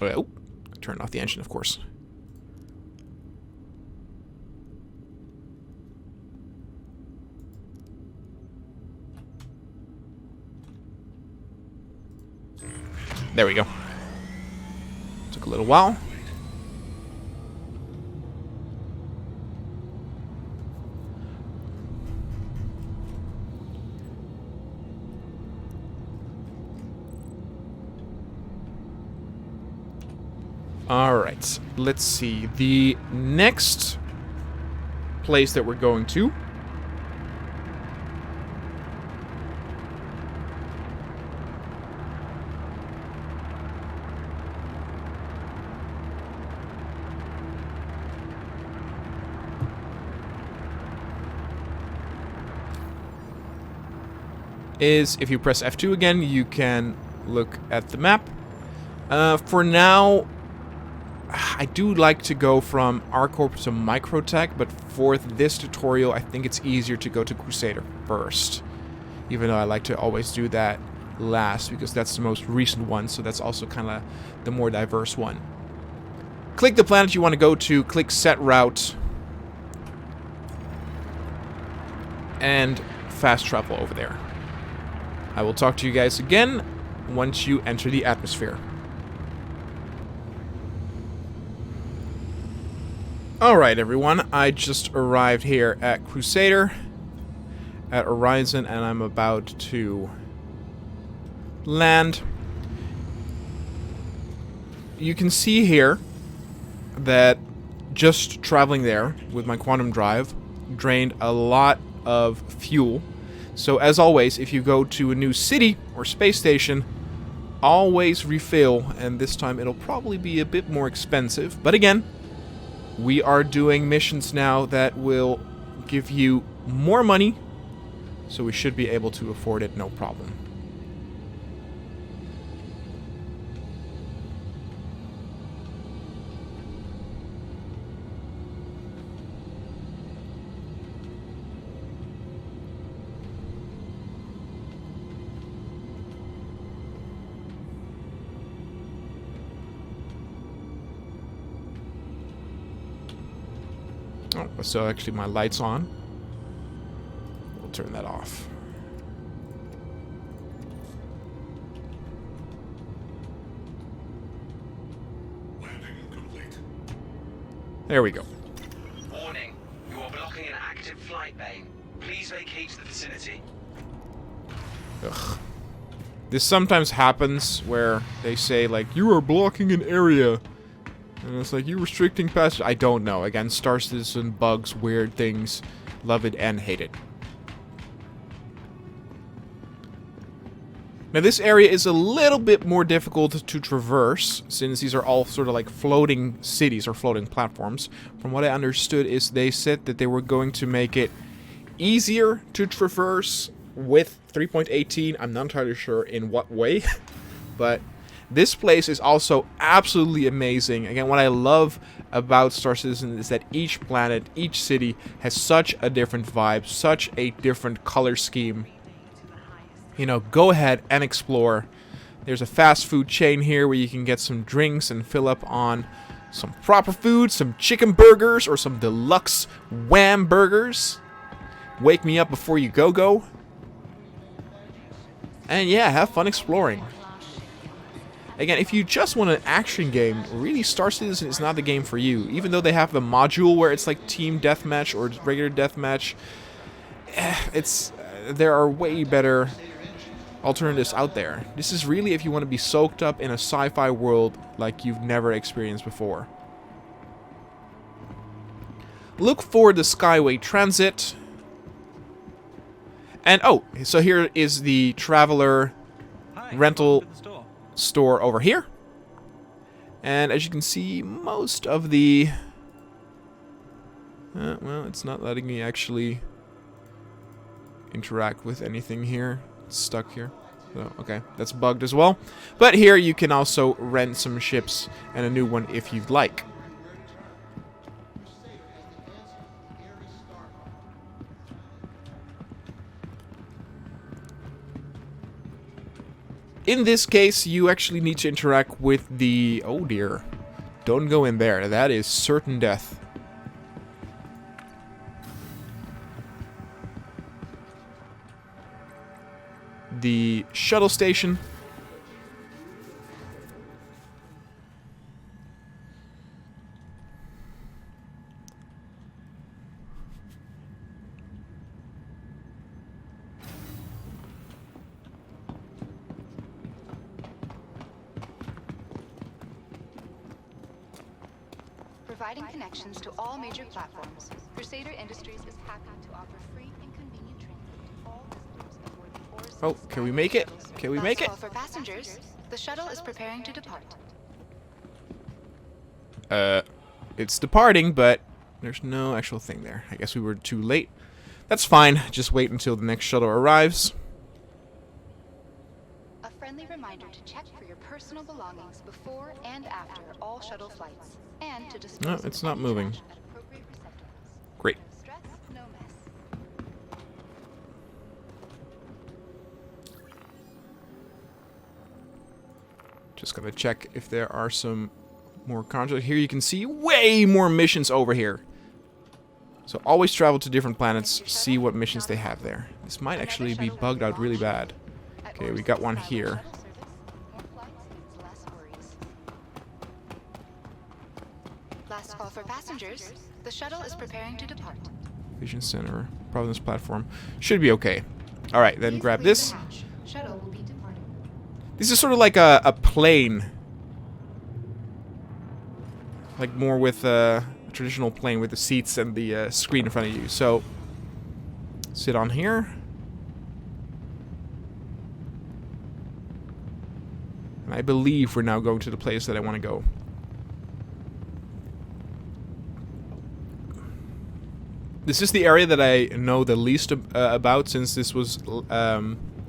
Oh, turn off the engine, of course. There we go. Took a little while. Alright, let's see. The next place that we're going to is, if you press F2 again, you can look at the map. For now, I do like to go from ArcCorp to Microtech, but for this tutorial, I think it's easier to go to Crusader first. Even though I like to always do that last, because that's the most recent one, so that's also kind of the more diverse one. Click the planet you want to go to, click Set Route, and fast travel over there. I will talk to you guys again once you enter the atmosphere. Alright everyone, I just arrived here at Crusader, at Orison, and I'm about to land. You can see here that just traveling there with my quantum drive drained a lot of fuel. So as always, if you go to a new city or space station, always refill, and this time it'll probably be a bit more expensive. But again, we are doing missions now that will give you more money, so we should be able to afford it no problem. Oh, so actually my light's on. We'll turn that off. Landing complete. There we go. Warning, you are blocking an active flight bay. Please vacate the vicinity. Ugh. This sometimes happens where they say, like, you are blocking an area. And it's like, you're restricting passage. I don't know. Again, Star Citizen bugs, weird things. Love it and hate it. Now, this area is a little bit more difficult to traverse, since these are all sort of like floating cities or floating platforms. From what I understood is they said that they were going to make it easier to traverse with 3.18. I'm not entirely sure in what way, but This place is also absolutely amazing. Again, what I love about Star Citizen is that each planet, each city has such a different vibe, such a different color scheme. You know, go ahead and explore. There's a fast food chain here where you can get some drinks and fill up on some proper food, some chicken burgers or some deluxe wham burgers. Wake me up before you go. And yeah, have fun exploring. Again, if you just want an action game, really Star Citizen is not the game for you. Even though they have the module where it's like team deathmatch or regular deathmatch, there are way better alternatives out there. This is really if you want to be soaked up in a sci-fi world like you've never experienced before. Look for the Skyway Transit. And oh, so here is the Traveler Hi, rental welcome to the store. store over here. And as you can see, most of the... well, it's not letting me actually interact with anything here. It's stuck here. So, okay, that's bugged as well. But here you can also rent some ships and a new one if you'd like. In this case, you actually need to interact with the... Oh dear. Don't go in there. That is certain death. The shuttle station. Providing connections to all major platforms, Crusader Industries is happy to offer free and convenient transit to all visitors aboard the Orison. Oh, can we make it? Can we make it? For passengers, the shuttle is preparing to depart. It's departing, but there's no actual thing there. I guess we were too late. That's fine. Just wait until the next shuttle arrives. A friendly reminder to check for your personal belongings before and after all shuttle flights, and to dispose No, of it's not any moving. trash at appropriate receptacles. Great. No stress, no mess. Just gonna check if there are some more content. Here you can see way more missions over here. So always travel to different planets, see what missions they have there. This might actually be bugged out really bad. Okay, we got one here. Last call for passengers. The shuttle is preparing to depart. Vision Center, Providence Platform. Should be okay. Alright, then Please grab clear the this. hatch. Shuttle will be departing. This is sort of like a plane. Like more with a traditional plane with the seats and the screen in front of you. So, sit on here. And I believe we're now going to the place that I want to go. This is the area that I know the least about, since this was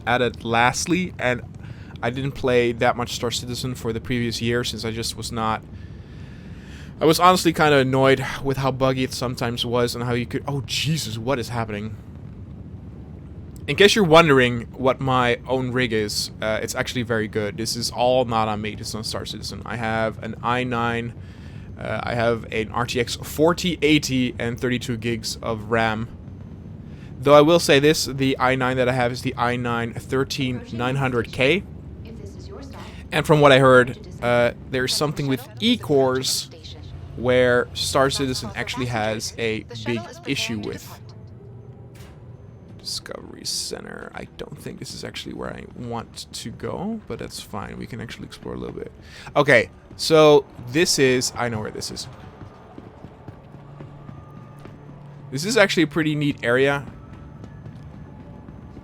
added lastly, and I didn't play that much Star Citizen for the previous year, since I just was not... I was honestly kind of annoyed with how buggy it sometimes was, and how you could... Oh, Jesus, what is happening? In case you're wondering what my own rig is, it's actually very good. This is all not on me, this is on Star Citizen. I have an i9... I have an RTX 4080 and 32 gigs of RAM. Though I will say this, the i9 that I have is the i9 13900K. And from what I heard, there's something with E-cores where Star Citizen actually has a big issue with. Discovery Center. I don't think this is actually where I want to go, but that's fine. We can actually explore a little bit. Okay, so this is... I know where this is. This is actually a pretty neat area.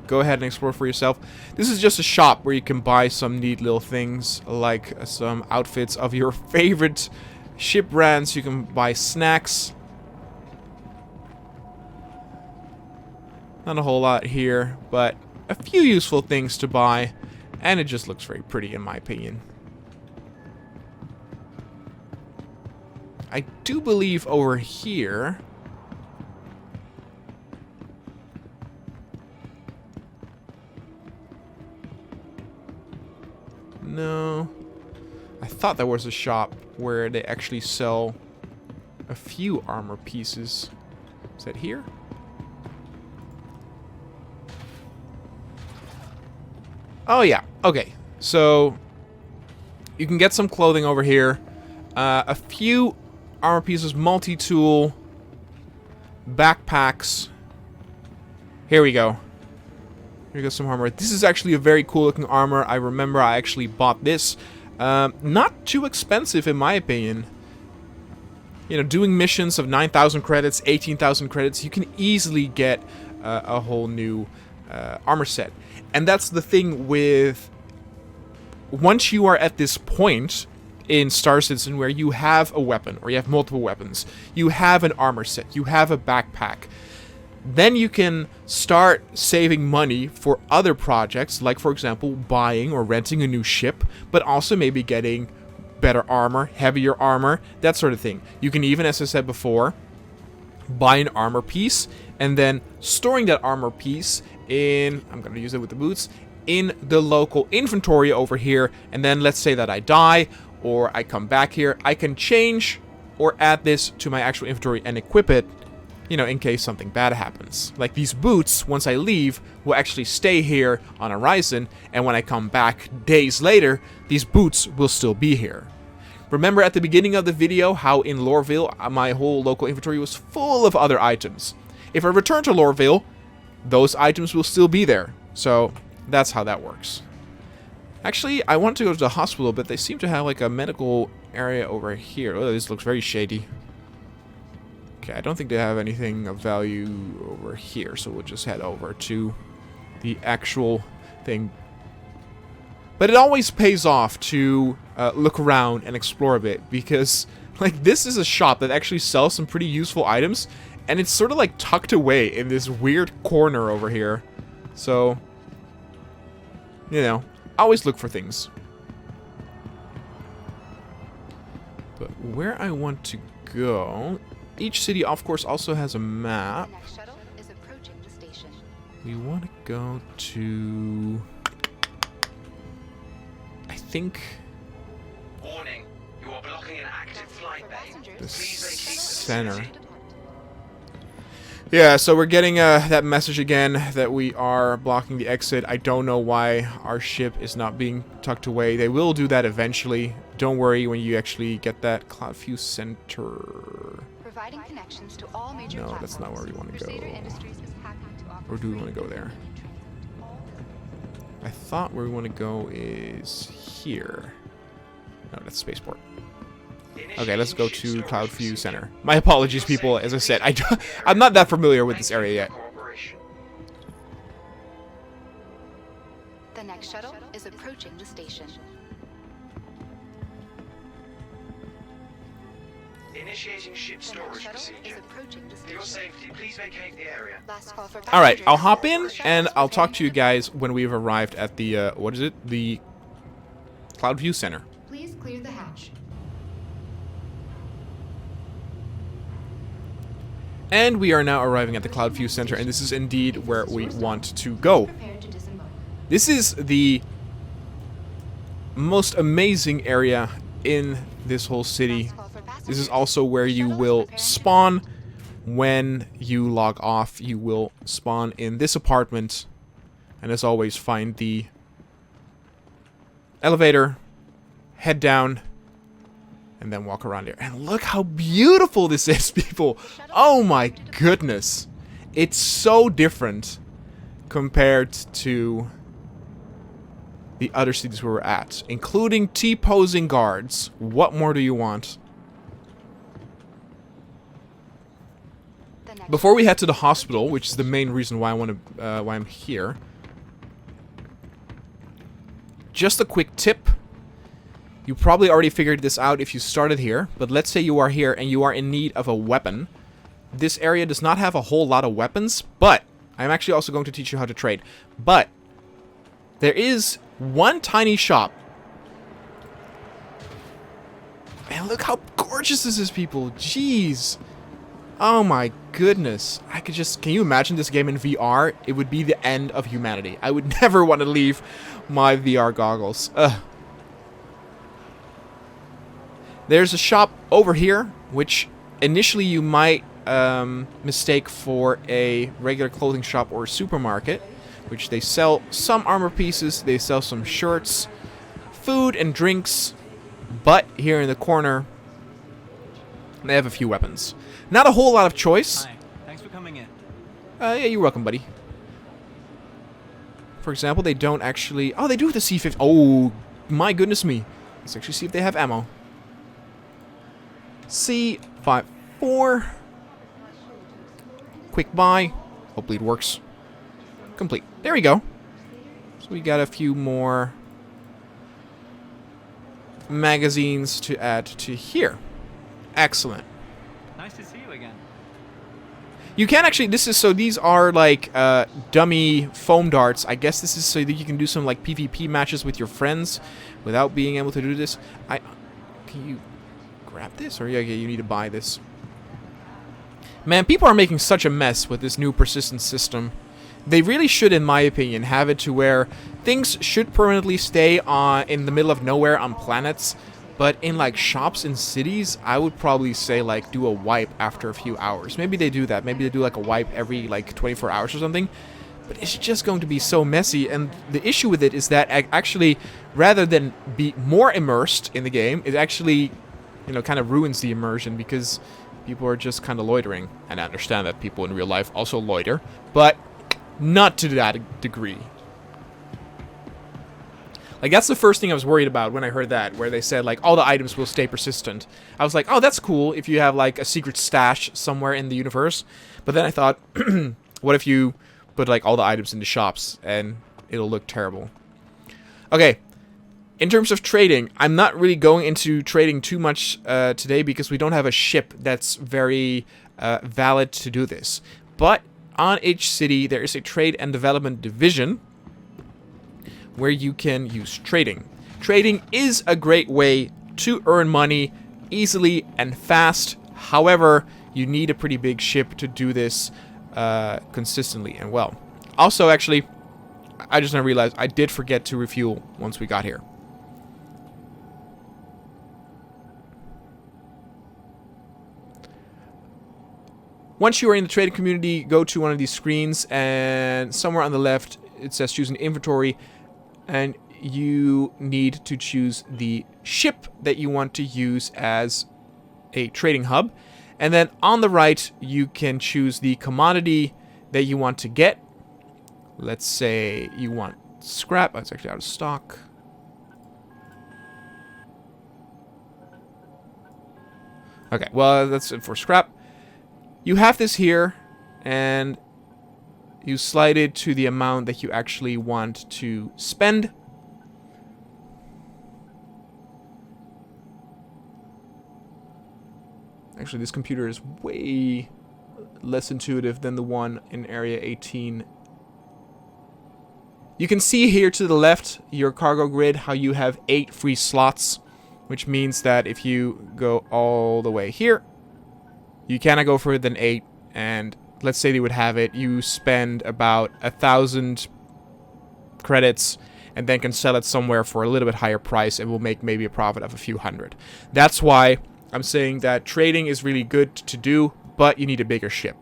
Go ahead and explore for yourself. This is just a shop where you can buy some neat little things, like some outfits of your favorite ship brands. You can buy snacks. Not a whole lot here, but a few useful things to buy, and it just looks very pretty in my opinion. I do believe over here... No. I thought there was a shop where they actually sell a few armor pieces. Is that here? Oh yeah, okay. So you can get some clothing over here. A few armor pieces, multi-tool, backpacks. Here we go. Here goes some armor. This is actually a very cool looking armor. I remember I actually bought this. Not too expensive in my opinion. You know, doing missions of 9,000 credits, 18,000 credits, you can easily get a whole new armor set. And that's the thing with... Once you are at this point in Star Citizen where you have a weapon, or you have multiple weapons, you have an armor set, you have a backpack, then you can start saving money for other projects, like, for example, buying or renting a new ship, but also maybe getting better armor, heavier armor, that sort of thing. You can even, as I said before, buy an armor piece, and then storing that armor piece in... I'm going to use it with the boots... in the local inventory over here, and then let's say that I die, or I come back here, I can change or add this to my actual inventory and equip it, you know, in case something bad happens. Like these boots, once I leave, will actually stay here on Orison, and when I come back days later, these boots will still be here. Remember at the beginning of the video how in Lorville, my whole local inventory was full of other items. If I return to Lorville, those items will still be there. So that's how that works. Actually, I wanted to go to the hospital, but they seem to have like a medical area over here. Oh, this looks very shady. Okay, I don't think they have anything of value over here, so we'll just head over to the actual thing. But it always pays off to look around and explore a bit, because like this is a shop that actually sells some pretty useful items, and it's sort of like tucked away in this weird corner over here. So, you know, always look for things. But where I want to go... Each city, of course, also has a map. The next shuttle is approaching the station. We want to go to... I think... Warning, you are blocking an active flight bay. the Please vacate the center. vicinity. Yeah, so we're getting that message again that we are blocking the exit. I don't know why our ship is not being tucked away. They will do that eventually. Don't worry when you actually get that Cloudview Center. Providing connections to all major No, that's not where we want to go. Crusader Industries is happy to offer Or do we free want to go there? convenient transport to all I thought where we want to go is here. No, that's Spaceport. Okay, let's go to Cloudview Center. My apologies, people. As I said, I'm not that familiar with this area yet. The next shuttle is approaching the station. Initiating ship The next storage shuttle is procedure. approaching the For your station. safety, please vacate the area. Last call for All right, passengers. I'll hop in Shuttle and is I'll talk to you preparing guys when we've arrived at the what is it? The Cloudview Center. Please clear the hatch. And we are now arriving at the Cloudview Center, and this is indeed where we want to go. Prepare to disembark. This is the most amazing area in this whole city. Last call for passengers. This is also where you Shuttle is will preparing to spawn when you log off. You will spawn in this apartment, and as always, find the elevator, head down, and then walk around here. And look how beautiful this is, people! Oh my goodness! It's so different compared to the other cities we were at, including T-posing guards. What more do you want? The next Before we head to the hospital, which is the main reason why why I'm here, just a quick tip. You probably already figured this out if you started here, but let's say you are here and you are in need of a weapon. This area does not have a whole lot of weapons, but I'm actually also going to teach you how to trade. But there is one tiny shop. And look how gorgeous purchases as people. Jeez. Oh my goodness. I could just... Can you imagine this game in VR? It would be the end of humanity. I would never want to leave my VR goggles. Ugh. There's a shop over here, which initially you might mistake for a regular clothing shop or a supermarket, which they sell some armor pieces, they sell some shirts, food and drinks, but here in the corner, they have a few weapons. Not a whole lot of choice. Hi, thanks for coming in. Yeah, you're welcome, buddy. For example, they don't actually... Oh, they do have the C-50. Oh, my goodness me. Let's actually see if they have ammo. C-54. Quick buy. Hopefully it works. Complete. There we go. So we got a few more magazines to add to here. Excellent. Nice to see you again. You can actually, these are like dummy foam darts. I guess this is so that you can do some like PvP matches with your friends without being able to do this. Can you grab this? Or yeah, you need to buy this. Man, people are making such a mess with this new persistence system. They really should, in my opinion, have it to where things should permanently stay in the middle of nowhere on planets. But in like shops in cities, I would probably say like do a wipe after a few hours. Maybe they do that. Maybe they do like a wipe every like 24 hours or something. But it's just going to be so messy. And the issue with it is that actually, rather than be more immersed in the game, it actually, you know, kind of ruins the immersion because people are just kind of loitering. And I understand that people in real life also loiter, but not to that degree. Like, that's the first thing I was worried about when I heard that, where they said, like, all the items will stay persistent. I was like, oh, that's cool if you have, like, a secret stash somewhere in the universe. But then I thought, what if you put, like, all the items in the shops, and it'll look terrible. Okay, in terms of trading, I'm not really going into trading too much today because we don't have a ship that's very valid to do this. But on each city, there is a trade and development division where you can use trading. Trading is a great way to earn money easily and fast. However, you need a pretty big ship to do this consistently and well. Also, actually, I just now realized I did forget to refuel once we got here. Once you are in the trading community, go to one of these screens, and somewhere on the left it says choose an inventory, and you need to choose the ship that you want to use as a trading hub. And then on the right, you can choose the commodity that you want to get. Let's say you want scrap. Oh, it's actually out of stock. Okay, well, that's it for scrap. You have this here, and you slide it to the amount that you actually want to spend. Actually, this computer is way less intuitive than the one in Area 18. You can see here to the left, your cargo grid, how you have 8 free slots, which means that if you go all the way here, you cannot go further than 8, and let's say they would have it, you spend about 1,000 credits and then can sell it somewhere for a little bit higher price and will make maybe a profit of a few hundred. That's why I'm saying that trading is really good to do, but you need a bigger ship.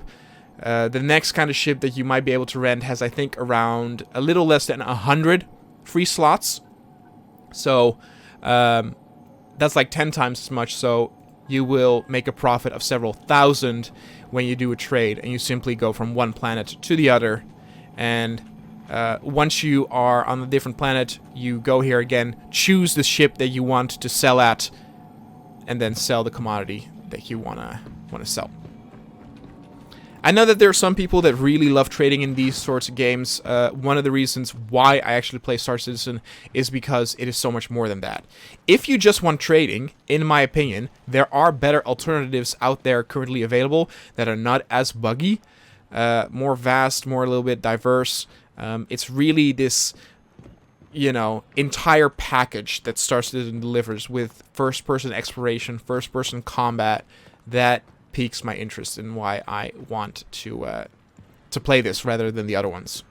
The next kind of ship that you might be able to rent has, I think, around a little less than 100 free slots. So that's like 10 times as much, so you will make a profit of several thousand when you do a trade, and you simply go from one planet to the other. And once you are on a different planet, you go here again, choose the ship that you want to sell at, and then sell the commodity that you wanna sell. I know that there are some people that really love trading in these sorts of games. One of the reasons why I actually play Star Citizen is because it is so much more than that. If you just want trading, in my opinion, there are better alternatives out there currently available that are not as buggy, more vast, more a little bit diverse. It's really this you know, entire package that Star Citizen delivers with first-person exploration, first-person combat, that piques my interest in why I want to play this rather than the other ones.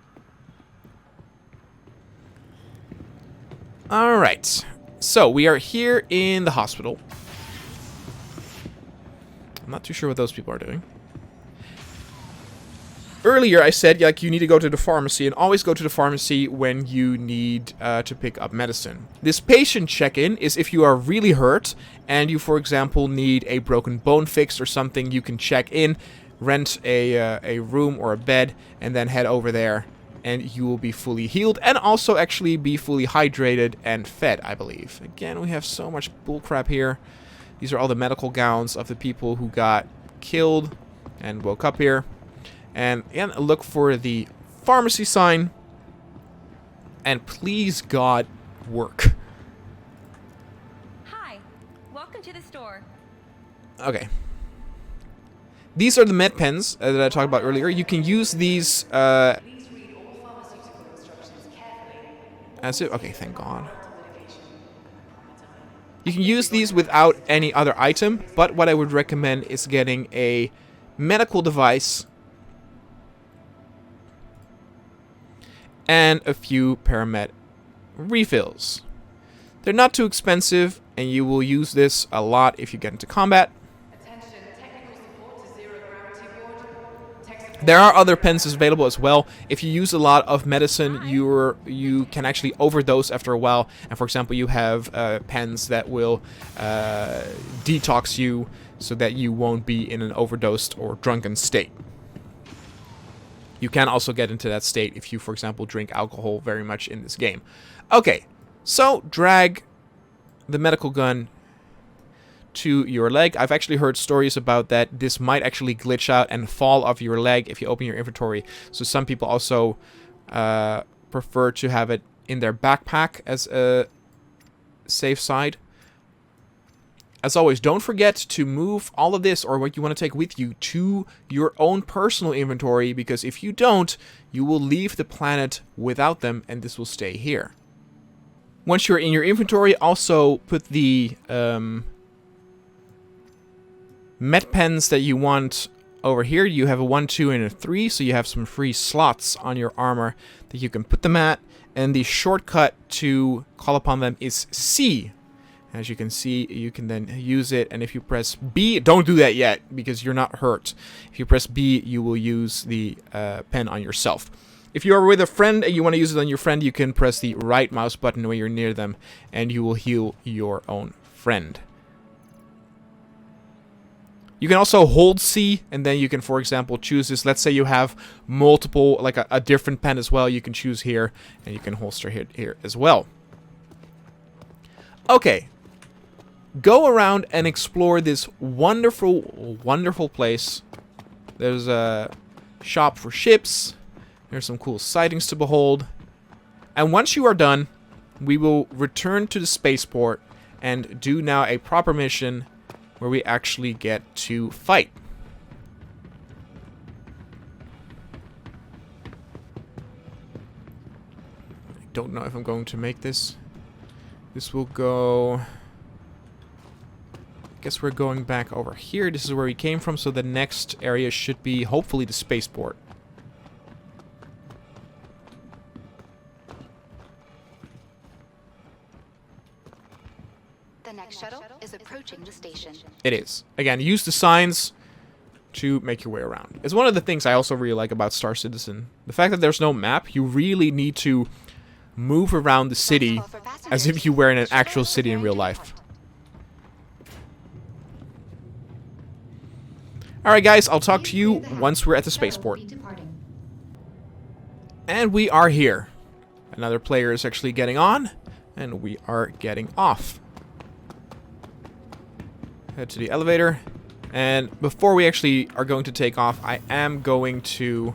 Alright, so we are here in the hospital. I'm not too sure what those people are doing. Earlier I said, like, you need to go to the pharmacy, and always go to the pharmacy when you need to pick up medicine. This patient check-in is if you are really hurt, and you, for example, need a broken bone fixed or something, you can check in, rent a room or a bed, and then head over there, and you will be fully healed, and also actually be fully hydrated and fed, I believe. Again, we have so much bullcrap here. These are all the medical gowns of the people who got killed and woke up here. And again, look for the pharmacy sign. And please, God, work. Hi, welcome to the store. Okay. These are the med pens that I talked about earlier. You can use these as if... Okay, thank God. You can use these without any other item, but what I would recommend is getting a medical device and a few paramed refills. They're not too expensive, and you will use this a lot if you get into combat. There are other pens available as well. If you use a lot of medicine, you can actually overdose after a while. And for example, you have pens that will detox you so that you won't be in an overdosed or drunken state. You can also get into that state if you, for example, drink alcohol very much in this game. Okay, so drag the medical gun to your leg. I've actually heard stories about that. This might actually glitch out and fall off your leg if you open your inventory. So some people also prefer to have it in their backpack as a safe side. As always, don't forget to move all of this or what you want to take with you to your own personal inventory, because if you don't, you will leave the planet without them and this will stay here. Once you're in your inventory, also put the med pens that you want over here. You have a 1, 2, and a 3, so you have some free slots on your armor that you can put them at. And the shortcut to call upon them is C. As you can see, you can then use it, and if you press B, don't do that yet, because you're not hurt. If you press B, you will use the pen on yourself. If you are with a friend and you want to use it on your friend, you can press the right mouse button when you're near them, and you will heal your own friend. You can also hold C, and then you can, for example, choose this. Let's say you have multiple, like a different pen as well. You can choose here, and you can holster here as well. Okay. Go around and explore this wonderful, wonderful place. There's a shop for ships. There's some cool sightings to behold. And once you are done, we will return to the spaceport and do now a proper mission where we actually get to fight. I don't know if I'm going to make this. This will go... Guess we're going back over here. This is where we came from, so the next area should be hopefully the spaceport. The next shuttle is approaching the station. It is. Again, use the signs to make your way around. It's one of the things I also really like about Star Citizen. The fact that there's no map, you really need to move around the city as if you were in an actual city in real life. Alright guys, I'll talk to you once we're at the spaceport. And we are here. Another player is actually getting on, and we are getting off. Head to the elevator. And before we actually are going to take off, I am going to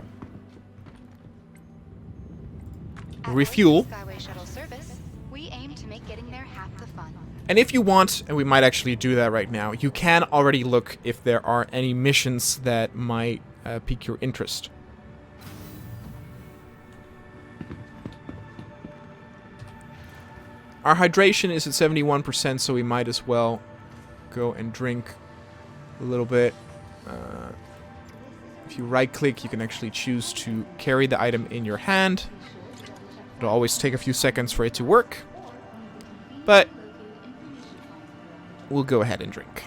refuel. Skyway shuttle service, we aim to make getting there half the fun. And if you want, and we might actually do that right now, you can already look if there are any missions that might pique your interest. Our hydration is at 71%, so we might as well go and drink a little bit. If you right-click, you can actually choose to carry the item in your hand. It'll always take a few seconds for it to work, but we'll go ahead and drink.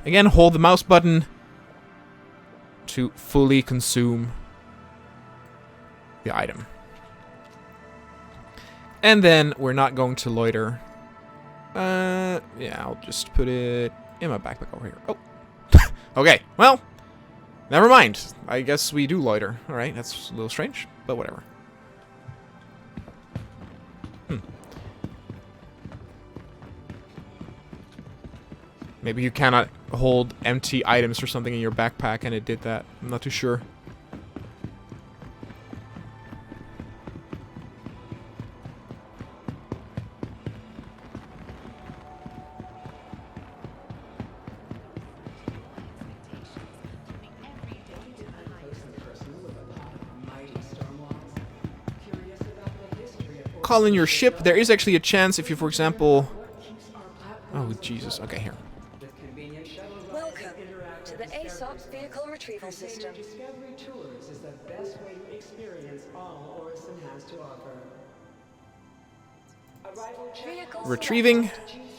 Again, hold the mouse button to fully consume the item. And then we're not going to loiter. Yeah, I'll just put it in my backpack over here. Oh. Okay, well, never mind. I guess we do loiter. Alright, that's a little strange, but whatever. Maybe you cannot hold empty items or something in your backpack and it did that. I'm not too sure. Call in your ship. There is actually a chance if you, for example... Oh, Jesus. Okay, here. Welcome to the ASOP's vehicle retrieval system. Discovery tours is the best way to experience all Orison has to offer. Arrival check. Vehicle Retrieving.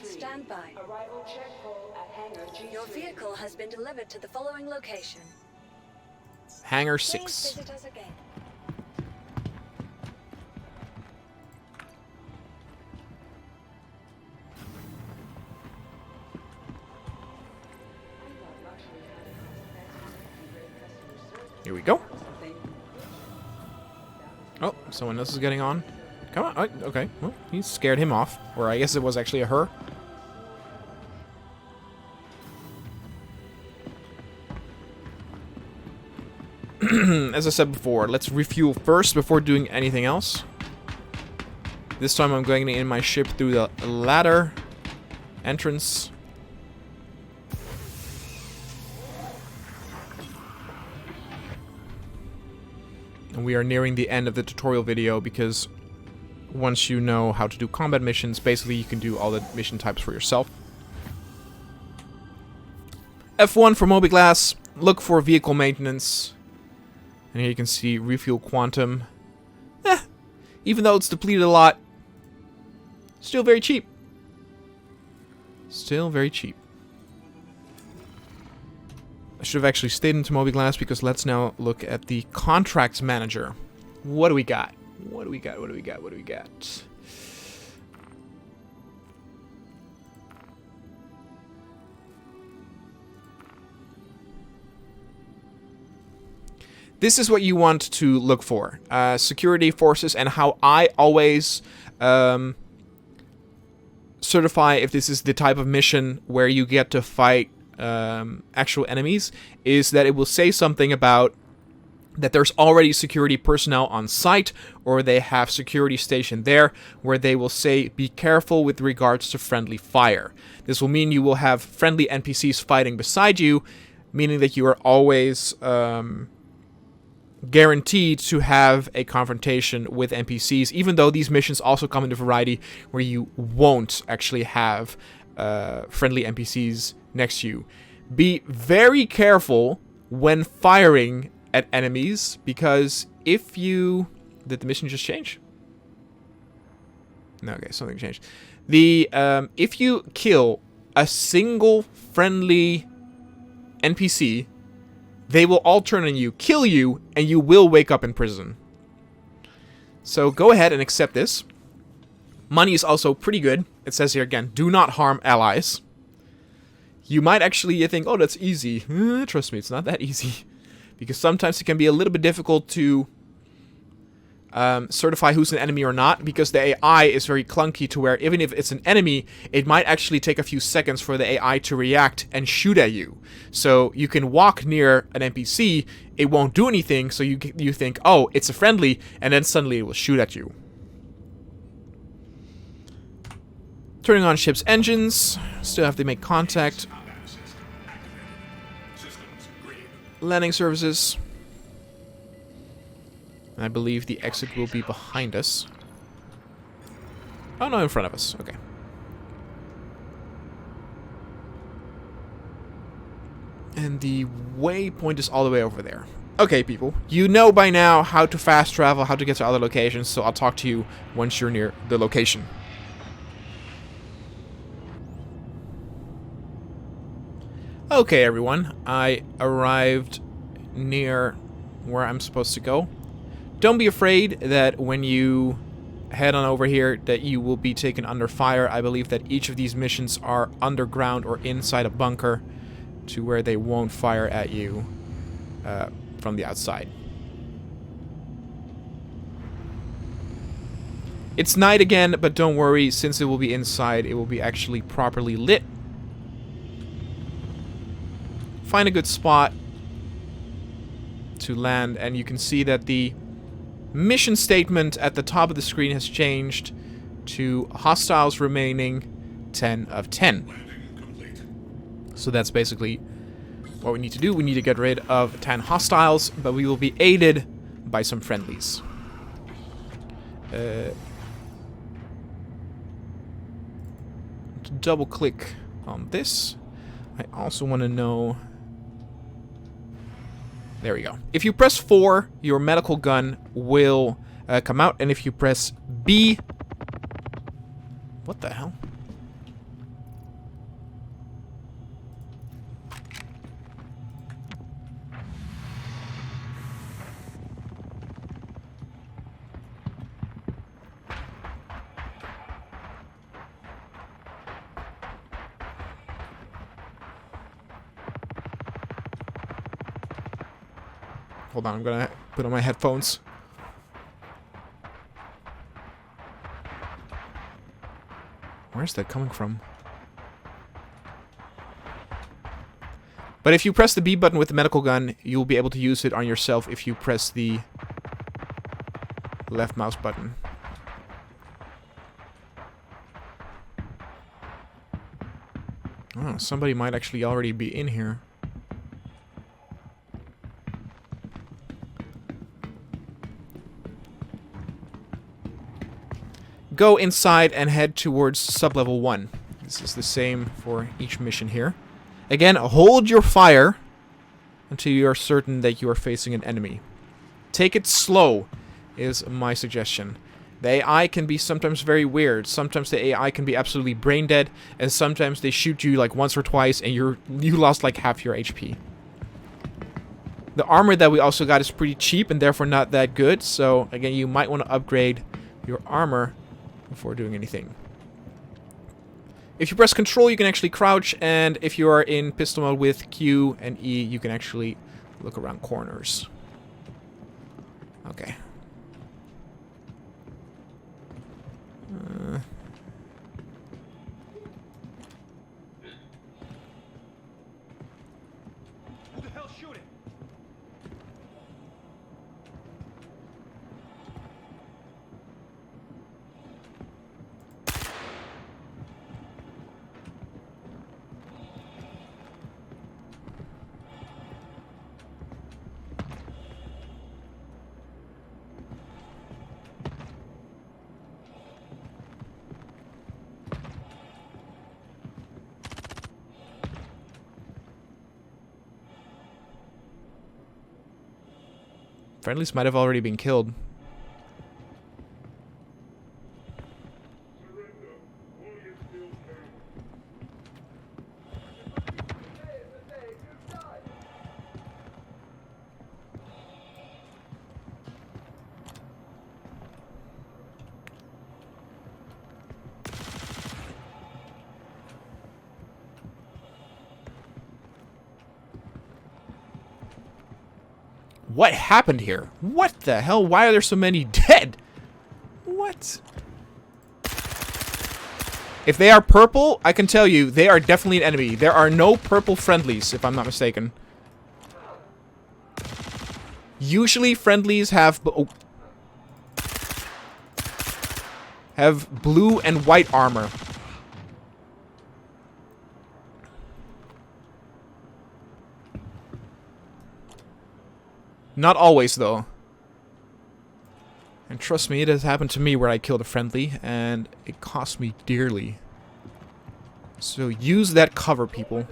Stand by. Arrival check hole at hangar G3. Your vehicle has been delivered to the following location. Hangar Please 6. visit us again. Here we go. Oh, someone else is getting on. Come on. Oh, okay. Well, he scared him off. Or I guess it was actually a her. As I said before, let's refuel first before doing anything else. This time I'm going in my ship through the ladder entrance. And we are nearing the end of the tutorial video because once you know how to do combat missions, basically you can do all the mission types for yourself. F1 for Mobiglass, look for vehicle maintenance. And here you can see refuel quantum. Even though it's depleted a lot, still very cheap. Still very cheap. I should have actually stayed into Mobiglass because let's now look at the contracts manager. What do we got? What do we got? What do we got? What do we got? This is what you want to look for. Security forces and how I always certify if this is the type of mission where you get to fight actual enemies is that it will say something about that there's already security personnel on site or they have security stationed there where they will say be careful with regards to friendly fire. This will mean you will have friendly NPCs fighting beside you, meaning that you are always guaranteed to have a confrontation with NPCs, even though these missions also come in a variety where you won't actually have friendly NPCs next to you. Be very careful when firing at enemies, because if you... Did the mission just change? No, okay, something changed. The if you kill a single friendly NPC, they will all turn on you, kill you, and you will wake up in prison. So go ahead and accept this. Money is also pretty good. It says here again, do not harm allies. You might actually think, oh, that's easy. Trust me, it's not that easy. Because sometimes it can be a little bit difficult to certify who's an enemy or not, because the AI is very clunky to where even if it's an enemy, it might actually take a few seconds for the AI to react and shoot at you. So you can walk near an NPC, it won't do anything, so you think, oh, it's a friendly, and then suddenly it will shoot at you. Turning on ship's engines, still have to make contact. Landing services. I believe the exit will be behind us. Oh, no, in front of us. Okay. And the waypoint is all the way over there. Okay, people. You know by now how to fast travel, how to get to other locations, so I'll talk to you once you're near the location. Okay, everyone. I arrived near where I'm supposed to go. Don't be afraid that when you head on over here that you will be taken under fire. I believe that each of these missions are underground or inside a bunker to where they won't fire at you from the outside. It's night again, but don't worry, since it will be inside, it will be actually properly lit. Find a good spot to land, and you can see that the mission statement at the top of the screen has changed to hostiles remaining 10 of 10. So that's basically what we need to do. We need to get rid of 10 hostiles, but we will be aided by some friendlies. To double click on this, I also want to know... There we go. If you press 4, your medical gun will come out, and if you press B... What the hell? Hold on, I'm gonna put on my headphones. Where's that coming from? But if you press the B button with the medical gun, you'll be able to use it on yourself if you press the left mouse button. Oh, somebody might actually already be in here. Go inside and head towards sublevel 1. This is the same for each mission here. Again, hold your fire until you are certain that you are facing an enemy. Take it slow is my suggestion. The AI can be sometimes very weird. Sometimes the AI can be absolutely brain dead, and sometimes they shoot you like once or twice and you lost like half your HP. The armor that we also got is pretty cheap and therefore not that good, so again, you might want to upgrade your armor before doing anything. If you press Control, you can actually crouch, and if you are in pistol mode with Q and E, you can actually look around corners. Okay. Who the hell's shooting? Friendlies might have already been killed. What happened here? What the hell? Why are there so many dead? What? If they are purple, I can tell you, they are definitely an enemy. There are no purple friendlies, if I'm not mistaken. Usually friendlies have... have blue and white armor. Not always, though. And trust me, it has happened to me where I killed a friendly, and it cost me dearly. So use that cover, people.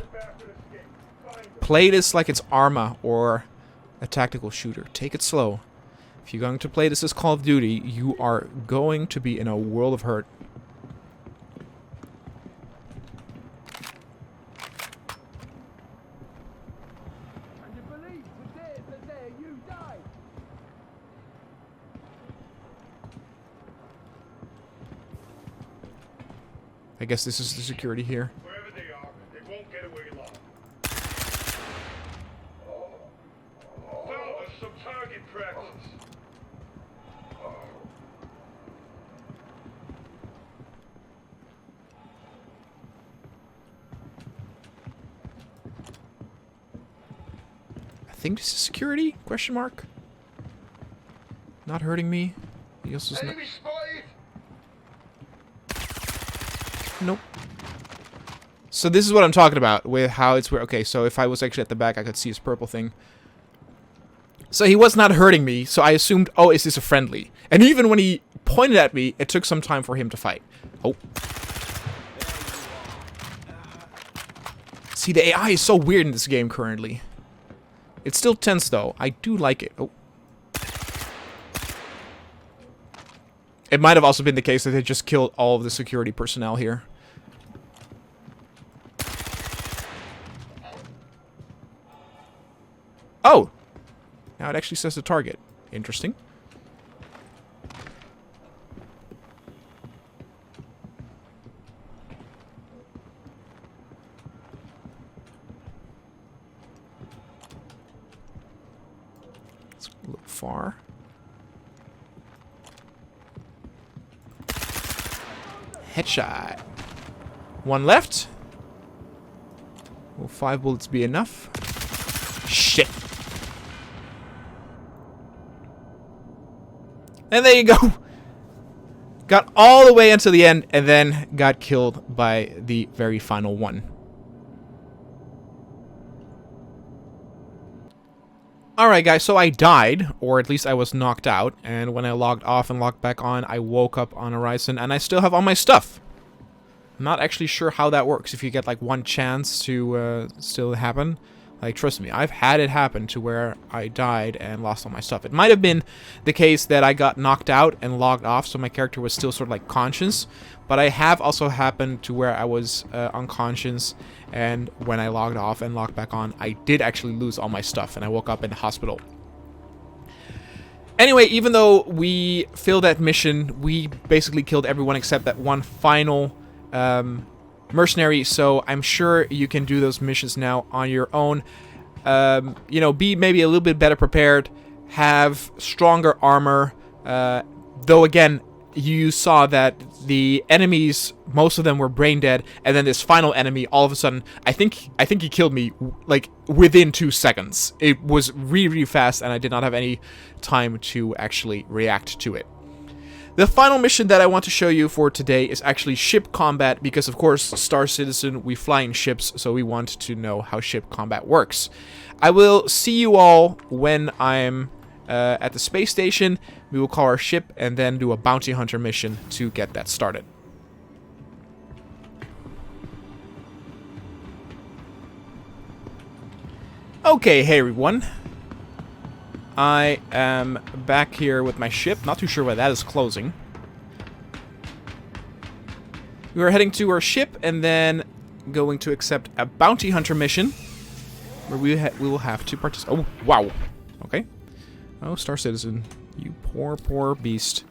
Play this like it's Arma or a tactical shooter. Take it slow. If you're going to play this as Call of Duty, you are going to be in a world of hurt. I guess this is the security here. Wherever they are, they won't get away long. Fellas, some target practice. I think this is security? Question mark. Not hurting me. He also is not. Enemy spotted! Nope. So this is what I'm talking about with how it's weird. Okay, so if I was actually at the back, I could see his purple thing. So he was not hurting me, so I assumed, oh, is this a friendly? And even when he pointed at me, it took some time for him to fight. Oh. See, the AI is so weird in this game currently. It's still tense, though. I do like it. Oh. It might have also been the case that they just killed all of the security personnel here. Oh! Now it actually says the target. Interesting. It's a little far. Headshot. One left. Will 5 bullets be enough? Shit. And there you go. Got all the way until the end and then got killed by the very final one. Alright guys, so I died, or at least I was knocked out, and when I logged off and logged back on, I woke up on Orison, and I still have all my stuff. I'm not actually sure how that works, if you get like one chance to still happen. Like, trust me, I've had it happen to where I died and lost all my stuff. It might have been the case that I got knocked out and logged off, so my character was still sort of like conscious. But I have also happened to where I was unconscious, and when I logged off and logged back on, I did actually lose all my stuff, and I woke up in the hospital. Anyway, even though we failed that mission, we basically killed everyone except that one final mercenary, so I'm sure you can do those missions now on your own. You know, be maybe a little bit better prepared, have stronger armor, though again, you saw that the enemies, most of them were brain dead, and then this final enemy, all of a sudden, I think he killed me, like, within 2 seconds. It was really, really fast, and I did not have any time to actually react to it. The final mission that I want to show you for today is actually ship combat, because of course, Star Citizen, we fly in ships, so we want to know how ship combat works. I will see you all when I'm at the space station. We will call our ship and then do a bounty hunter mission to get that started. Okay, hey everyone. I am back here with my ship. Not too sure why that is closing. We are heading to our ship and then going to accept a bounty hunter mission where we will have to participate. Oh, wow. Okay. Oh, Star Citizen. You poor, poor beast.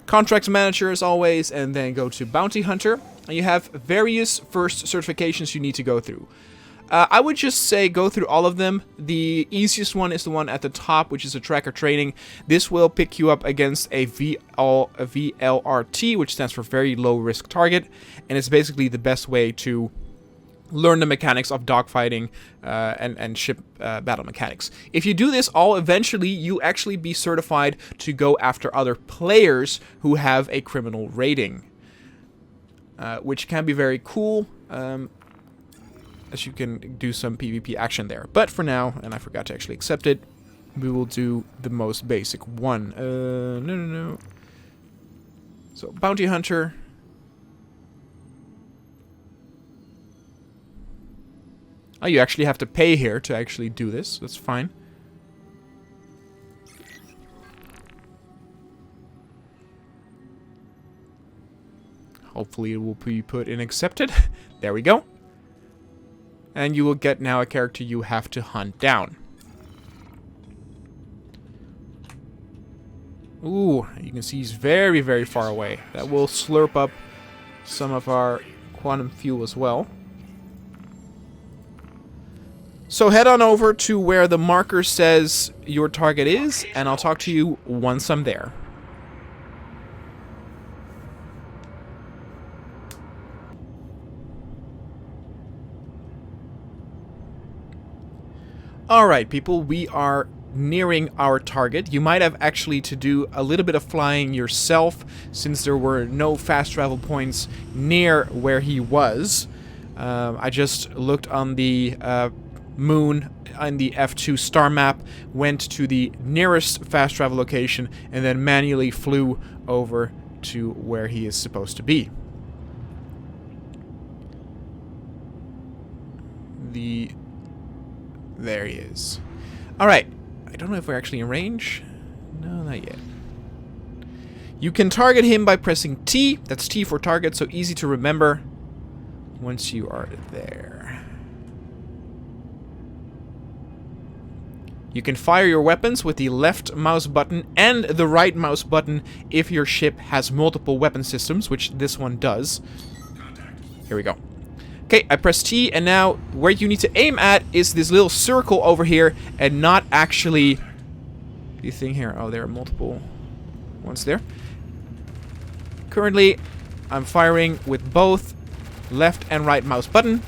Contract manager as always, and then go to bounty hunter. And you have various first certifications you need to go through. I would just say go through all of them. The easiest one is the one at the top, which is a tracker training. This will pick you up against a VLRT, which stands for very low risk target, and it's basically the best way to learn the mechanics of dogfighting and ship battle mechanics. If you do this all, eventually you actually be certified to go after other players who have a criminal rating, which can be very cool. As you can do some PvP action there. But for now, and I forgot to actually accept it, we will do the most basic one. No. So, bounty hunter. Oh, you actually have to pay here to actually do this. That's fine. Hopefully it will be put in accepted. There we go. And you will get now a character you have to hunt down. Ooh, you can see he's very, very far away. That will slurp up some of our quantum fuel as well. So head on over to where the marker says your target is, and I'll talk to you once I'm there. Alright people, we are nearing our target. You might have actually to do a little bit of flying yourself, since there were no fast travel points near where he was. I just looked on the moon on the F2 star map, went to the nearest fast travel location, and then manually flew over to where he is supposed to be. There he is. Alright, I don't know if we're actually in range. No, not yet. You can target him by pressing T. That's T for target, so easy to remember once you are there. You can fire your weapons with the left mouse button and the right mouse button if your ship has multiple weapon systems, which this one does. Here we go. Okay, I press T, and now where you need to aim at is this little circle over here, and not actually the thing here. Oh, there are multiple ones there. Currently, I'm firing with both left and right mouse button.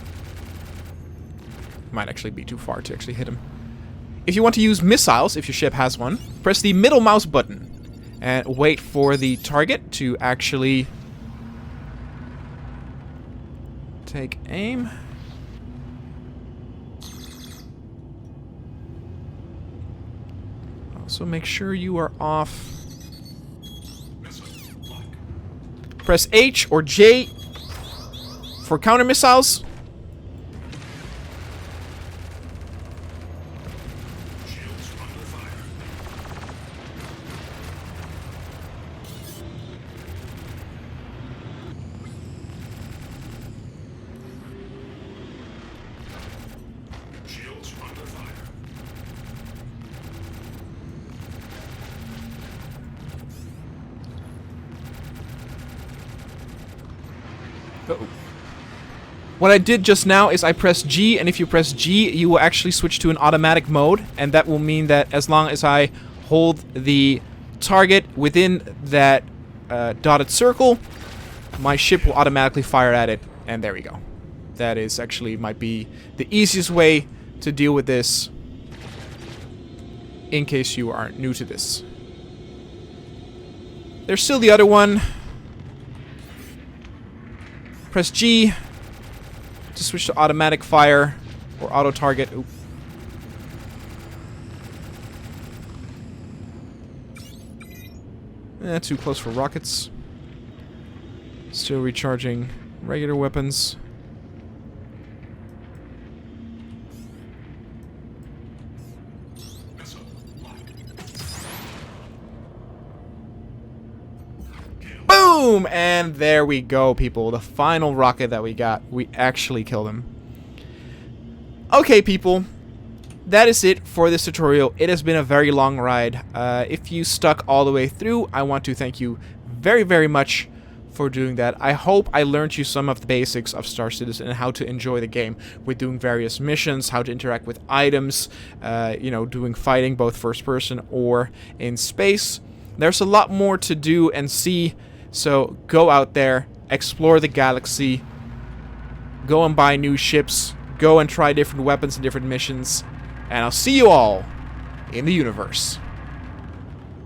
Might actually be too far to actually hit him. If you want to use missiles, if your ship has one, press the middle mouse button and wait for the target to actually take aim. Also make sure you are off. Press H or J for counter missiles. Uh-oh. What I did just now is I pressed G, and if you press G, you will actually switch to an automatic mode, and that will mean that as long as I hold the target within that dotted circle, my ship will automatically fire at it, and there we go. That is actually might be the easiest way to deal with this, in case you are new to this. There's still the other one. Press G to switch to automatic fire or auto target. Oop. Too close for rockets. Still recharging regular weapons. Boom! And there we go, people. The final rocket that we got. We actually killed him. Okay, people. That is it for this tutorial. It has been a very long ride. If you stuck all the way through, I want to thank you very, very much for doing that. I hope I learned you some of the basics of Star Citizen and how to enjoy the game with doing various missions, how to interact with items, you know, doing fighting both first person or in space. There's a lot more to do and see. So go out there, explore the galaxy, go and buy new ships, go and try different weapons and different missions, and I'll see you all in the universe.